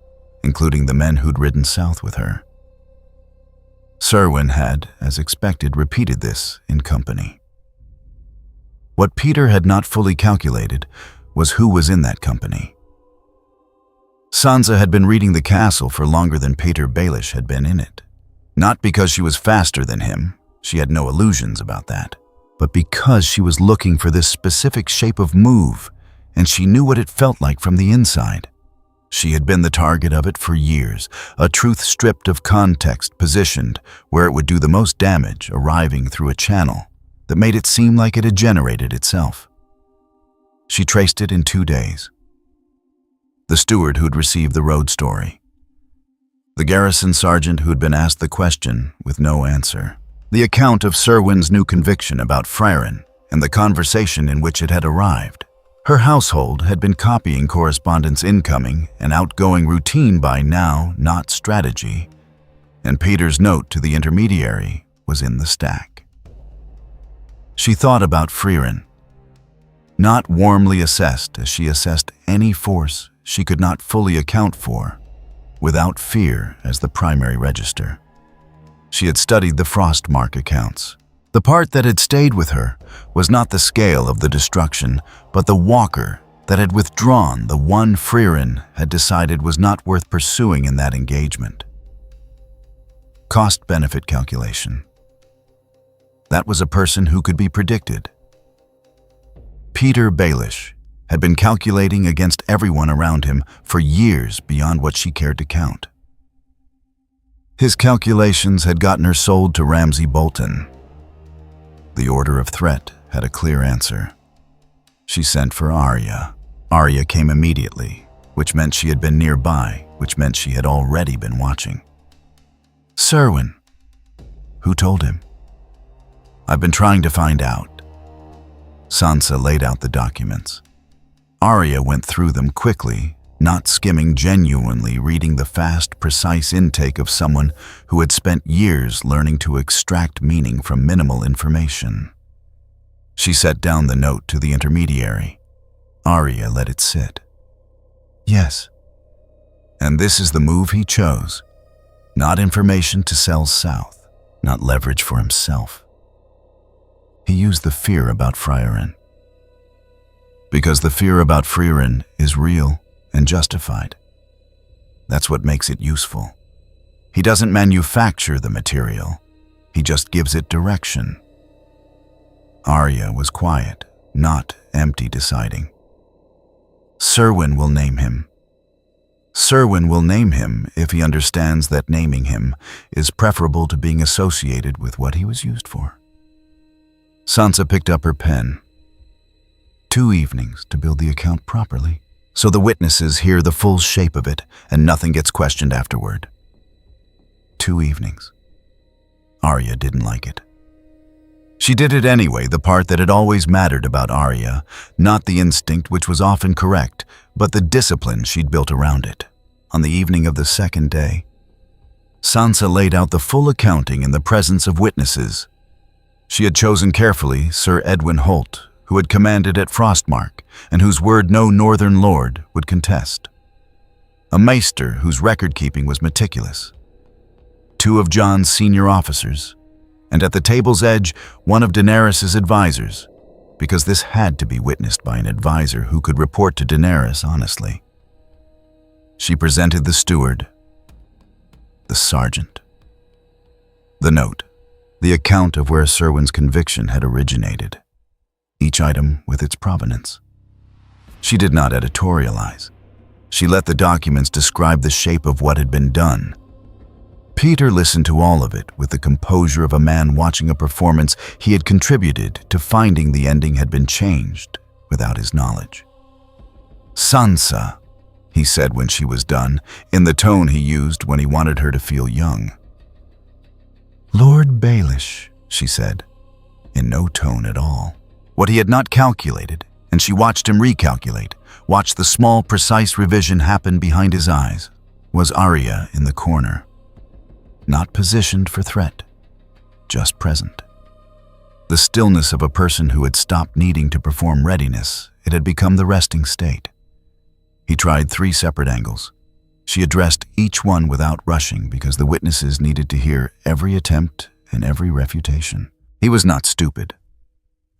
S1: including the men who'd ridden south with her. Cerwyn had, as expected, repeated this in company. What Peter had not fully calculated was who was in that company. Sansa had been reading the castle for longer than Peter Baelish had been in it. Not because she was faster than him, she had no illusions about that, but because she was looking for this specific shape of move, and she knew what it felt like from the inside. She had been the target of it for years, a truth stripped of context, positioned where it would do the most damage, arriving through a channel that made it seem like it had generated itself. She traced it in 2 days. The steward who'd received the road story. The garrison sergeant who'd been asked the question with no answer. The account of Cerwyn's new conviction about Frieren and the conversation in which it had arrived. Her household had been copying correspondence incoming and outgoing routine by now, not strategy, and Peter's note to the intermediary was in the stack. She thought about Frieren, not warmly assessed as she assessed any force she could not fully account for, without fear as the primary register. She had studied the Frostmark accounts. The part that had stayed with her was not the scale of the destruction, but the walker that had withdrawn the one Frieren had decided was not worth pursuing in that engagement. Cost-benefit calculation. That was a person who could be predicted. Peter Baelish had been calculating against everyone around him for years beyond what she cared to count. His calculations had gotten her sold to Ramsay Bolton. The order of threat had a clear answer. She sent for Arya. Arya came immediately, which meant she had been nearby, which meant she had already been watching. Serwyn. Who told him? I've been trying to find out. Sansa laid out the documents. Arya went through them quickly, not skimming, genuinely reading the fast, precise intake of someone who had spent years learning to extract meaning from minimal information. She set down the note to the intermediary. Arya let it sit. Yes. And this is the move he chose. Not information to sell south, not leverage for himself. He used the fear about Frieren. Because the fear about Frieren is real and justified. That's what makes it useful. He doesn't manufacture the material. He just gives it direction. Arya was quiet, not empty deciding. Serwyn will name him. Serwyn will name him if he understands that naming him is preferable to being associated with what he was used for. Sansa picked up her pen. 2 evenings to build the account properly, so the witnesses hear the full shape of it and nothing gets questioned afterward. 2 evenings. Arya didn't like it. She did it anyway, the part that had always mattered about Arya, not the instinct which was often correct, but the discipline she'd built around it. On the evening of the second day, Sansa laid out the full accounting in the presence of witnesses. She had chosen carefully Sir Edwin Holt, who had commanded at Frostmark, and whose word no northern lord would contest. A maester whose record-keeping was meticulous. 2 of Jon's senior officers, and at the table's edge, one of Daenerys' advisors, because this had to be witnessed by an advisor who could report to Daenerys honestly. She presented the steward, the sergeant. The note, the account of where Serwyn's conviction had originated, each item with its provenance. She did not editorialize. She let the documents describe the shape of what had been done. Peter listened to all of it with the composure of a man watching a performance he had contributed to finding the ending had been changed without his knowledge. Sansa, he said when she was done, in the tone he used when he wanted her to feel young. Lord Baelish, she said, in no tone at all. What he had not calculated, and she watched him recalculate, watched the small, precise revision happen behind his eyes, was Arya in the corner. Not positioned for threat, just present. The stillness of a person who had stopped needing to perform readiness, it had become the resting state. He tried 3 separate angles. She addressed each one without rushing because the witnesses needed to hear every attempt and every refutation. He was not stupid,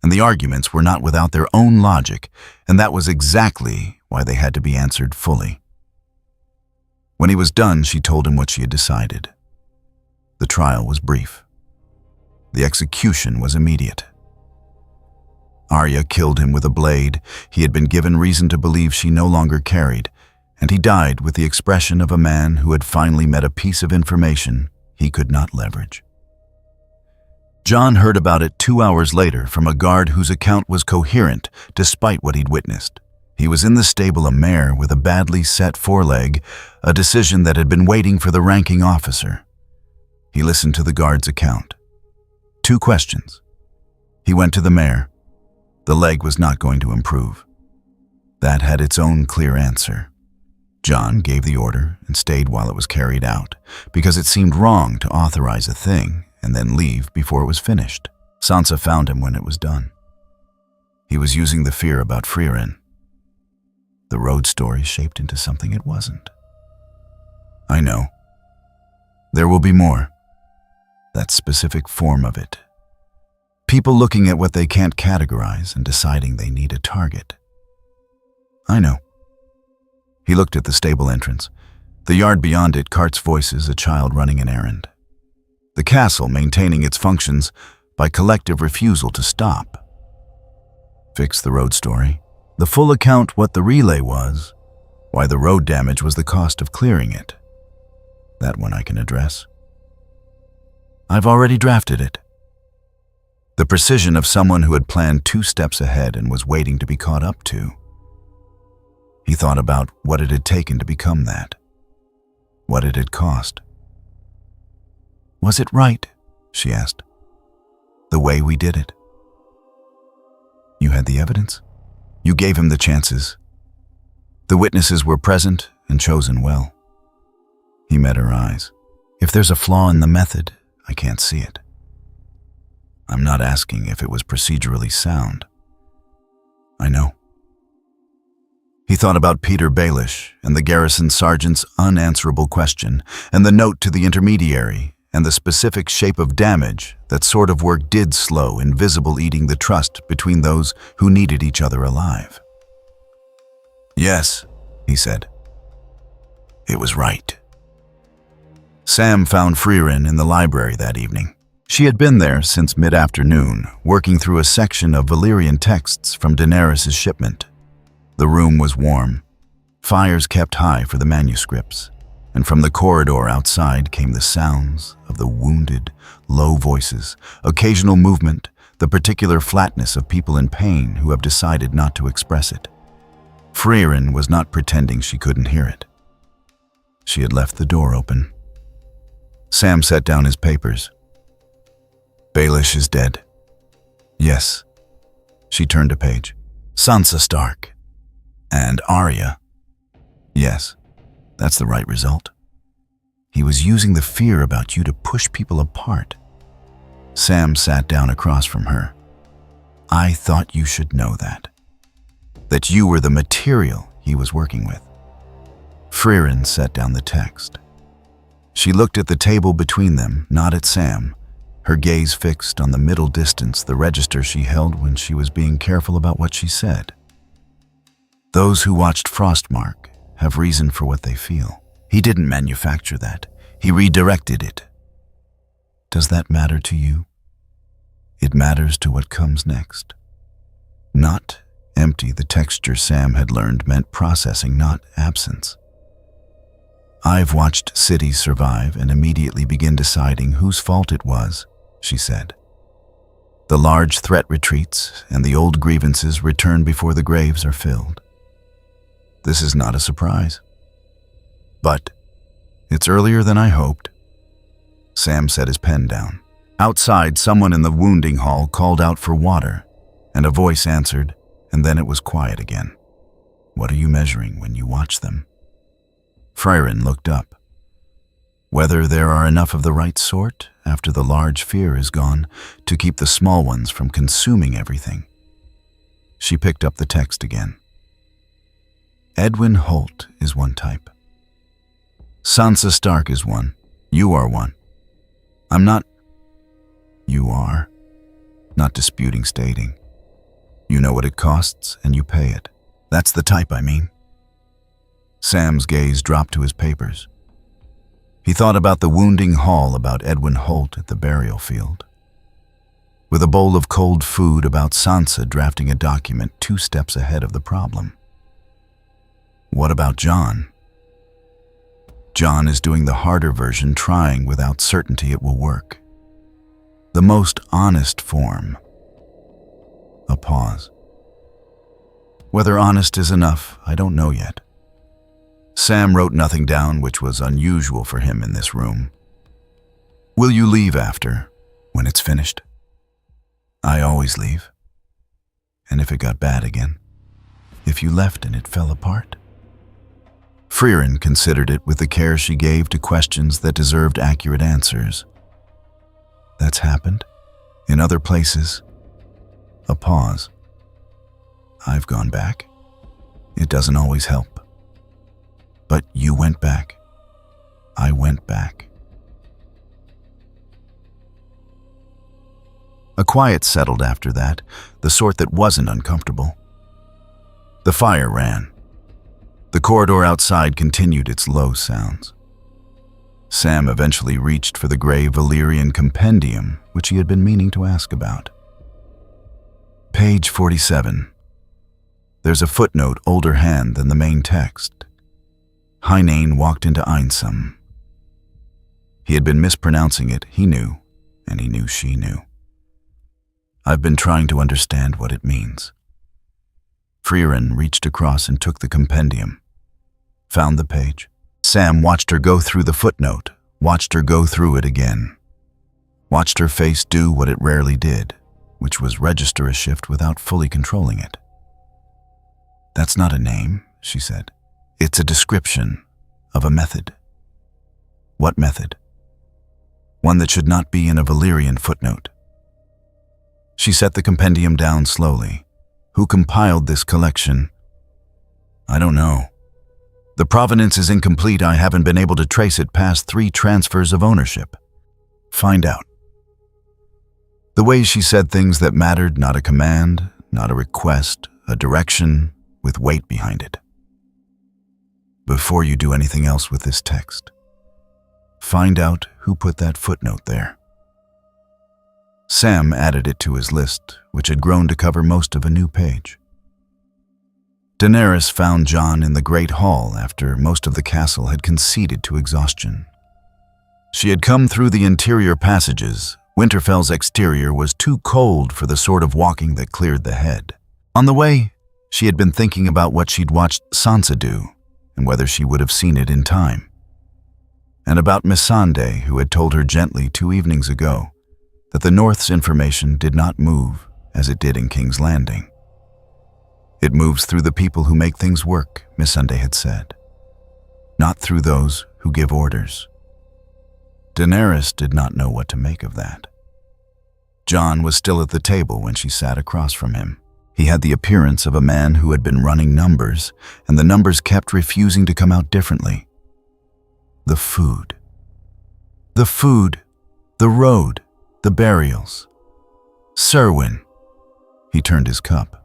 S1: and the arguments were not without their own logic, and that was exactly why they had to be answered fully. When he was done, she told him what she had decided. The trial was brief. The execution was immediate. Arya killed him with a blade he had been given reason to believe she no longer carried, and he died with the expression of a man who had finally met a piece of information he could not leverage. Jon heard about it 2 hours later from a guard whose account was coherent despite what he'd witnessed. He was in the stable a mare with a badly set foreleg, a decision that had been waiting for the ranking officer. He listened to the guard's account. 2 questions. He went to the mare. The leg was not going to improve. That had its own clear answer. Jon gave the order and stayed while it was carried out, because it seemed wrong to authorize a thing and then leave before it was finished. Sansa found him when it was done. He was using the fear about Frieren. The road story shaped into something it wasn't. I know. There will be more. That specific form of it. People looking at what they can't categorize and deciding they need a target. I know. He looked at the stable entrance. The yard beyond it, carts' voices, a child running an errand. The castle maintaining its functions by collective refusal to stop. Fix the road story. The full account what the relay was, why the road damage was the cost of clearing it. That one I can address. I've already drafted it. The precision of someone who had planned 2 steps ahead and was waiting to be caught up to. He thought about what it had taken to become that. What it had cost. Was it right? She asked. The way we did it. You had the evidence? You gave him the chances. The witnesses were present and chosen well. He met her eyes. If there's a flaw in the method, I can't see it. I'm not asking if it was procedurally sound. I know. He thought about Peter Baelish and the garrison sergeant's unanswerable question and the note to the intermediary and the specific shape of damage that sort of work did slow, invisible eating the trust between those who needed each other alive. Yes, he said. It was right. Sam found Frieren in the library that evening. She had been there since mid-afternoon, working through a section of Valyrian texts from Daenerys' shipment. The room was warm. Fires kept high for the manuscripts, and from the corridor outside came the sounds of the wounded, low voices, occasional movement, the particular flatness of people in pain who have decided not to express it. Frieren was not pretending she couldn't hear it. She had left the door open. Sam set down his papers. Baelish is dead. Yes. She turned a page. Sansa Stark. And Arya. Yes, that's the right result. He was using the fear about you to push people apart. Sam sat down across from her. I thought you should know that. That you were the material he was working with. Frieren set down the text. She looked at the table between them, not at Sam, her gaze fixed on the middle distance, the register she held when she was being careful about what she said. Those who watched Frostmark have reason for what they feel. He didn't manufacture that. He redirected it. Does that matter to you? It matters to what comes next. Not empty, the texture Sam had learned meant processing, not absence. I've watched cities survive and immediately begin deciding whose fault it was, she said. The large threat retreats and the old grievances return before the graves are filled. This is not a surprise. But it's earlier than I hoped. Sam set his pen down. Outside, someone in the wounding hall called out for water, and a voice answered, and then it was quiet again. What are you measuring when you watch them? Frieren looked up. Whether there are enough of the right sort, after the large fear is gone, to keep the small ones from consuming everything. She picked up the text again. Edwin Holt is one type. Sansa Stark is one. You are one. I'm not... You are. Not disputing stating. You know what it costs, and you pay it. That's the type I mean. Sam's gaze dropped to his papers. He thought about the wounding hall about Edwin Holt at the burial field. With a bowl of cold food about Sansa drafting a document 2 steps ahead of the problem. What about Jon? Jon is doing the harder version, trying without certainty it will work. The most honest form. A pause. Whether honest is enough, I don't know yet. Sam wrote nothing down, which was unusual for him in this room. Will you leave after, when it's finished? I always leave. And if it got bad again? If you left and it fell apart? Frieren considered it with the care she gave to questions that deserved accurate answers. That's happened. In other places. A pause. I've gone back. It doesn't always help. But you went back. I went back. A quiet settled after that, the sort that wasn't uncomfortable. The fire ran, The corridor outside continued its low sounds. Sam eventually reached for the gray Valyrian compendium, which he had been meaning to ask about. Page 47. There's a footnote older hand than the main text. Heinane walked into Einsam. He had been mispronouncing it, he knew, and he knew she knew. I've been trying to understand what it means. Frieren reached across and took the compendium. Found the page. Sam watched her go through the footnote, watched her go through it again. Watched her face do what it rarely did, which was register a shift without fully controlling it. That's not a name, she said. It's a description of a method. What method? One that should not be in a Valyrian footnote. She set the compendium down slowly. Who compiled this collection? I don't know. The provenance is incomplete. I haven't been able to trace it past 3 transfers of ownership. Find out. The way she said things that mattered, not a command, not a request, a direction with weight behind it. Before you do anything else with this text, find out who put that footnote there. Sam added it to his list, which had grown to cover most of a new page. Daenerys found Jon in the Great Hall after most of the castle had conceded to exhaustion. She had come through the interior passages. Winterfell's exterior was too cold for the sort of walking that cleared the head. On the way, she had been thinking about what she'd watched Sansa do and whether she would have seen it in time. And about Missandei, who had told her gently 2 evenings ago that the North's information did not move as it did in King's Landing. It moves through the people who make things work, Missandei had said, not through those who give orders. Daenerys did not know what to make of that. Jon was still at the table when she sat across from him. He had the appearance of a man who had been running numbers, and the numbers kept refusing to come out differently. The food. The food, the road, the burials. Serwyn. He turned his cup.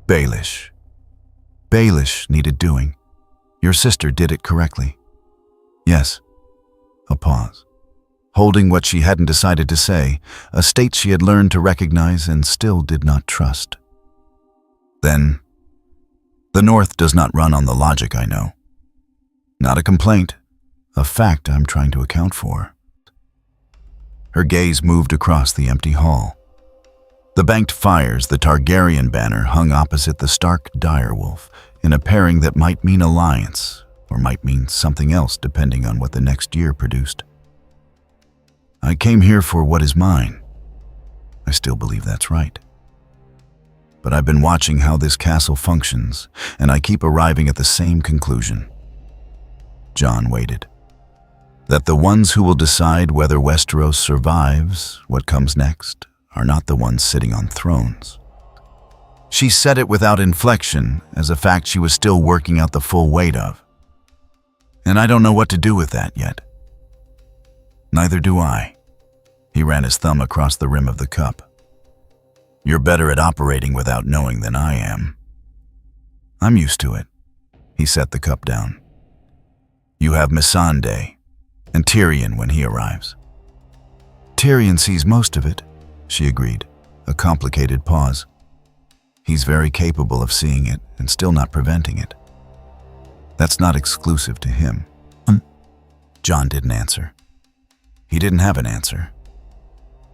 S1: Baelish. Baelish needed doing. Your sister did it correctly. Yes. A pause. Holding what she hadn't decided to say, a state she had learned to recognize and still did not trust. Then, the North does not run on the logic I know. Not a complaint, a fact I'm trying to account for. Her gaze moved across the empty hall. The banked fires, the Targaryen banner hung opposite the stark direwolf in a pairing that might mean alliance or might mean something else depending on what the next year produced. I came here for what is mine. I still believe that's right. But I've been watching how this castle functions, and I keep arriving at the same conclusion. Jon waited. That the ones who will decide whether Westeros survives what comes next are not the ones sitting on thrones. She said it without inflection, as a fact she was still working out the full weight of. And I don't know what to do with that yet. Neither do I. He ran his thumb across the rim of the cup. You're better at operating without knowing than I am. I'm used to it. He set the cup down. You have Missandei, and Tyrion when he arrives. Tyrion sees most of it, she agreed, a complicated pause. He's very capable of seeing it and still not preventing it. That's not exclusive to him. Jon didn't answer. He didn't have an answer.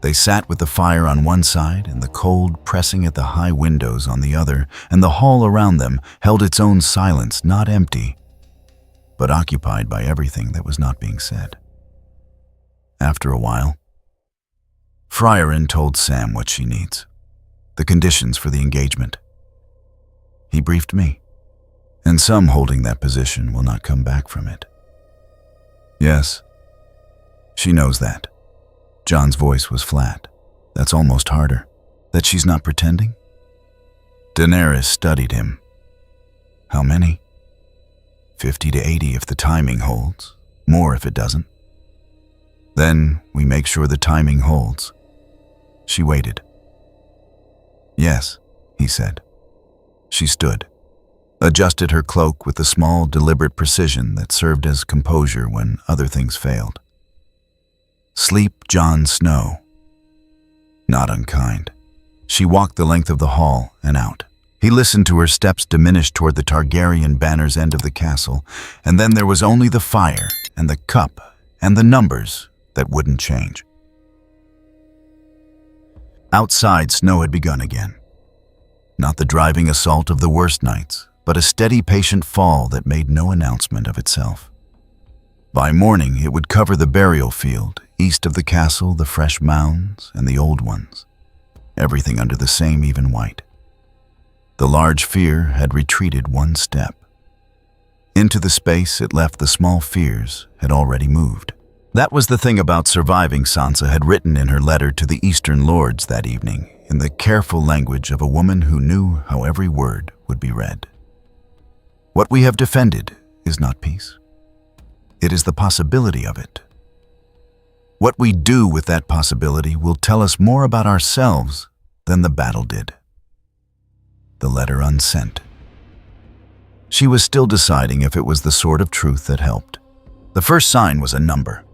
S1: They sat with the fire on one side and the cold pressing at the high windows on the other, and the hall around them held its own silence, not empty, but occupied by everything that was not being said. After a while, Frieren told Sam what she needs, the conditions for the engagement. He briefed me, and some holding that position will not come back from it. Yes, she knows that. Jon's voice was flat. That's almost harder. That she's not pretending? Daenerys studied him. How many? 50 to 80 if the timing holds. More if it doesn't. Then we make sure the timing holds. She waited. Yes, he said. She stood. adjusted her cloak with the small, deliberate precision that served as composure when other things failed. Sleep, Jon Snow. Not unkind. She walked the length of the hall and out. He listened to her steps diminish toward the Targaryen banner's end of the castle, and then there was only the fire and the cup and the numbers that wouldn't change. Outside, snow had begun again. Not the driving assault of the worst nights, but a steady, patient fall that made no announcement of itself. By morning, it would cover the burial field, east of the castle, the fresh mounds, and the old ones, everything under the same even white. The large fear had retreated one step. Into the space it left, the small fears had already moved. That was the thing about surviving, Sansa had written in her letter to the Eastern Lords that evening, in the careful language of a woman who knew how every word would be read. What we have defended is not peace. It is the possibility of it. What we do with that possibility will tell us more about ourselves than the battle did. The letter unsent. She was still deciding if it was the sort of truth that helped. The first sign was a number.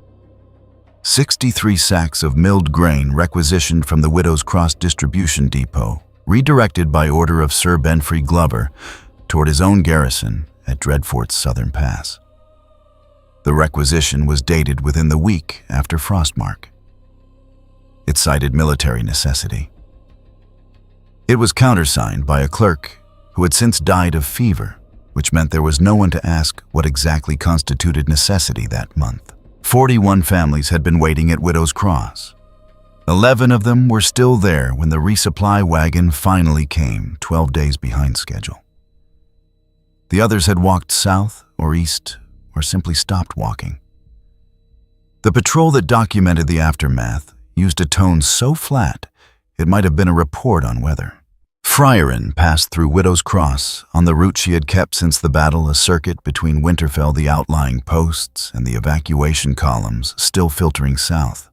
S1: 63 sacks of milled grain requisitioned from the Widow's Cross distribution depot, redirected by order of Sir Benfrey Glover toward his own garrison at Dreadfort's southern pass. The requisition was dated within the week after Frostmark. It cited military necessity. It was countersigned by a clerk who had since died of fever, which meant there was no one to ask what exactly constituted necessity that month. 41 families had been waiting at Widow's Cross. 11 of them were still there when the resupply wagon finally came, 12 days behind schedule. The others had walked south or east or simply stopped walking. The patrol that documented the aftermath used a tone so flat it might have been a report on weather. Frieren passed through Widow's Cross on the route she had kept since the battle, a circuit between Winterfell, the outlying posts, and the evacuation columns still filtering south.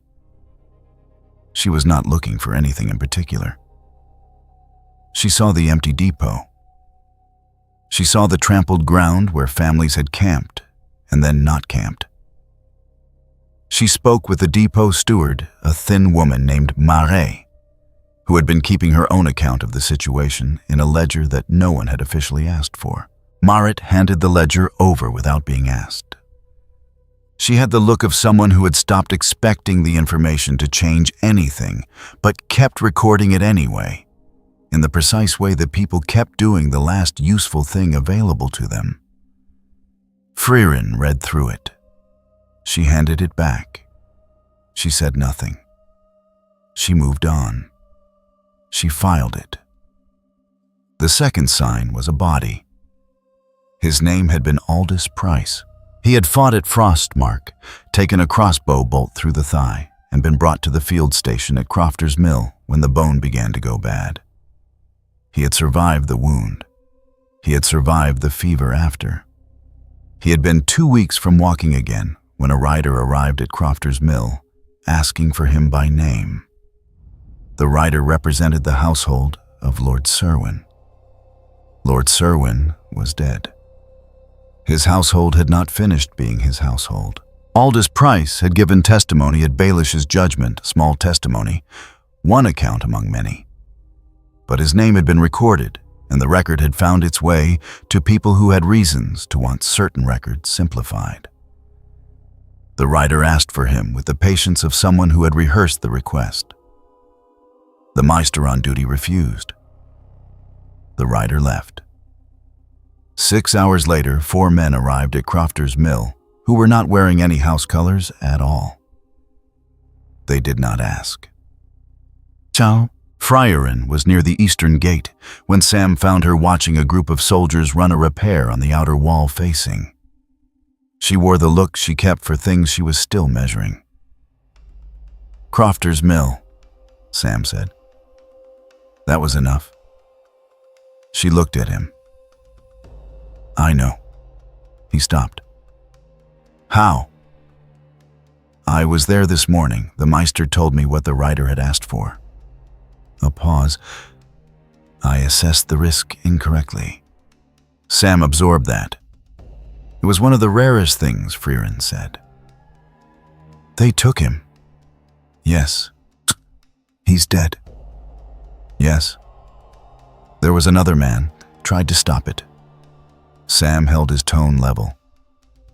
S1: She was not looking for anything in particular. She saw the empty depot. She saw the trampled ground where families had camped and then not camped. She spoke with the depot steward, a thin woman named Mare, who had been keeping her own account of the situation in a ledger that no one had officially asked for. Marit handed the ledger over without being asked. She had the look of someone who had stopped expecting the information to change anything, but kept recording it anyway, in the precise way that people kept doing the last useful thing available to them. Frieren read through it. She handed it back. She said nothing. She moved on. She filed it. The second sign was a body. His name had been Aldous Price. He had fought at Frostmark, taken a crossbow bolt through the thigh, and been brought to the field station at Crofter's Mill when the bone began to go bad. He had survived the wound. He had survived the fever after. He had been 2 weeks from walking again when a rider arrived at Crofter's Mill, asking for him by name. The rider represented the household of Lord Serwyn. Lord Serwyn was dead. His household had not finished being his household. Aldous Price had given testimony at Baelish's judgment, small testimony, one account among many. But his name had been recorded, and the record had found its way to people who had reasons to want certain records simplified. The rider asked for him with the patience of someone who had rehearsed the request. The Maester on duty refused. The rider left. 6 hours later, 4 men arrived at Crofter's Mill who were not wearing any house colors at all. They did not ask. Ciao. Frieren was near the eastern gate when Sam found her watching a group of soldiers run a repair on the outer wall facing. She wore the look she kept for things she was still measuring. Crofter's Mill, Sam said. That was enough. She looked at him. I know. He stopped. How? I was there this morning. The Maester told me what the rider had asked for. A pause. I assessed the risk incorrectly. Sam absorbed that. It was one of the rarest things, Frieren said. They took him. Yes. He's dead. Yes. There was another man, tried to stop it. Sam held his tone level.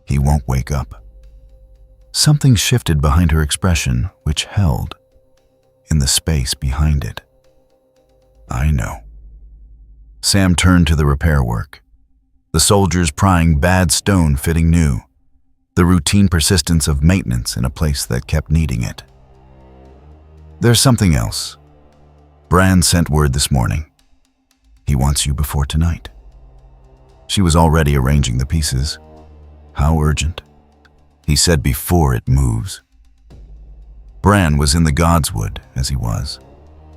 S1: He won't wake up. Something shifted behind her expression, which held in the space behind it. I know. Sam turned to the repair work. The soldiers prying bad stone fitting new. The routine persistence of maintenance in a place that kept needing it. There's something else. Bran sent word this morning. He wants you before tonight. She was already arranging the pieces. How urgent? He said before it moves. Bran was in the Godswood, as he was.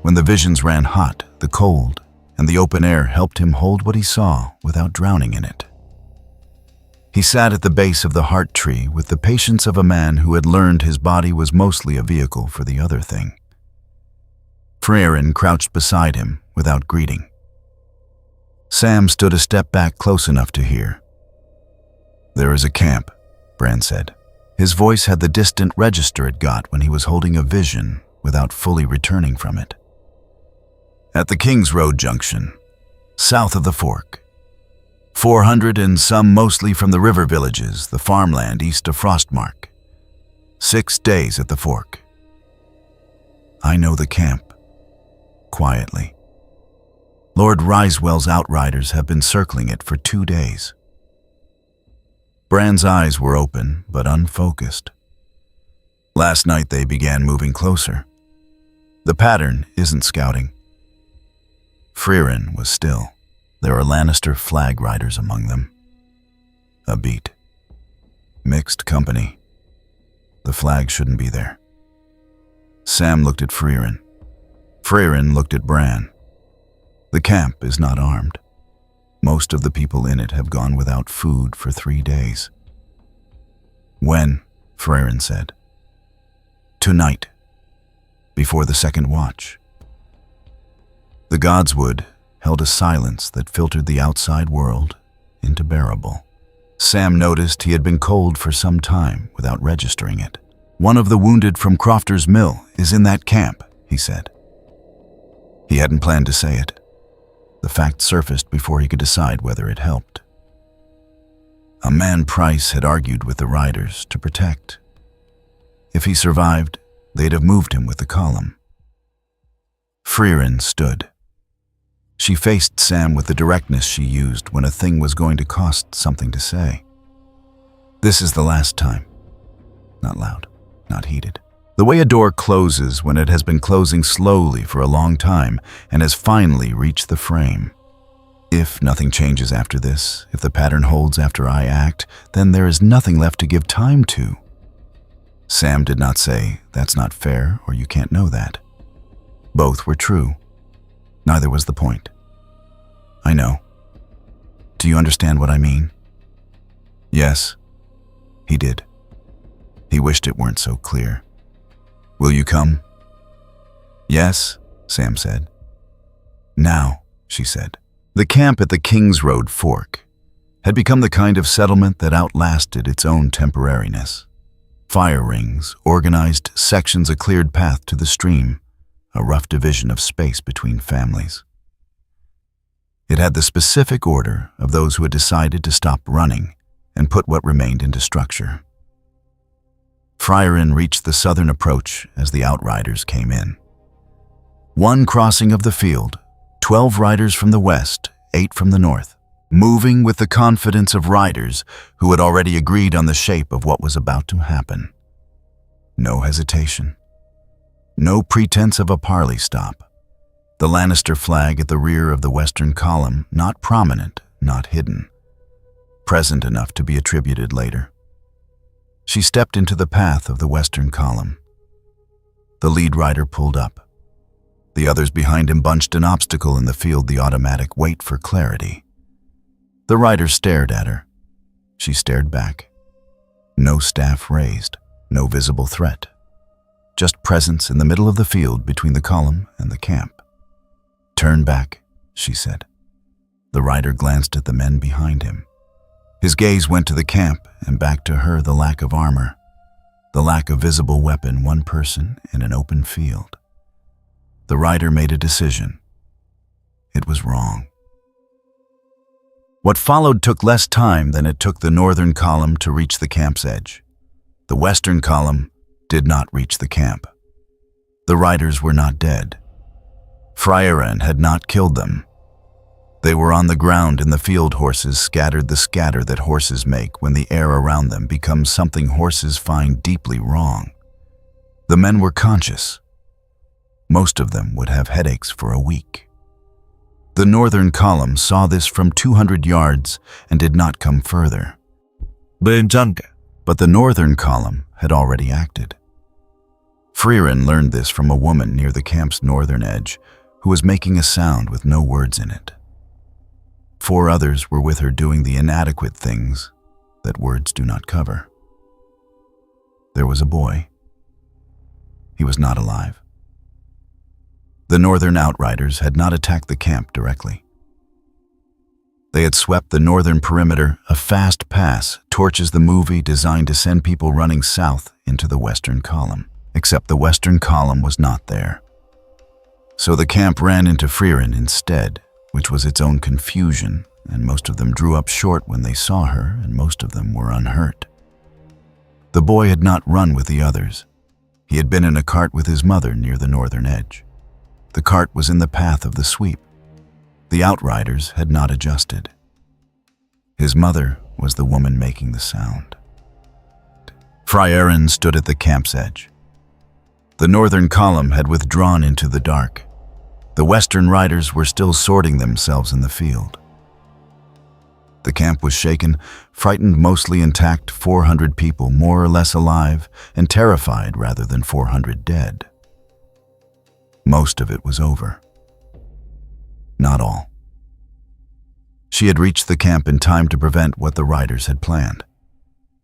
S1: When the visions ran hot, the cold, and the open air helped him hold what he saw without drowning in it. He sat at the base of the heart tree with the patience of a man who had learned his body was mostly a vehicle for the other thing. Frieren crouched beside him without greeting. Sam stood a step back close enough to hear. There is a camp, Bran said. His voice had the distant register it got when he was holding a vision without fully returning from it. At the King's Road junction, south of the Fork. 400 and some mostly from the river villages, the farmland east of Frostmark. 6 days at the Fork. I know the camp. Quietly. Lord Risewell's outriders have been circling it for 2 days. Bran's eyes were open, but unfocused. Last night they began moving closer. The pattern isn't scouting. Frieren was still. There are Lannister flag riders among them. A beat. Mixed company. The flag shouldn't be there. Sam looked at Frieren. Frieren looked at Bran. The camp is not armed. Most of the people in it have gone without food for 3 days. When? Frieren said. Tonight. Before the second watch. The Godswood held a silence that filtered the outside world into bearable. Sam noticed he had been cold for some time without registering it. One of the wounded from Crofter's Mill is in that camp, he said. He hadn't planned to say it. The fact surfaced before he could decide whether it helped. A man Price had argued with the riders to protect. If he survived, they'd have moved him with the column. Frieren stood. She faced Sam with the directness she used when a thing was going to cost something to say. This is the last time. Not loud, not heated. The way a door closes when it has been closing slowly for a long time and has finally reached the frame. If nothing changes after this, if the pattern holds after I act, then there is nothing left to give time to. Sam did not say, that's not fair, or you can't know that. Both were true. Neither was the point. I know. Do you understand what I mean? Yes. He did. He wished it weren't so clear. Will you come? Yes, Sam said. Now, she said. The camp at the King's Road Fork had become the kind of settlement that outlasted its own temporariness. Fire rings, organized sections a cleared path to the stream, a rough division of space between families. It had the specific order of those who had decided to stop running and put what remained into structure. Frieren reached the southern approach as the outriders came in. One crossing of the field, 12 riders from the west, 8 from the north, moving with the confidence of riders who had already agreed on the shape of what was about to happen. No hesitation. No pretense of a parley stop. The Lannister flag at the rear of the western column, not prominent, not hidden. Present enough to be attributed later. She stepped into the path of the western column. The lead rider pulled up. The others behind him bunched an obstacle in the field, the automatic wait for clarity. The rider stared at her. She stared back. No staff raised, no visible threat. Just presence in the middle of the field between the column and the camp. Turn back, she said. The rider glanced at the men behind him. His gaze went to the camp and back to her, the lack of armor, the lack of visible weapon, one person in an open field. The rider made a decision. It was wrong. What followed took less time than it took the northern column to reach the camp's edge. The western column did not reach the camp. The riders were not dead. Frieren had not killed them. They were on the ground, and the field horses scattered the scatter that horses make when the air around them becomes something horses find deeply wrong. The men were conscious. Most of them would have headaches for a week. The northern column saw this from 200 yards and did not come further. But the northern column had already acted. Frieren learned this from a woman near the camp's northern edge who was making a sound with no words in it. 4 others were with her doing the inadequate things that words do not cover. There was a boy. He was not alive. The northern outriders had not attacked the camp directly. They had swept the northern perimeter, a fast pass, Torches the movie designed to send people running south into the western column. Except the western column was not there. So the camp ran into Frieren instead, which was its own confusion, and most of them drew up short when they saw her, and most of them were unhurt. The boy had not run with the others. He had been in a cart with his mother near the northern edge. The cart was in the path of the sweep. The outriders had not adjusted. His mother was the woman making the sound. Frieren stood at the camp's edge. The northern column had withdrawn into the dark. The western riders were still sorting themselves in the field. The camp was shaken, frightened, mostly intact, 400 people more or less alive, and terrified rather than 400 dead. Most of it was over. Not all. She had reached the camp in time to prevent what the riders had planned.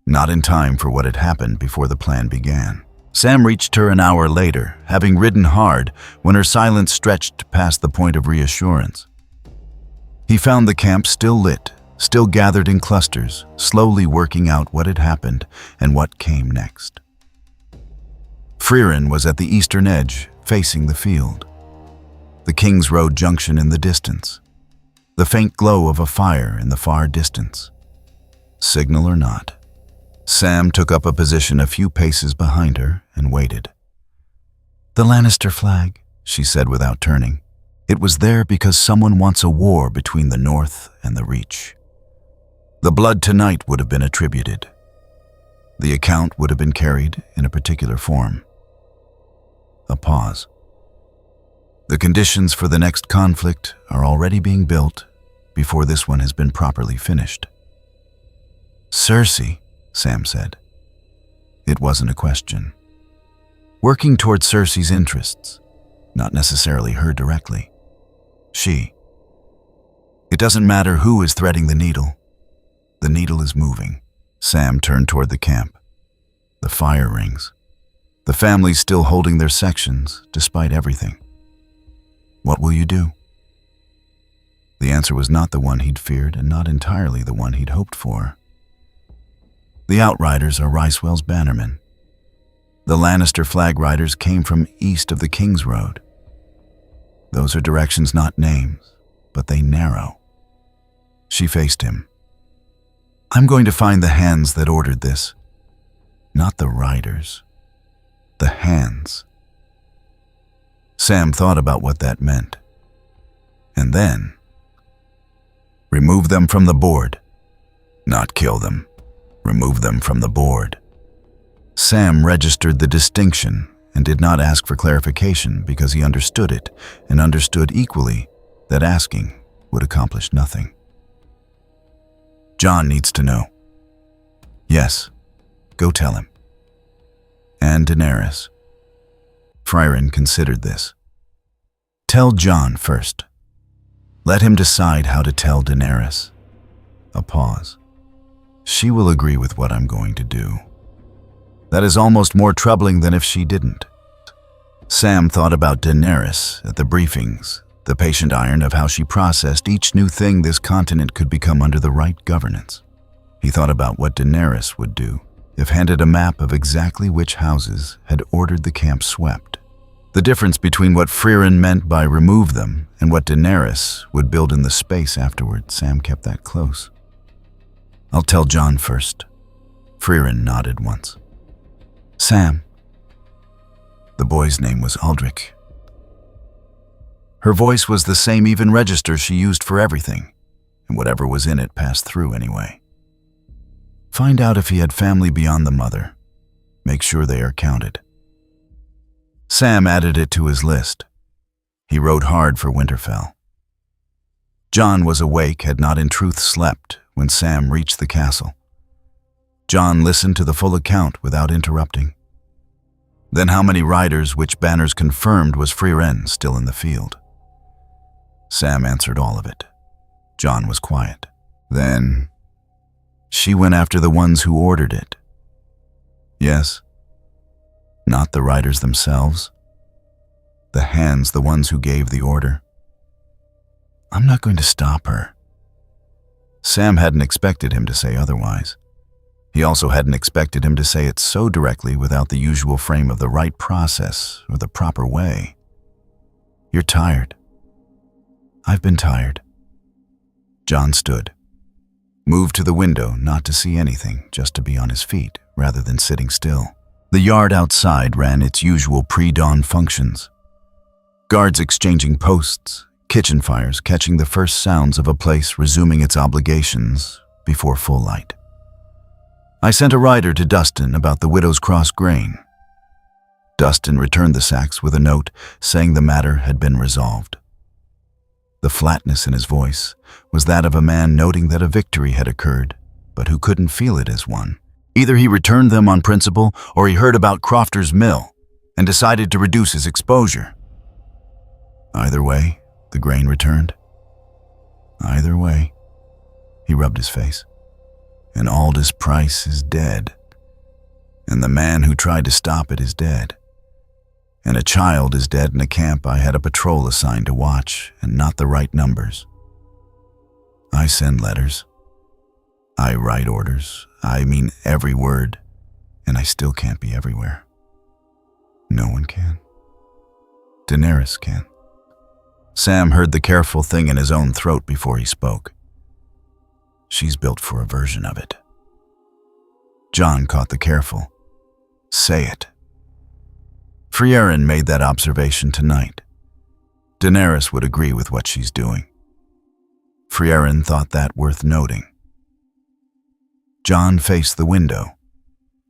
S1: Not in time for what had happened before the plan began. Sam reached her an hour later, having ridden hard, when her silence stretched past the point of reassurance. He found the camp still lit, still gathered in clusters, slowly working out what had happened and what came next. Frieren was at the eastern edge, facing the field. The King's Road junction in the distance. The faint glow of a fire in the far distance. Signal or not, Sam took up a position a few paces behind her and waited. "The Lannister flag," she said without turning. "It was there because someone wants a war between the North and the Reach. The blood tonight would have been attributed. The account would have been carried in a particular form." A pause. "The conditions for the next conflict are already being built before this one has been properly finished." "Cersei," Sam said. It wasn't a question. Working toward Cersei's interests, not necessarily her directly. She. It doesn't matter who is threading the needle. The needle is moving. Sam turned toward the camp. The fire rings. The families still holding their sections, despite everything. "What will you do?" The answer was not the one he'd feared and not entirely the one he'd hoped for. The Outriders are Ricewell's bannermen. The Lannister flag riders came from east of the King's Road. Those are directions, not names, but they narrow. She faced him. "I'm going to find the hands that ordered this. Not the riders. The hands." Sam thought about what that meant. And then, remove them from the board. Not kill them. Remove them from the board. Sam registered the distinction and did not ask for clarification because he understood it and understood equally that asking would accomplish nothing. "Jon needs to know." "Yes, go tell him." "And Daenerys." Frieren considered this. "Tell Jon first. Let him decide how to tell Daenerys." A pause. "She will agree with what I'm going to do. That is almost more troubling than if she didn't." Sam thought about Daenerys at the briefings, the patient iron of how she processed each new thing this continent could become under the right governance. He thought about what Daenerys would do if handed a map of exactly which houses had ordered the camp swept. The difference between what Frieren meant by remove them and what Daenerys would build in the space afterward, Sam kept that close. I'll tell Jon first. Frieren nodded once. Sam. The boy's name was Aldrich. Her voice was the same even register she used for everything, and whatever was in it passed through anyway. Find out if he had family beyond the mother. Make sure they are counted. Sam added it to his list. He rode hard for Winterfell. Jon was awake, had not in truth slept, when Sam reached the castle. Jon listened to the full account without interrupting. Then how many riders, which banners confirmed was Frieren still in the field? Sam answered all of it. Jon was quiet. Then she went after the ones who ordered it. Yes. Not the riders themselves. The hands, the ones who gave the order. I'm not going to stop her. Sam hadn't expected him to say otherwise. He also hadn't expected him to say it so directly without the usual frame of the right process or the proper way. You're tired. I've been tired. Jon stood. Moved to the window, not to see anything, just to be on his feet, rather than sitting still. The yard outside ran its usual pre-dawn functions. Guards exchanging posts, kitchen fires catching the first sounds of a place resuming its obligations before full light. I sent a rider to Dustin about the Widow's Cross grain. Dustin returned the sacks with a note saying the matter had been resolved. The flatness in his voice was that of a man noting that a victory had occurred, but who couldn't feel it as one. Either he returned them on principle, or he heard about Crofter's mill and decided to reduce his exposure. Either way, the grain returned. Either way, he rubbed his face. And Aldous Price is dead. And the man who tried to stop it is dead. And a child is dead in a camp I had a patrol assigned to watch, and not the right numbers. I send letters. I write orders. I mean every word, and I still can't be everywhere. No one can. Daenerys can. Sam heard the careful thing in his own throat before he spoke. She's built for a version of it. Jon caught the careful. Say it. Frieren made that observation tonight. Daenerys would agree with what she's doing. Frieren thought that worth noting. Jon faced the window.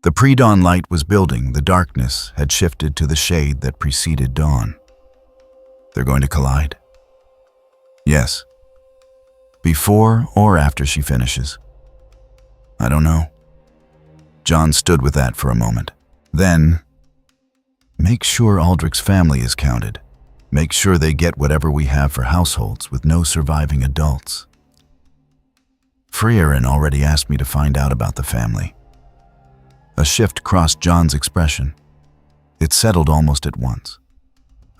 S1: The pre-dawn light was building. The darkness had shifted to the shade that preceded dawn. They're going to collide? Yes. Before or after she finishes? I don't know. Jon stood with that for a moment. Then, make sure Aldrich's family is counted. Make sure they get whatever we have for households with no surviving adults. Frieren already asked me to find out about the family. A shift crossed Jon's expression. It settled almost at once.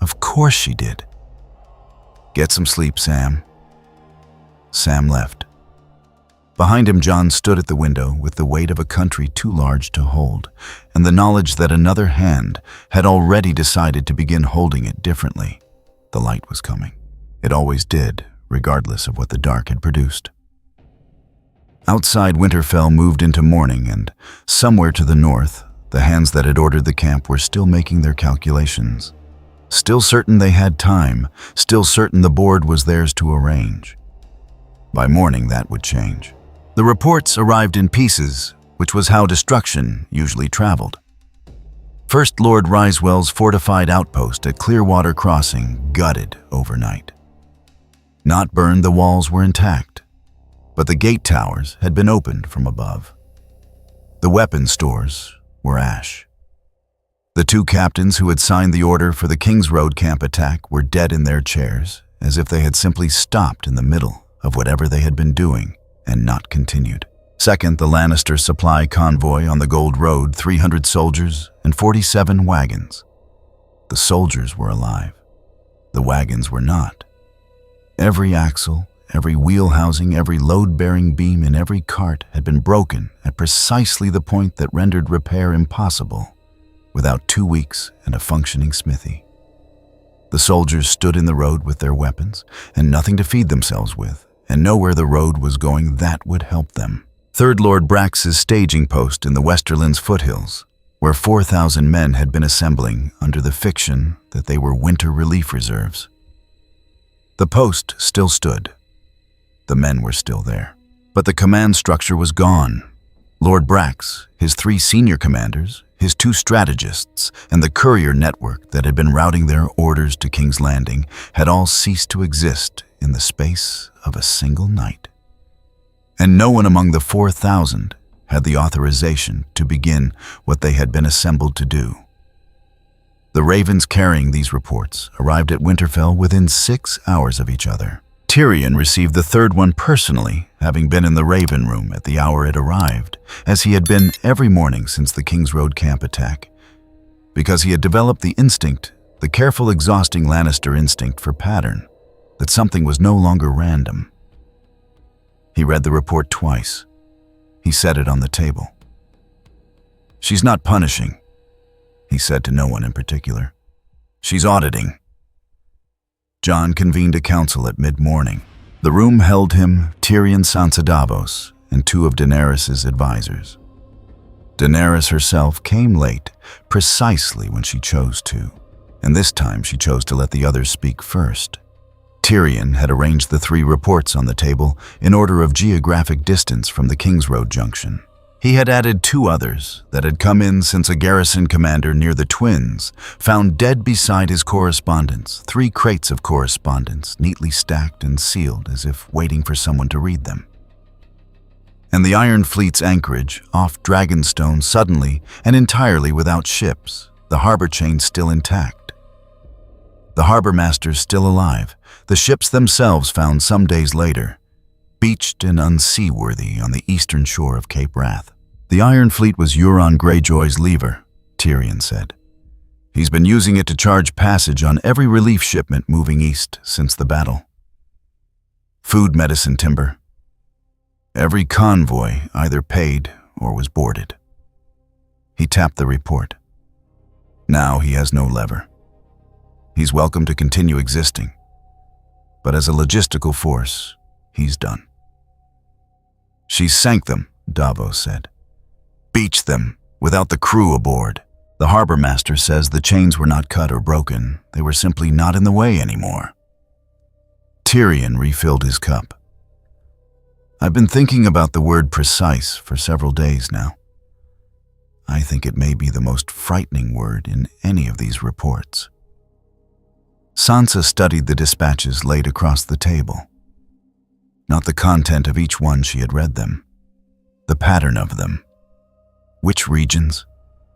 S1: Of course she did. Get some sleep, Sam. Sam left. Behind him, Jon stood at the window with the weight of a country too large to hold, and the knowledge that another hand had already decided to begin holding it differently. The light was coming. It always did, regardless of what the dark had produced. Outside, Winterfell moved into morning, and somewhere to the north, the hands that had ordered the camp were still making their calculations. Still certain they had time, still certain the board was theirs to arrange. By morning, that would change. The reports arrived in pieces, which was how destruction usually traveled. First Lord Risewell's fortified outpost at Clearwater Crossing gutted overnight. Not burned, the walls were intact, but the gate towers had been opened from above. The weapon stores were ash. The two captains who had signed the order for the Kings Road camp attack were dead in their chairs, as if they had simply stopped in the middle of whatever they had been doing and not continued. Second, the Lannister supply convoy on the Gold Road, 300 soldiers and 47 wagons. The soldiers were alive. The wagons were not. Every axle, every wheel housing, every load-bearing beam in every cart had been broken at precisely the point that rendered repair impossible, without 2 weeks and a functioning smithy. The soldiers stood in the road with their weapons, and nothing to feed themselves with, and nowhere the road was going that would help them. Third Lord Brax's staging post in the Westerland's foothills, where 4,000 men had been assembling under the fiction that they were winter relief reserves. The post still stood. The men were still there. But the command structure was gone. Lord Brax, his 3 senior commanders, his 2 strategists, and the courier network that had been routing their orders to King's Landing had all ceased to exist in the space of a single night. And no one among the 4,000 had the authorization to begin what they had been assembled to do. The ravens carrying these reports arrived at Winterfell within 6 hours of each other. Tyrion received the 3rd one personally, having been in the Raven Room at the hour it arrived, as he had been every morning since the King's Road camp attack, because he had developed the instinct, the careful, exhausting Lannister instinct for pattern, that something was no longer random. He read the report twice. He set it on the table. "She's not punishing," he said to no one in particular. "She's auditing." Jon convened a council at mid-morning. The room held him, Tyrion, Sansa Davos, and 2 of Daenerys' advisors. Daenerys herself came late, precisely when she chose to, and this time she chose to let the others speak first. Tyrion had arranged the 3 reports on the table in order of geographic distance from the King's Road junction. He had added 2 others that had come in since a garrison commander near the Twins found dead beside his correspondence 3 crates of correspondence neatly stacked and sealed as if waiting for someone to read them. And the Iron Fleet's anchorage off Dragonstone suddenly and entirely without ships, the harbor chain still intact. The harbor masters still alive, the ships themselves found some days later, beached and unseaworthy on the eastern shore of Cape Wrath. "The Iron Fleet was Euron Greyjoy's lever," Tyrion said. "He's been using it to charge passage on every relief shipment moving east since the battle. Food, medicine, timber. Every convoy either paid or was boarded." He tapped the report. "Now he has no lever. He's welcome to continue existing. But as a logistical force, he's done." "She sank them," Davos said. "Beached them, without the crew aboard. The harbor master says the chains were not cut or broken. They were simply not in the way anymore." Tyrion refilled his cup. "I've been thinking about the word precise for several days now. I think it may be the most frightening word in any of these reports." Sansa studied the dispatches laid across the table. Not the content of each one she had read them, the pattern of them. Which regions,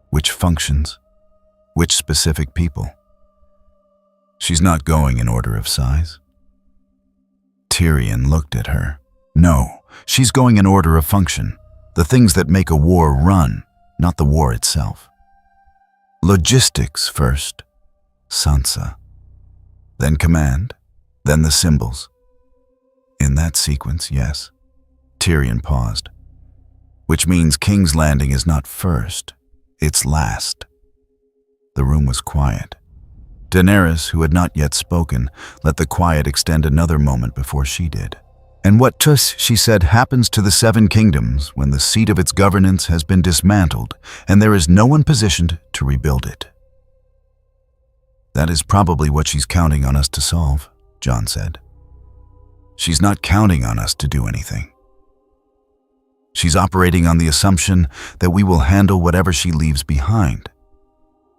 S1: which functions, which specific people. "She's not going in order of size." Tyrion looked at her. "No, she's going in order of function, the things that make a war run, not the war itself. Logistics first, Sansa. Then command, then the symbols. In that sequence, yes." Tyrion paused. "Which means King's Landing is not first, it's last." The room was quiet. Daenerys, who had not yet spoken, let the quiet extend another moment before she did. "And what she said happens to the 7 kingdoms when the seat of its governance has been dismantled and there is no one positioned to rebuild it." "That is probably what she's counting on us to solve," Jon said. "She's not counting on us to do anything. She's operating on the assumption that we will handle whatever she leaves behind.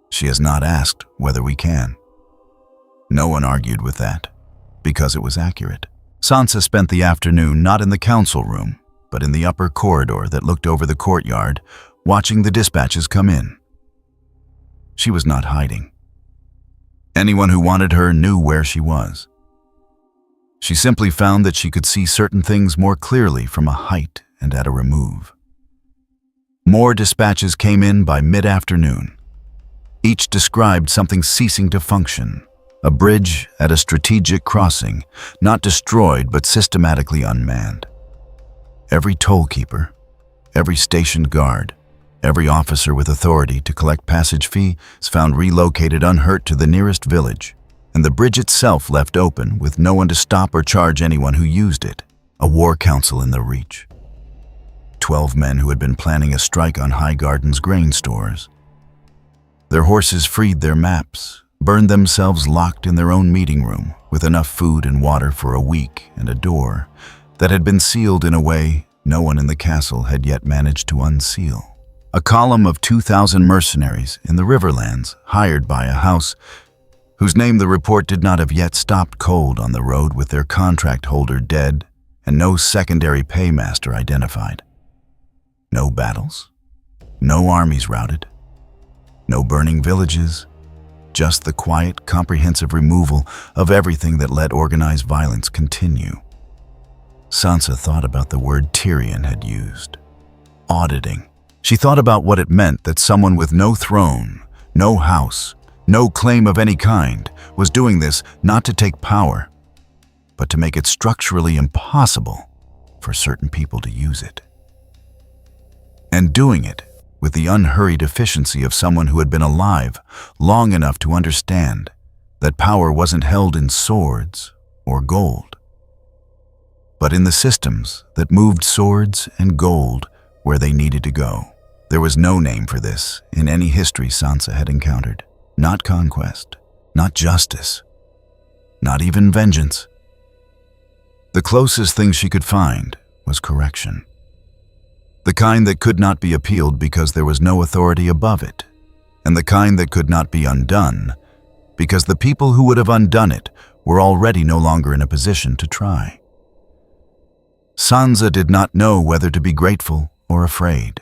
S1: She has not asked whether we can." No one argued with that, because it was accurate. Sansa spent the afternoon not in the council room, but in the upper corridor that looked over the courtyard, watching the dispatches come in. She was not hiding. Anyone who wanted her knew where she was. She simply found that she could see certain things more clearly from a height and at a remove. More dispatches came in by mid-afternoon. Each described something ceasing to function, A bridge at a strategic crossing, not destroyed but systematically unmanned. Every tollkeeper, every stationed guard, every officer with authority to collect passage fees found relocated unhurt to the nearest village, and the bridge itself left open with no one to stop or charge anyone who used it. A war council in the reach. 12 men who had been planning a strike on Highgarden's grain stores. Their horses freed their maps, burned themselves locked in their own meeting room with enough food and water for a week and a door that had been sealed in a way no one in the castle had yet managed to unseal. A column of 2,000 mercenaries in the Riverlands hired by a house whose name the report did not have yet stopped cold on the road with their contract holder dead and no secondary paymaster identified. No battles, no armies routed, no burning villages, just the quiet, comprehensive removal of everything that let organized violence continue. Sansa thought about the word Tyrion had used. Auditing. She thought about what it meant that someone with no throne, no house, no claim of any kind was doing this not to take power, but to make it structurally impossible for certain people to use it. And doing it with the unhurried efficiency of someone who had been alive long enough to understand that power wasn't held in swords or gold, but in the systems that moved swords and gold where they needed to go. There was no name for this in any history Sansa had encountered. Not conquest, not justice, not even vengeance. The closest thing she could find was correction. The kind that could not be appealed because there was no authority above it, and the kind that could not be undone because the people who would have undone it were already no longer in a position to try. Sansa did not know whether to be grateful or afraid.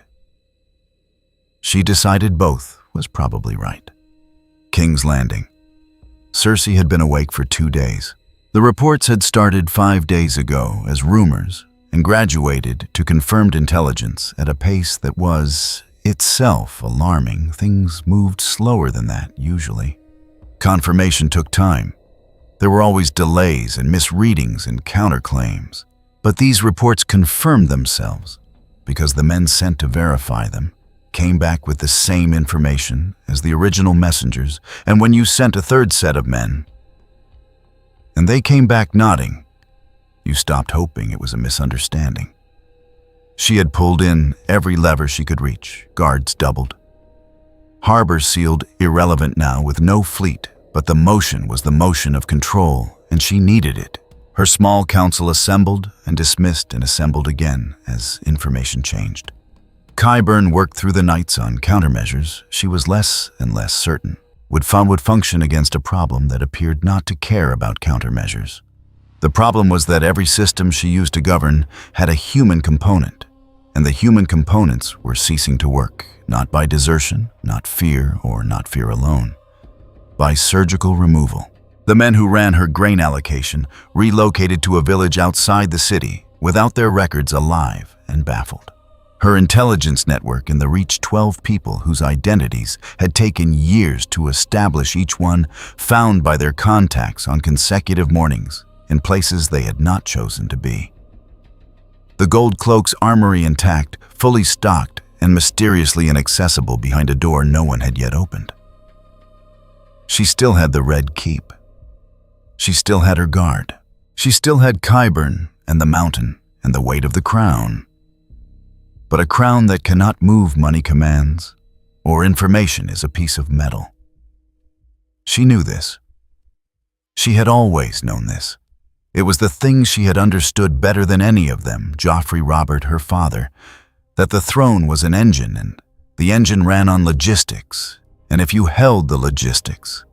S1: She decided both was probably right. King's Landing. Cersei had been awake for 2 days. The reports had started 5 days ago as rumors and graduated to confirmed intelligence at a pace that was, itself, alarming. Things moved slower than that, usually. Confirmation took time. There were always delays and misreadings and counterclaims. But these reports confirmed themselves because the men sent to verify them came back with the same information as the original messengers, and when you sent a third set of men, and they came back nodding, you stopped hoping it was a misunderstanding. She had pulled in every lever she could reach, guards doubled. Harbor sealed irrelevant now with no fleet, but the motion was the motion of control, and she needed it. Her small council assembled and dismissed and assembled again as information changed. Qyburn worked through the nights on countermeasures she was less and less certain would function against a problem that appeared not to care about countermeasures. The problem was that every system she used to govern had a human component, and the human components were ceasing to work, not by desertion, not fear, or not fear alone, by surgical removal. The men who ran her grain allocation relocated to a village outside the city without their records alive and baffled. Her intelligence network in the reach 12 people whose identities had taken years to establish, each one found by their contacts on consecutive mornings in places they had not chosen to be. The Gold Cloak's armory intact, fully stocked, and mysteriously inaccessible behind a door no one had yet opened. She still had the Red Keep. She still had her guard. She still had Qyburn and the mountain and the weight of the crown. But a crown that cannot move money commands or information is a piece of metal. She knew this. She had always known this. It was the thing she had understood better than any of them, Joffrey Robert, her father, that the throne was an engine and the engine ran on logistics, and if you held the logistics,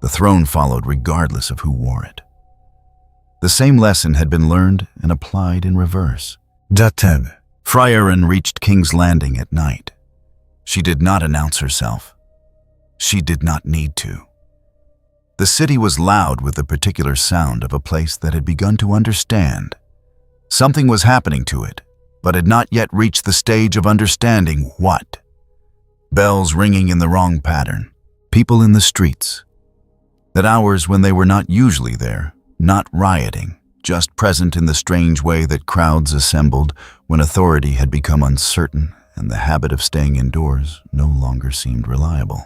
S1: the throne followed regardless of who wore it. The same lesson had been learned and applied in reverse. Datev. Frieren reached King's Landing at night. She did not announce herself. She did not need to. The city was loud with the particular sound of a place that had begun to understand. Something was happening to it, but had not yet reached the stage of understanding what. Bells ringing in the wrong pattern, people in the streets, At hours when they were not usually there, not rioting, just present in the strange way that crowds assembled when authority had become uncertain and the habit of staying indoors no longer seemed reliable.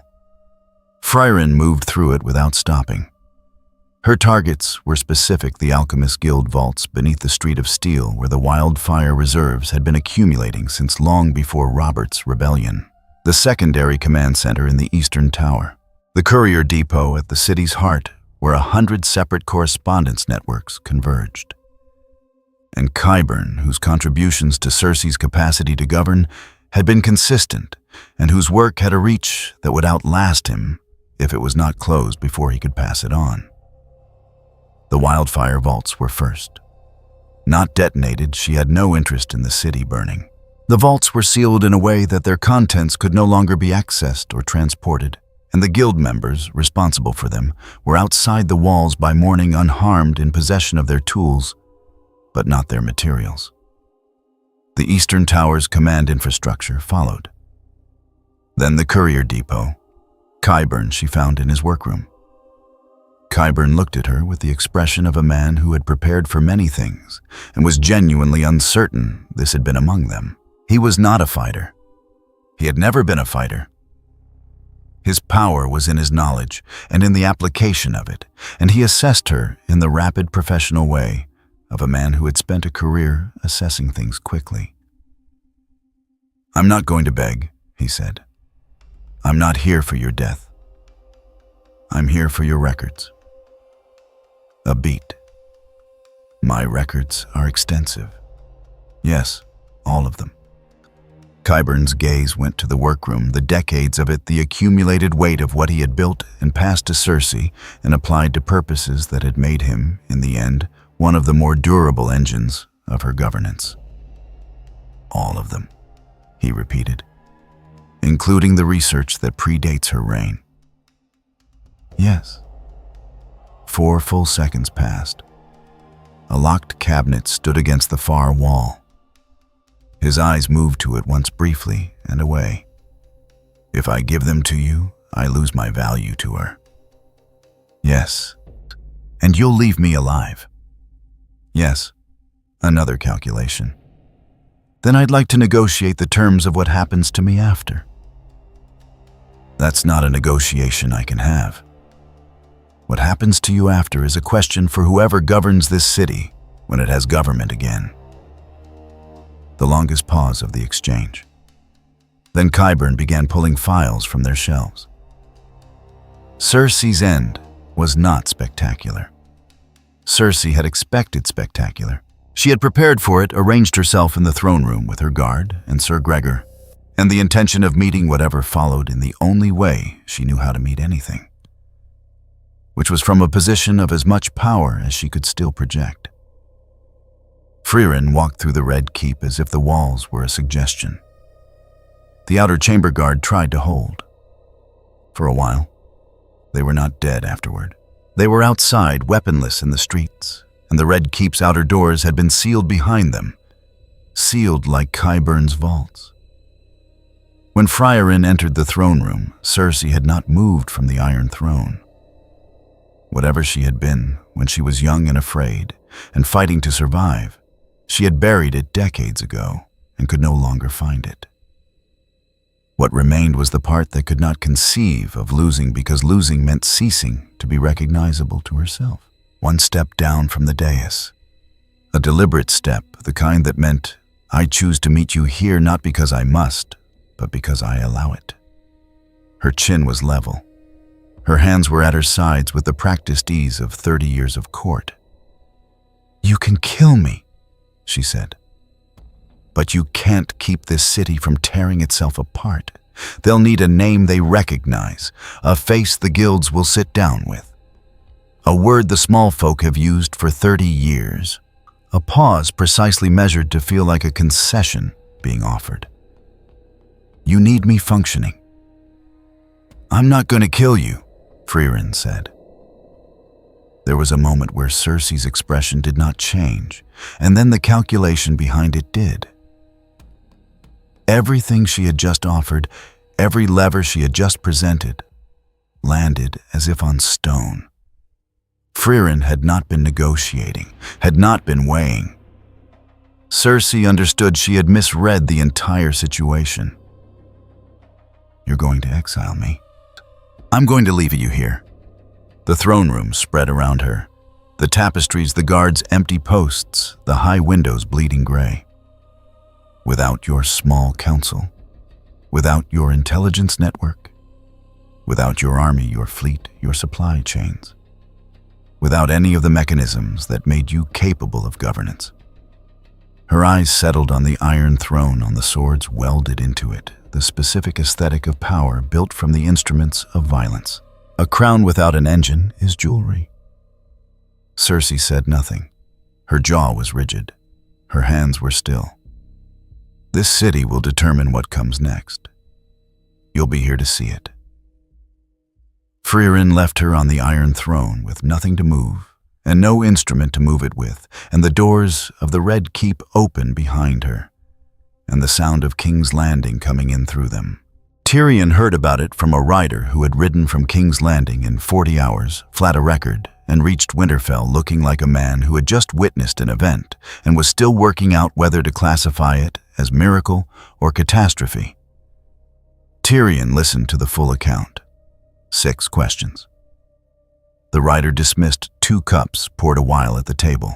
S1: Frieren moved through it without stopping. Her targets were specific: the Alchemist Guild vaults beneath the Street of Steel, where the wildfire reserves had been accumulating since long before Robert's rebellion. The secondary command center in the Eastern Tower. The courier depot at the city's heart, where 100 separate correspondence networks converged. And Qyburn, whose contributions to Cersei's capacity to govern had been consistent, and whose work had a reach that would outlast him if it was not closed before he could pass it on. The wildfire vaults were first. Not detonated, she had no interest in the city burning. The vaults were sealed in a way that their contents could no longer be accessed or transported, and the guild members responsible for them were outside the walls by morning unharmed, in possession of their tools, but not their materials. The Eastern Tower's command infrastructure followed. Then the courier depot. Qyburn she found in his workroom. Qyburn looked at her with the expression of a man who had prepared for many things and was genuinely uncertain this had been among them. He was not a fighter. He had never been a fighter. His power was in his knowledge and in the application of it, and he assessed her in the rapid professional way of a man who had spent a career assessing things quickly. "I'm not going to beg," he said. "I'm not here for your death. I'm here for your records." A beat. "My records are extensive." "Yes, all of them." Qyburn's gaze went to the workroom, the decades of it, the accumulated weight of what he had built and passed to Cersei and applied to purposes that had made him, in the end, one of the more durable engines of her governance. "All of them," he repeated, "including the research that predates her reign." "Yes." 4 full seconds passed. A locked cabinet stood against the far wall. His eyes moved to it once briefly and away. "If I give them to you, I lose my value to her." "Yes." "And you'll leave me alive?" "Yes." Another calculation. "Then I'd like to negotiate the terms of what happens to me after." "That's not a negotiation I can have. What happens to you after is a question for whoever governs this city when it has government again." The longest pause of the exchange. Then Qyburn began pulling files from their shelves. Cersei's end was not spectacular. Cersei had expected spectacular. She had prepared for it, arranged herself in the throne room with her guard and Sir Gregor, and the intention of meeting whatever followed in the only way she knew how to meet anything, which was from a position of as much power as she could still project. Frieren walked through the Red Keep as if the walls were a suggestion. The outer chamber guard tried to hold. For a while, they were not dead afterward. They were outside, weaponless in the streets, and the Red Keep's outer doors had been sealed behind them, sealed like Qyburn's vaults. When Frieren entered the throne room, Cersei had not moved from the Iron Throne. Whatever she had been when she was young and afraid and fighting to survive, she had buried it decades ago and could no longer find it. What remained was the part that could not conceive of losing, because losing meant ceasing to be recognizable to herself. One step down from the dais. A deliberate step, the kind that meant, "I choose to meet you here not because I must, but because I allow it." Her chin was level. Her hands were at her sides with the practiced ease of 30 years of court. "You can kill me," she said. "But you can't keep this city from tearing itself apart. They'll need a name they recognize, a face the guilds will sit down with. A word the small folk have used for 30 years. A pause precisely measured to feel like a concession being offered. You need me functioning." "I'm not going to kill you," Frieren said. There was a moment where Cersei's expression did not change, and then the calculation behind it did. Everything she had just offered, every lever she had just presented, landed as if on stone. Frieren had not been negotiating, had not been weighing. Cersei understood she had misread the entire situation. "You're going to exile me. I'm going to leave you here." The throne room spread around her. The tapestries, the guards' empty posts, the high windows bleeding gray. Without your small council, without your intelligence network, without your army, your fleet, your supply chains, without any of the mechanisms that made you capable of governance. Her eyes settled on the iron throne, on the swords welded into it, the specific aesthetic of power built from the instruments of violence. A crown without an engine is jewelry. Cersei said nothing. Her jaw was rigid. Her hands were still. This city will determine what comes next. You'll be here to see it. Frieren left her on the iron throne with nothing to move, and no instrument to move it with, and the doors of the Red Keep open behind her, and the sound of King's Landing coming in through them. Tyrion heard about it from a rider who had ridden from King's Landing in 40 hours, flat a record, and reached Winterfell looking like a man who had just witnessed an event and was still working out whether to classify it as miracle or catastrophe. Tyrion listened to the full account. 6 questions. The rider dismissed 2 cups poured a while at the table.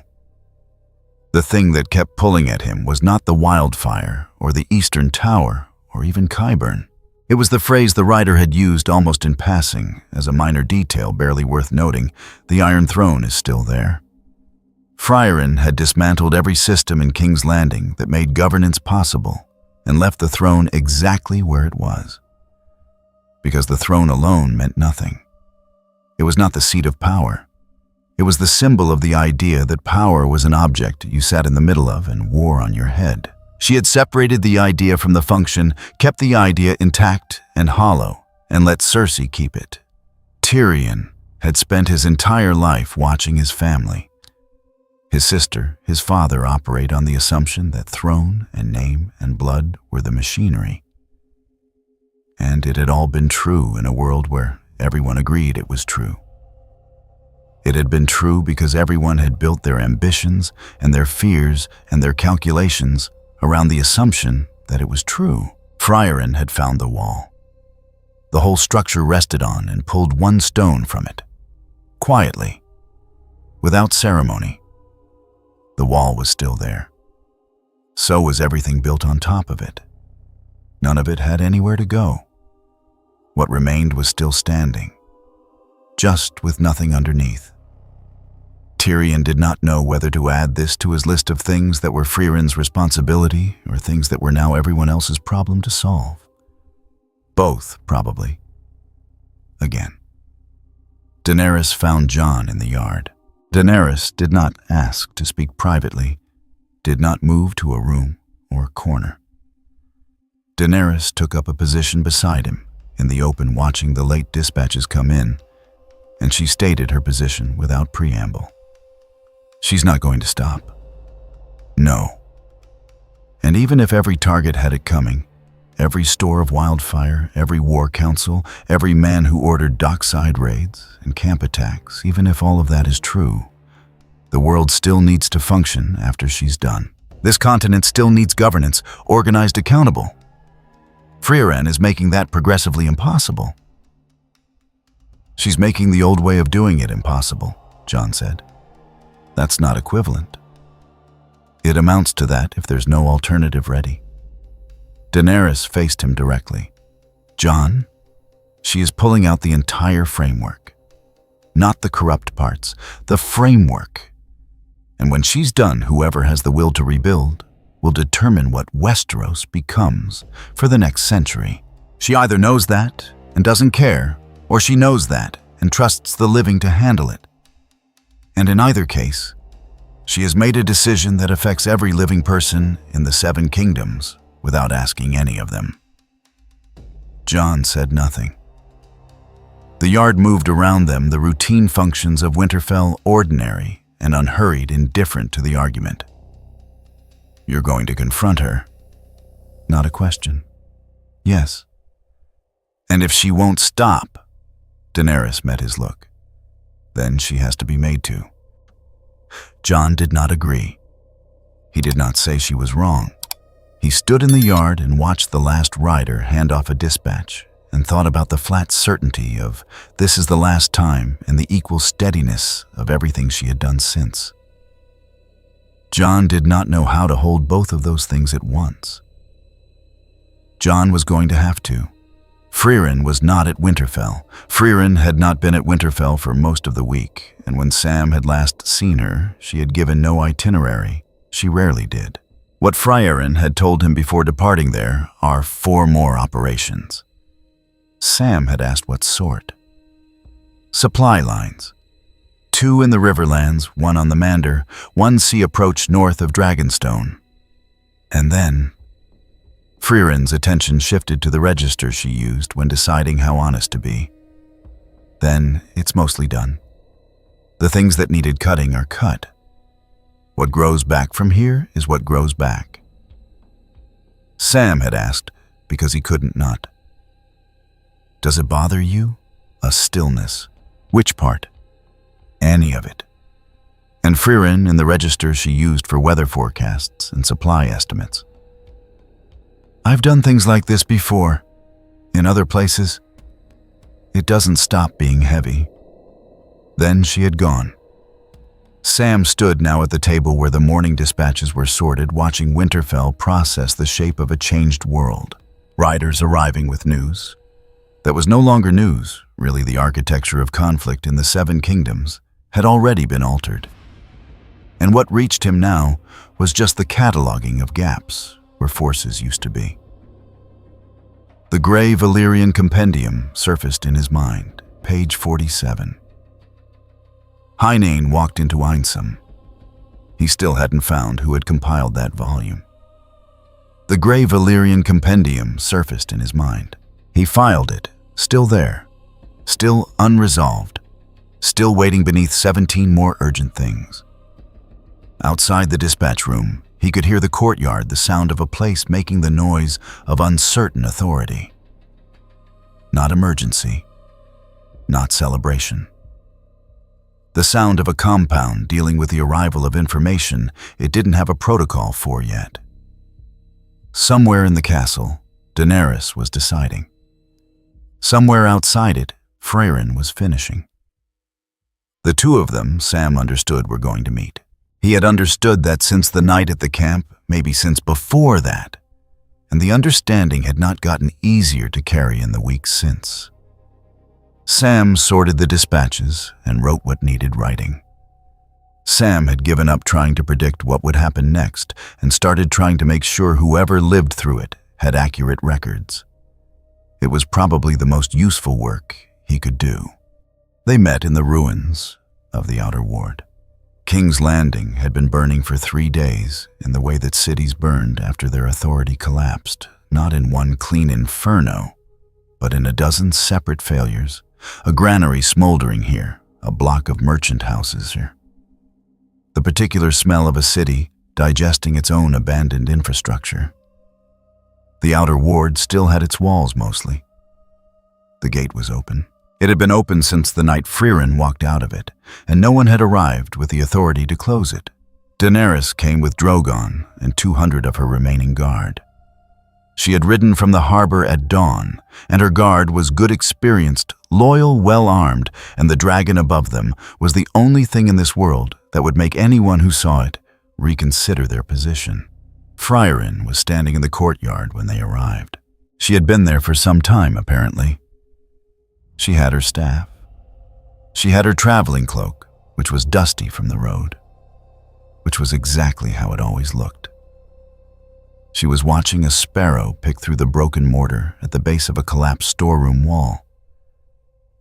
S1: The thing that kept pulling at him was not the wildfire or the Eastern Tower or even Qyburn. It was the phrase the rider had used almost in passing, as a minor detail barely worth noting: the Iron Throne is still there. Frieren had dismantled every system in King's Landing that made governance possible and left the throne exactly where it was. Because the throne alone meant nothing. It was not the seat of power. It was the symbol of the idea that power was an object you sat in the middle of and wore on your head. She had separated the idea from the function, kept the idea intact and hollow, and let Cersei keep it. Tyrion had spent his entire life watching his family, his sister, his father, operate on the assumption that throne and name and blood were the machinery. And it had all been true in a world where everyone agreed it was true. It had been true because everyone had built their ambitions and their fears and their calculations around the assumption that it was true. Frieren had found the wall. The whole structure rested on and pulled one stone from it. Quietly, without ceremony. The wall was still there. So was everything built on top of it. None of it had anywhere to go. What remained was still standing, just with nothing underneath. Tyrion did not know whether to add this to his list of things that were Frieren's responsibility or things that were now everyone else's problem to solve. Both, probably. Again. Daenerys found Jon in the yard. Daenerys did not ask to speak privately, did not move to a room or a corner. Daenerys took up a position beside him, in the open watching the late dispatches come in, and she stated her position without preamble. She's not going to stop. No. And even if every target had it coming, every store of wildfire, every war council, every man who ordered dockside raids and camp attacks, even if all of that is true, the world still needs to function after she's done. This continent still needs governance, organized, accountable. Frieren is making that progressively impossible. She's making the old way of doing it impossible, Jon said. That's not equivalent. It amounts to that if there's no alternative ready. Daenerys faced him directly. Jon, she is pulling out the entire framework. Not the corrupt parts, the framework. And when she's done, whoever has the will to rebuild will determine what Westeros becomes for the next century. She either knows that and doesn't care, or she knows that and trusts the living to handle it. And in either case, she has made a decision that affects every living person in the 7 kingdoms without asking any of them. Jon said nothing. The yard moved around them, the routine functions of Winterfell ordinary and unhurried, indifferent to the argument. You're going to confront her. Not a question. Yes. And if she won't stop, Daenerys met his look. then she has to be made to. John did not agree. He did not say she was wrong. He stood in the yard and watched the last rider hand off a dispatch and thought about the flat certainty of this is the last time and the equal steadiness of everything she had done since. John did not know how to hold both of those things at once. John was going to have to. Frieren was not at Winterfell. Frieren had not been at Winterfell for most of the week, and when Sam had last seen her, she had given no itinerary. She rarely did. What Frieren had told him before departing there are 4 more operations. Sam had asked what sort. Supply lines. 2 in the Riverlands, 1 on the Mander, 1 sea approach north of Dragonstone. And then Frieren's attention shifted to the register she used when deciding how honest to be. Then it's mostly done. The things that needed cutting are cut. What grows back from here is what grows back. Sam had asked because he couldn't not. Does it bother you? A stillness. Which part? Any of it. And Frieren in the register she used for weather forecasts and supply estimates. I've done things like this before. In other places. It doesn't stop being heavy. Then she had gone. Sam stood now at the table where the morning dispatches were sorted, watching Winterfell process the shape of a changed world. Riders arriving with news. That was no longer news, really. The architecture of conflict in the 7 kingdoms had already been altered. And what reached him now was just the cataloging of gaps where forces used to be. The gray Valyrian compendium surfaced in his mind, page 47. Heinane walked into Einsam. He still hadn't found who had compiled that volume. The gray Valyrian compendium surfaced in his mind. He filed it, still there, still unresolved, still waiting beneath 17 more urgent things. Outside the dispatch room, he could hear the courtyard, the sound of a place making the noise of uncertain authority. Not emergency, not celebration. The sound of a compound dealing with the arrival of information it didn't have a protocol for yet. Somewhere in the castle, Daenerys was deciding. Somewhere outside it, Frieren was finishing. The 2 of them, Sam understood, were going to meet. He had understood that since the night at the camp, maybe since before that, and the understanding had not gotten easier to carry in the weeks since. Sam sorted the dispatches and wrote what needed writing. Sam had given up trying to predict what would happen next and started trying to make sure whoever lived through it had accurate records. It was probably the most useful work he could do. They met in the ruins of the Outer Ward. King's Landing had been burning for 3 days in the way that cities burned after their authority collapsed, not in one clean inferno, but in a dozen separate failures. A granary smoldering here, a block of merchant houses here. The particular smell of a city digesting its own abandoned infrastructure. The Outer Ward still had its walls mostly. The gate was open. It had been open since the night Frieren walked out of it, and no one had arrived with the authority to close it. Daenerys came with Drogon and 200 of her remaining guard. She had ridden from the harbor at dawn, and her guard was good, experienced, loyal, well-armed, and the dragon above them was the only thing in this world that would make anyone who saw it reconsider their position. Frieren was standing in the courtyard when they arrived. She had been there for some time, apparently. She had her staff. She had her traveling cloak, which was dusty from the road, which was exactly how it always looked. She was watching a sparrow pick through the broken mortar at the base of a collapsed storeroom wall,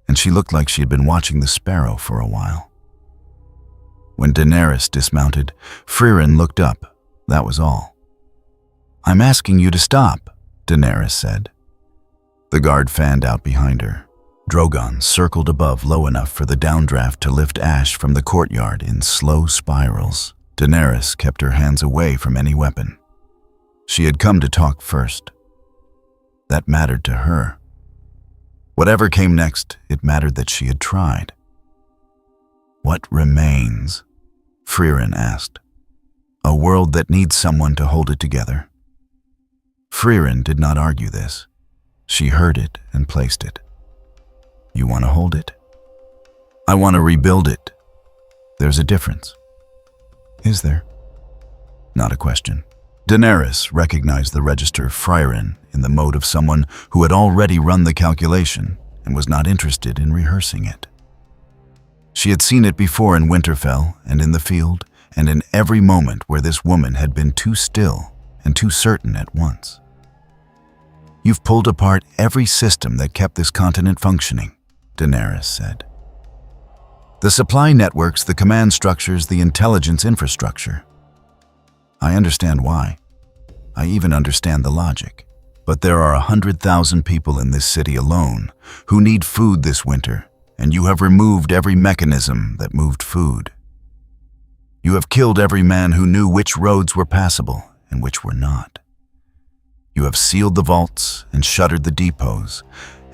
S1: and she looked like she had been watching the sparrow for a while. When Daenerys dismounted, Frieren looked up, that was all. "I'm asking you to stop," Daenerys said. The guard fanned out behind her. Drogon circled above low enough for the downdraft to lift ash from the courtyard in slow spirals. Daenerys kept her hands away from any weapon. She had come to talk first. That mattered to her. Whatever came next, it mattered that she had tried. What remains? Frieren asked. A world that needs someone to hold it together. Frieren did not argue this. She heard it and placed it. You want to hold it? I want to rebuild it. There's a difference. Is there? Not a question. Daenerys recognized the register Frieren in the mode of someone who had already run the calculation and was not interested in rehearsing it. She had seen it before in Winterfell and in the field, and in every moment where this woman had been too still and too certain at once. You've pulled apart every system that kept this continent functioning, Daenerys said. The supply networks, the command structures, the intelligence infrastructure. I understand why. I even understand the logic. But there are 100,000 people in this city alone who need food this winter, and you have removed every mechanism that moved food. You have killed every man who knew which roads were passable and which were not. You have sealed the vaults and shuttered the depots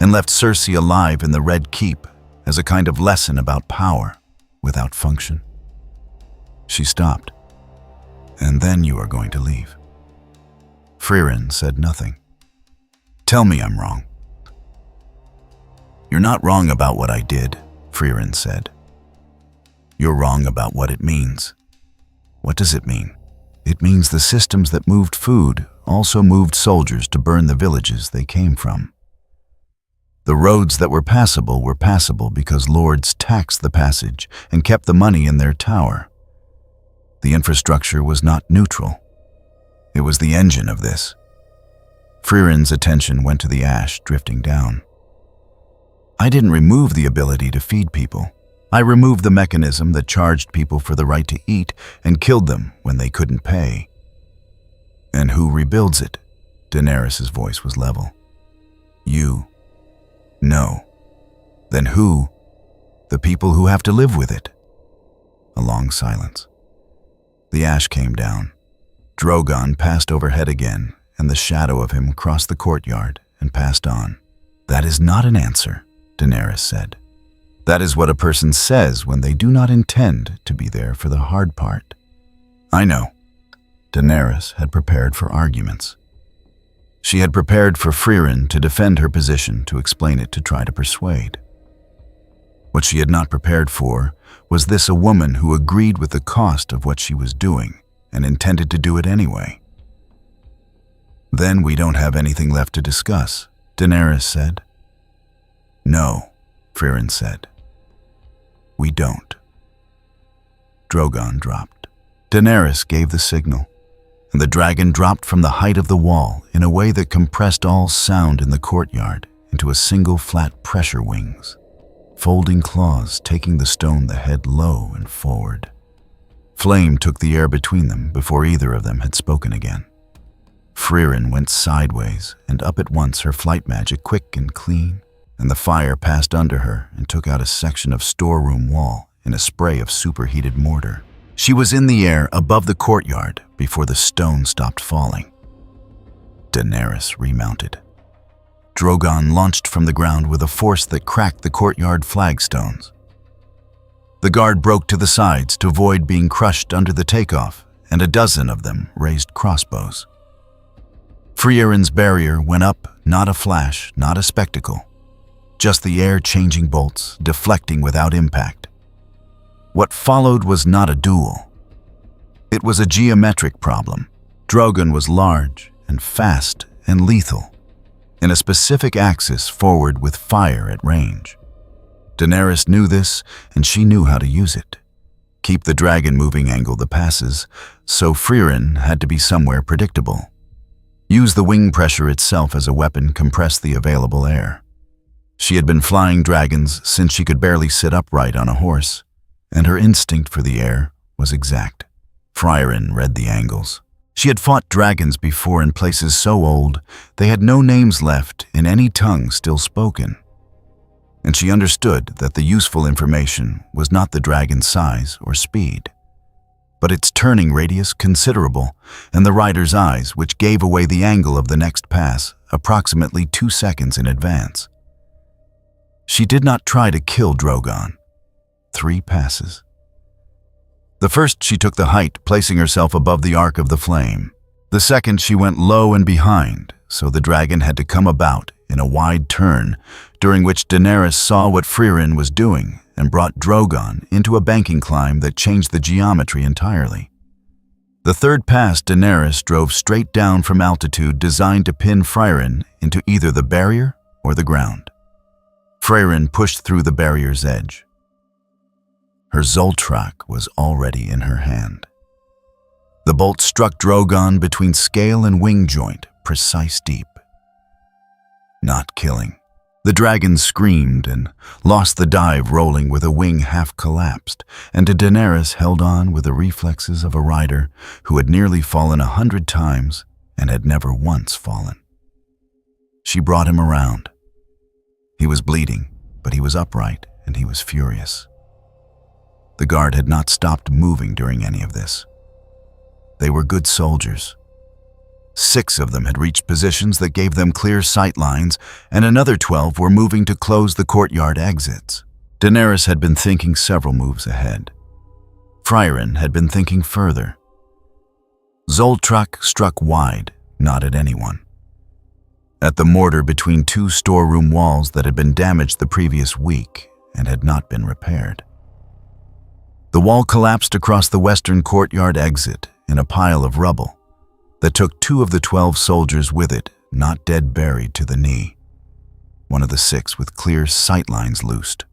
S1: and left Cersei alive in the Red Keep as a kind of lesson about power without function. She stopped. And then you are going to leave. Frieren said nothing. Tell me I'm wrong. You're not wrong about what I did, Frieren said. You're wrong about what it means. What does it mean? It means the systems that moved food also moved soldiers to burn the villages they came from. The roads that were passable because lords taxed the passage and kept the money in their tower. The infrastructure was not neutral. It was the engine of this. Frieren's attention went to the ash drifting down. I didn't remove the ability to feed people. I removed the mechanism that charged people for the right to eat and killed them when they couldn't pay. And who rebuilds it? Daenerys' voice was level. You. No. Then who? The people who have to live with it. A long silence. The ash came down. Drogon passed overhead again, and the shadow of him crossed the courtyard and passed on. That is not an answer, Daenerys said. That is what a person says when they do not intend to be there for the hard part. I know. Daenerys had prepared for arguments. She had prepared for Frieren to defend her position, to explain it, to try to persuade. What she had not prepared for was this: a woman who agreed with the cost of what she was doing and intended to do it anyway. Then we don't have anything left to discuss, Daenerys said. No, Frieren said. We don't. Drogon dropped. Daenerys gave the signal, and the dragon dropped from the height of the wall in a way that compressed all sound in the courtyard into a single flat pressure wings, folding claws taking the stone the head low and forward. Flame took the air between them before either of them had spoken again. Frieren went sideways and up at once, her flight magic quick and clean, and the fire passed under her and took out a section of storeroom wall in a spray of superheated mortar. She was in the air above the courtyard before the stone stopped falling. Daenerys remounted. Drogon launched from the ground with a force that cracked the courtyard flagstones. The guard broke to the sides to avoid being crushed under the takeoff, and a dozen of them raised crossbows. Frieren's barrier went up, not a flash, not a spectacle, just the air-changing bolts deflecting without impact. What followed was not a duel. It was a geometric problem. Drogon was large and fast and lethal, in a specific axis forward with fire at range. Daenerys knew this, and she knew how to use it. Keep the dragon moving angle the passes, so Frieren had to be somewhere predictable. Use the wing pressure itself as a weapon, compress the available air. She had been flying dragons since she could barely sit upright on a horse, and her instinct for the air was exact. Frieren read the angles. She had fought dragons before in places so old they had no names left in any tongue still spoken. And she understood that the useful information was not the dragon's size or speed, but its turning radius considerable, and the rider's eyes, which gave away the angle of the next pass approximately 2 seconds in advance. She did not try to kill Drogon. 3 passes, The first, she took the height, placing herself above the arc of the flame. The second, she went low and behind, so the dragon had to come about in a wide turn, during which Daenerys saw what Frieren was doing and brought Drogon into a banking climb that changed the geometry entirely. The third pass, Daenerys drove straight down from altitude designed to pin Frieren into either the barrier or the ground. Frieren pushed through the barrier's edge. Her Zoltrak was already in her hand. The bolt struck Drogon between scale and wing joint, precise deep. Not killing. The dragon screamed and lost the dive, rolling with a wing half collapsed, and Daenerys held on with the reflexes of a rider who had nearly fallen 100 times and had never once fallen. She brought him around. He was bleeding, but he was upright and he was furious. The guard had not stopped moving during any of this. They were good soldiers. 6 of them had reached positions that gave them clear sight lines, and another 12 were moving to close the courtyard exits. Daenerys had been thinking several moves ahead. Frieren had been thinking further. Zoltrak struck wide, not at anyone. At the mortar between 2 storeroom walls that had been damaged the previous week and had not been repaired. The wall collapsed across the western courtyard exit in a pile of rubble that took 2 of the 12 soldiers with it, not dead buried to the knee. One of the 6 with clear sightlines loosed.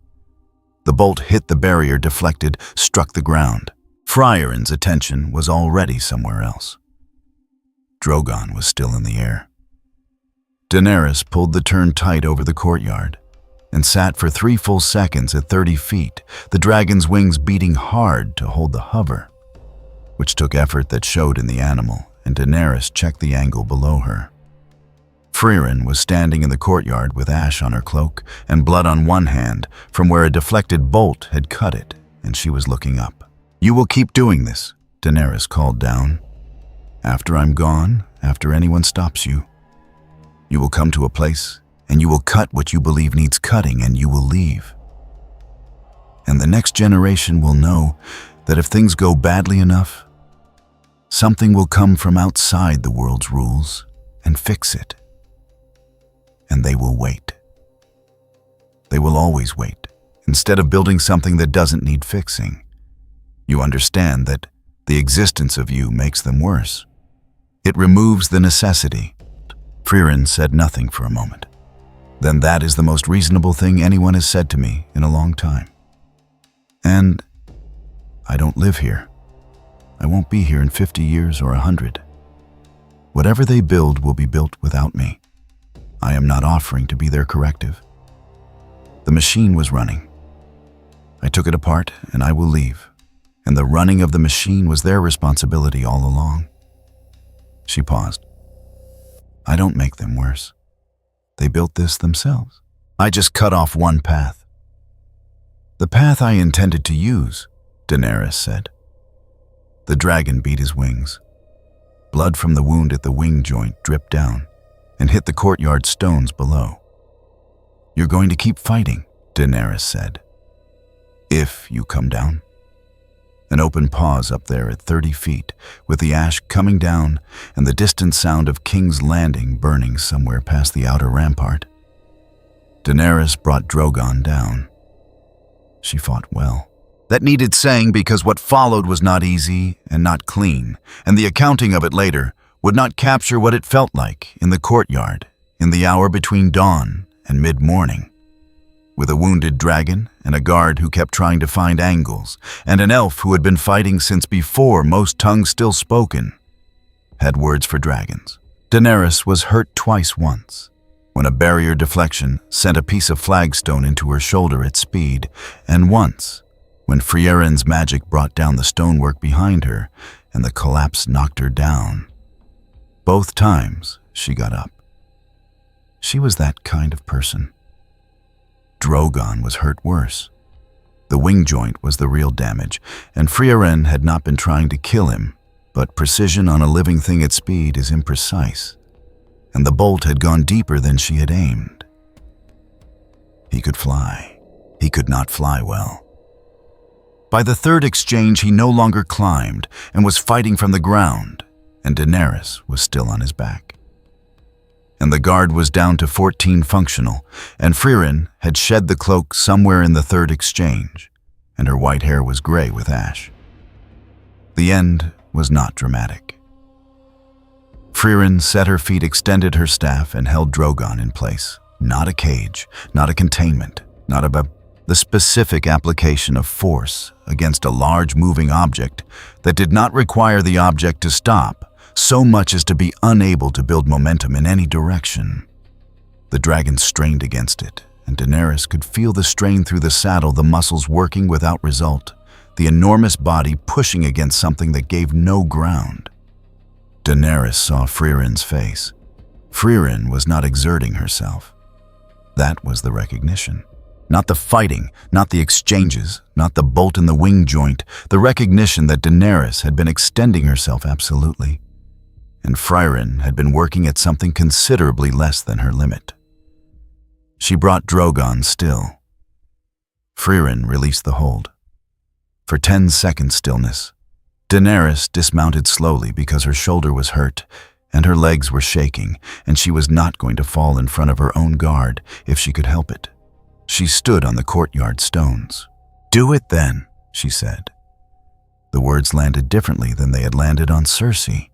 S1: The bolt hit the barrier, deflected, struck the ground. Frieren's attention was already somewhere else. Drogon was still in the air. Daenerys pulled the turn tight over the courtyard and sat for 3 full seconds at 30 feet, the dragon's wings beating hard to hold the hover, which took effort that showed in the animal, and Daenerys checked the angle below her. Frieren was standing in the courtyard with ash on her cloak and blood on one hand from where a deflected bolt had cut it, and she was looking up. "You will keep doing this," Daenerys called down. "After I'm gone, after anyone stops you, you will come to a place and you will cut what you believe needs cutting and you will leave. And the next generation will know that if things go badly enough, something will come from outside the world's rules and fix it. And they will wait. They will always wait, instead of building something that doesn't need fixing. You understand that the existence of you makes them worse. It removes the necessity." Frieren said nothing for a moment. "Then that is the most reasonable thing anyone has said to me in a long time. And I don't live here. I won't be here in 50 years or 100. Whatever they build will be built without me. I am not offering to be their corrective. The machine was running. I took it apart and I will leave. And the running of the machine was their responsibility all along." She paused. "I don't make them worse. They built this themselves. I just cut off one path." "The path I intended to use," Daenerys said. The dragon beat his wings. Blood from the wound at the wing joint dripped down and hit the courtyard stones below. "You're going to keep fighting," Daenerys said. "If you come down." An open pause up there at 30 feet, with the ash coming down and the distant sound of King's Landing burning somewhere past the outer rampart. Daenerys brought Drogon down. She fought well. That needed saying because what followed was not easy and not clean, and the accounting of it later would not capture what it felt like in the courtyard in the hour between dawn and mid-morning. With a wounded dragon and a guard who kept trying to find angles, and an elf who had been fighting since before most tongues still spoken had words for dragons. Daenerys was hurt twice once, when a barrier deflection sent a piece of flagstone into her shoulder at speed, and once when Frieren's magic brought down the stonework behind her and the collapse knocked her down. Both times she got up. She was that kind of person. Drogon was hurt worse. The wing joint was the real damage, and Frieren had not been trying to kill him, but precision on a living thing at speed is imprecise, and the bolt had gone deeper than she had aimed. He could fly. He could not fly well. By the third exchange, he no longer climbed and was fighting from the ground, and Daenerys was still on his back. And the guard was down to 14 functional, and Frieren had shed the cloak somewhere in the third exchange, and her white hair was gray with ash. The end was not dramatic. Frieren set her feet, extended her staff, and held Drogon in place. Not a cage, not a containment, not the specific application of force against a large moving object that did not require the object to stop so much as to be unable to build momentum in any direction. The dragon strained against it, and Daenerys could feel the strain through the saddle, the muscles working without result, the enormous body pushing against something that gave no ground. Daenerys saw Frieren's face. Frieren was not exerting herself. That was the recognition. Not the fighting, not the exchanges, not the bolt in the wing joint, the recognition that Daenerys had been extending herself absolutely. And Frieren had been working at something considerably less than her limit. She brought Drogon still. Frieren released the hold. For 10 seconds stillness, Daenerys dismounted slowly because her shoulder was hurt and her legs were shaking, and she was not going to fall in front of her own guard if she could help it. She stood on the courtyard stones. "Do it then," she said. The words landed differently than they had landed on Cersei.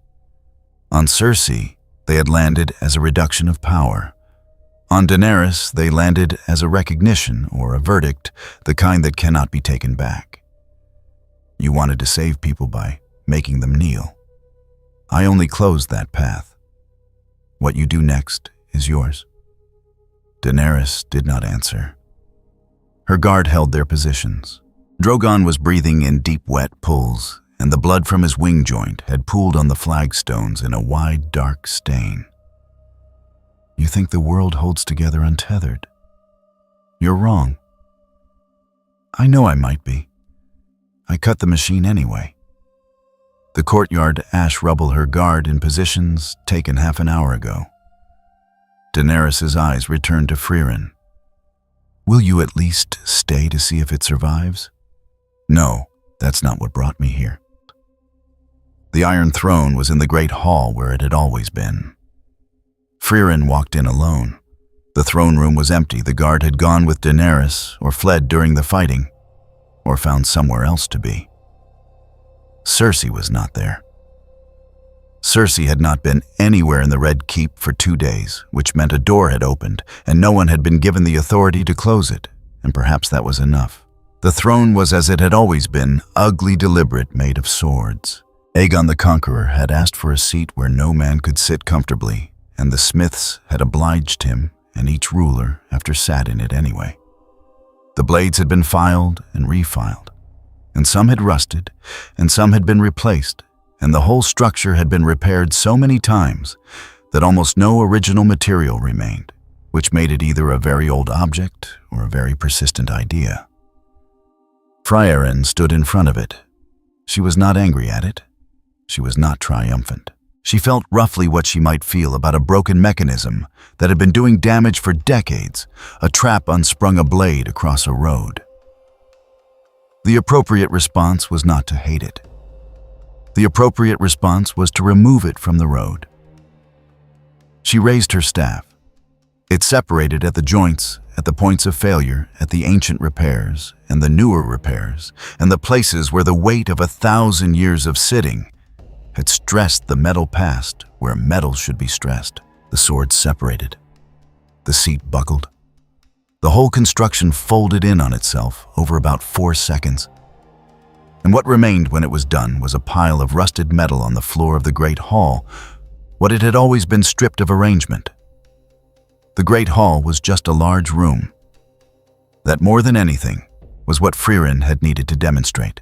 S1: On Cersei, they had landed as a reduction of power. On Daenerys, they landed as a recognition or a verdict, the kind that cannot be taken back. You wanted to save people by making them kneel. I only closed that path. What you do next is yours. Daenerys did not answer. Her guard held their positions. Drogon was breathing in deep, wet pulls, and the blood from his wing joint had pooled on the flagstones in a wide, dark stain. You think the world holds together untethered? You're wrong. I know I might be. I cut the machine anyway. The courtyard ash rubble her guard in positions taken half an hour ago. Daenerys' eyes returned to Frieren. Will you at least stay to see if it survives? No, that's not what brought me here. The Iron Throne was in the great hall where it had always been. Frieren walked in alone. The throne room was empty. The guard had gone with Daenerys, or fled during the fighting, or found somewhere else to be. Cersei was not there. Cersei had not been anywhere in the Red Keep for 2 days, which meant a door had opened, and no one had been given the authority to close it, and perhaps that was enough. The throne was as it had always been, ugly, deliberate, made of swords. Aegon the Conqueror had asked for a seat where no man could sit comfortably, and the smiths had obliged him, and each ruler after sat in it anyway. The blades had been filed and refiled, and some had rusted, and some had been replaced, and the whole structure had been repaired so many times that almost no original material remained, which made it either a very old object or a very persistent idea. Frieren stood in front of it. She was not angry at it. She was not triumphant. She felt roughly what she might feel about a broken mechanism that had been doing damage for decades, a trap unsprung a blade across a road. The appropriate response was not to hate it. The appropriate response was to remove it from the road. She raised her staff. It separated at the joints, at the points of failure, at the ancient repairs and the newer repairs, and the places where the weight of 1,000 years of sitting had stressed the metal past where metal should be stressed. The sword separated. The seat buckled. The whole construction folded in on itself over about 4 seconds. And what remained when it was done was a pile of rusted metal on the floor of the great hall, what it had always been stripped of arrangement. The great hall was just a large room. That more than anything was what Frieren had needed to demonstrate.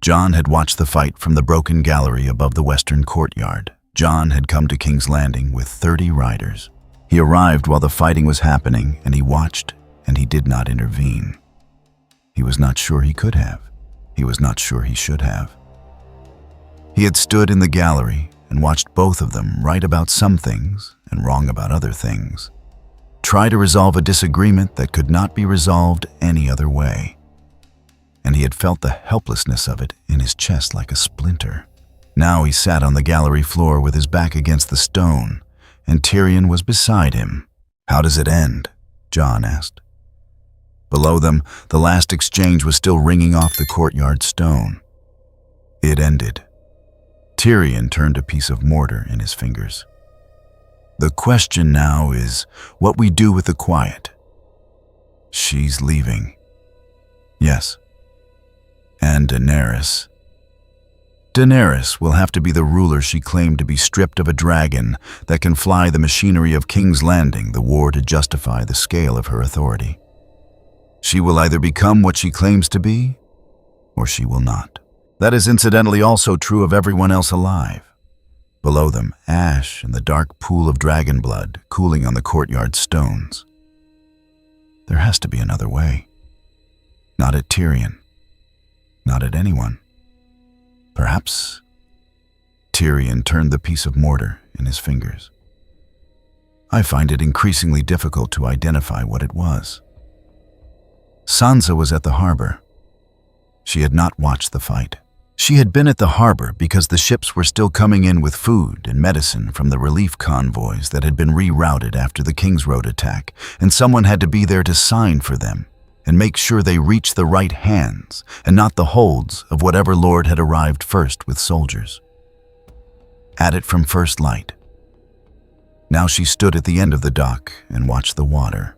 S1: Jon had watched the fight from the broken gallery above the western courtyard. Jon had come to King's Landing with 30 riders. He arrived while the fighting was happening, and he watched, and he did not intervene. He was not sure he could have. He was not sure he should have. He had stood in the gallery and watched both of them right about some things and wrong about other things, try to resolve a disagreement that could not be resolved any other way. and he had felt the helplessness of it in his chest like a splinter. Now he sat on the gallery floor with his back against the stone, and Tyrion was beside him. "How does it end?" Jon asked. Below them, the last exchange was still ringing off the courtyard stone. It ended. Tyrion turned a piece of mortar in his fingers. "The question now is what we do with the quiet." "She's leaving." "Yes." "And Daenerys." "Daenerys will have to be the ruler she claimed to be, stripped of a dragon that can fly the machinery of King's Landing, the war to justify the scale of her authority. She will either become what she claims to be, or she will not. That is incidentally also true of everyone else alive." Below them, ash and the dark pool of dragon blood cooling on the courtyard stones. There has to be another way. Not at Tyrion. Not at anyone. Perhaps. Tyrion turned the piece of mortar in his fingers. "I find it increasingly difficult to identify what it was." Sansa was at the harbor. She had not watched the fight. She had been at the harbor because the ships were still coming in with food and medicine from the relief convoys that had been rerouted after the King's Road attack, and someone had to be there to sign for them and make sure they reached the right hands and not the holds of whatever lord had arrived first with soldiers. At it from first light. Now she stood at the end of the dock and watched the water.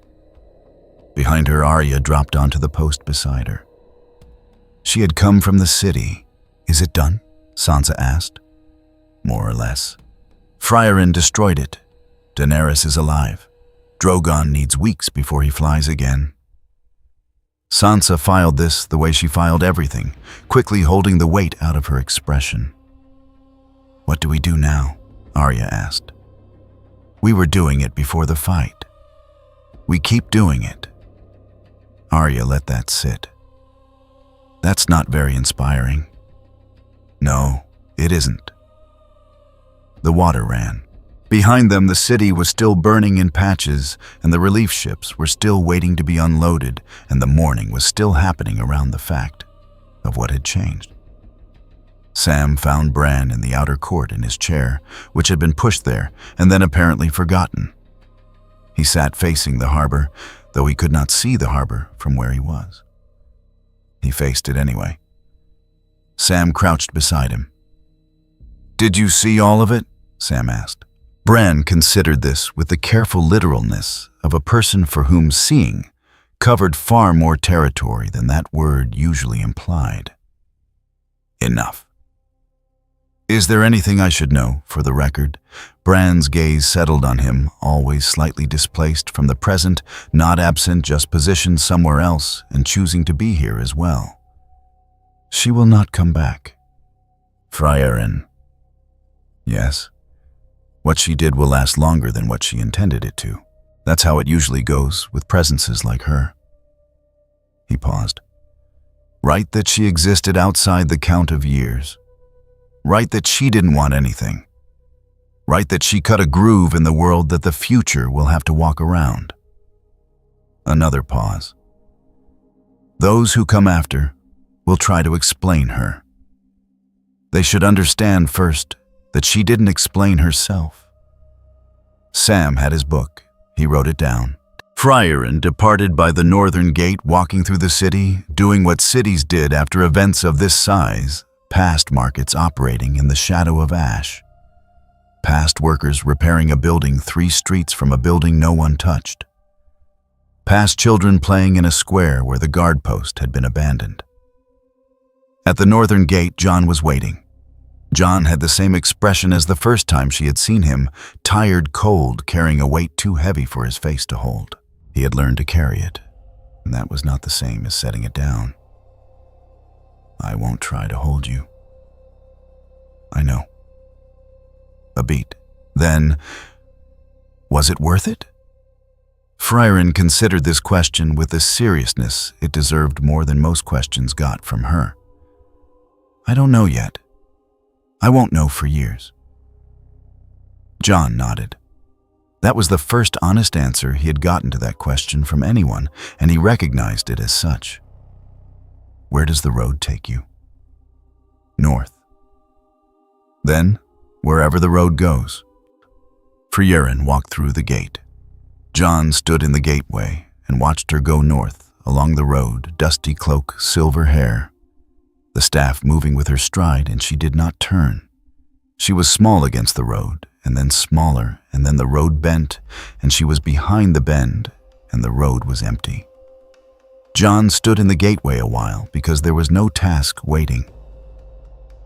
S1: Behind her, Arya dropped onto the post beside her. She had come from the city. "Is it done?" Sansa asked. "More or less. Frieren destroyed it. Daenerys is alive. Drogon needs weeks before he flies again." Sansa filed this the way she filed everything, quickly holding the weight out of her expression. "What do we do now?" Arya asked. "We were doing it before the fight. We keep doing it." Arya let that sit. "That's not very inspiring." "No, it isn't." The water ran. Behind them, the city was still burning in patches, and the relief ships were still waiting to be unloaded, and the mourning was still happening around the fact of what had changed. Sam found Bran in the outer court in his chair, which had been pushed there and then apparently forgotten. He sat facing the harbor, though he could not see the harbor from where he was. He faced it anyway. Sam crouched beside him. "Did you see all of it?" Sam asked. Bran considered this with the careful literalness of a person for whom seeing covered far more territory than that word usually implied. "Enough." "Is there anything I should know, for the record?" Bran's gaze settled on him, always slightly displaced from the present, not absent, just positioned somewhere else and choosing to be here as well. "She will not come back." "Frieren." "Yes. What she did will last longer than what she intended it to. That's how it usually goes with presences like her." He paused. "Right that she existed outside the count of years. Right that she didn't want anything. Right that she cut a groove in the world that the future will have to walk around." Another pause. "Those who come after will try to explain her. They should understand first that she didn't explain herself." Sam had his book. He wrote it down. Frieren departed by the northern gate, walking through the city, doing what cities did after events of this size, past markets operating in the shadow of ash. Past workers repairing a building 3 streets from a building no one touched. Past children playing in a square where the guard post had been abandoned. At the northern gate, Jon was waiting. Jon had the same expression as the first time she had seen him, tired, cold, carrying a weight too heavy for his face to hold. He had learned to carry it, and that was not the same as setting it down. "I won't try to hold you." "I know." A beat. Then, was it worth it? Frieren considered this question with the seriousness it deserved more than most questions got from her. "I don't know yet. I won't know for years." Jon nodded. That was the first honest answer he had gotten to that question from anyone, and he recognized it as such. Where does the road take you? North. Then, wherever the road goes. Frieren walked through the gate. John stood in the gateway and watched her go north, along the road, dusty cloak, silver hair, the staff moving with her stride, and she did not turn. She was small against the road, and then smaller, and then the road bent, and she was behind the bend, and the road was empty. John stood in the gateway a while because there was no task waiting,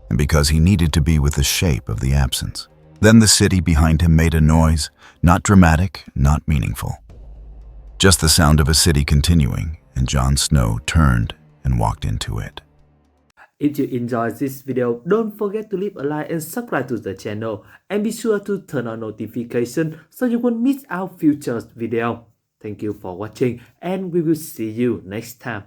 S1: and because he needed to be with the shape of the absence. Then the city behind him made a noise, not dramatic, not meaningful. Just the sound of a city continuing, and Jon Snow turned and walked into it.
S2: If you enjoyed this video, don't forget to leave a like and subscribe to the channel, and be sure to turn on notification so you won't miss our future video. Thank you for watching, and we will see you next time.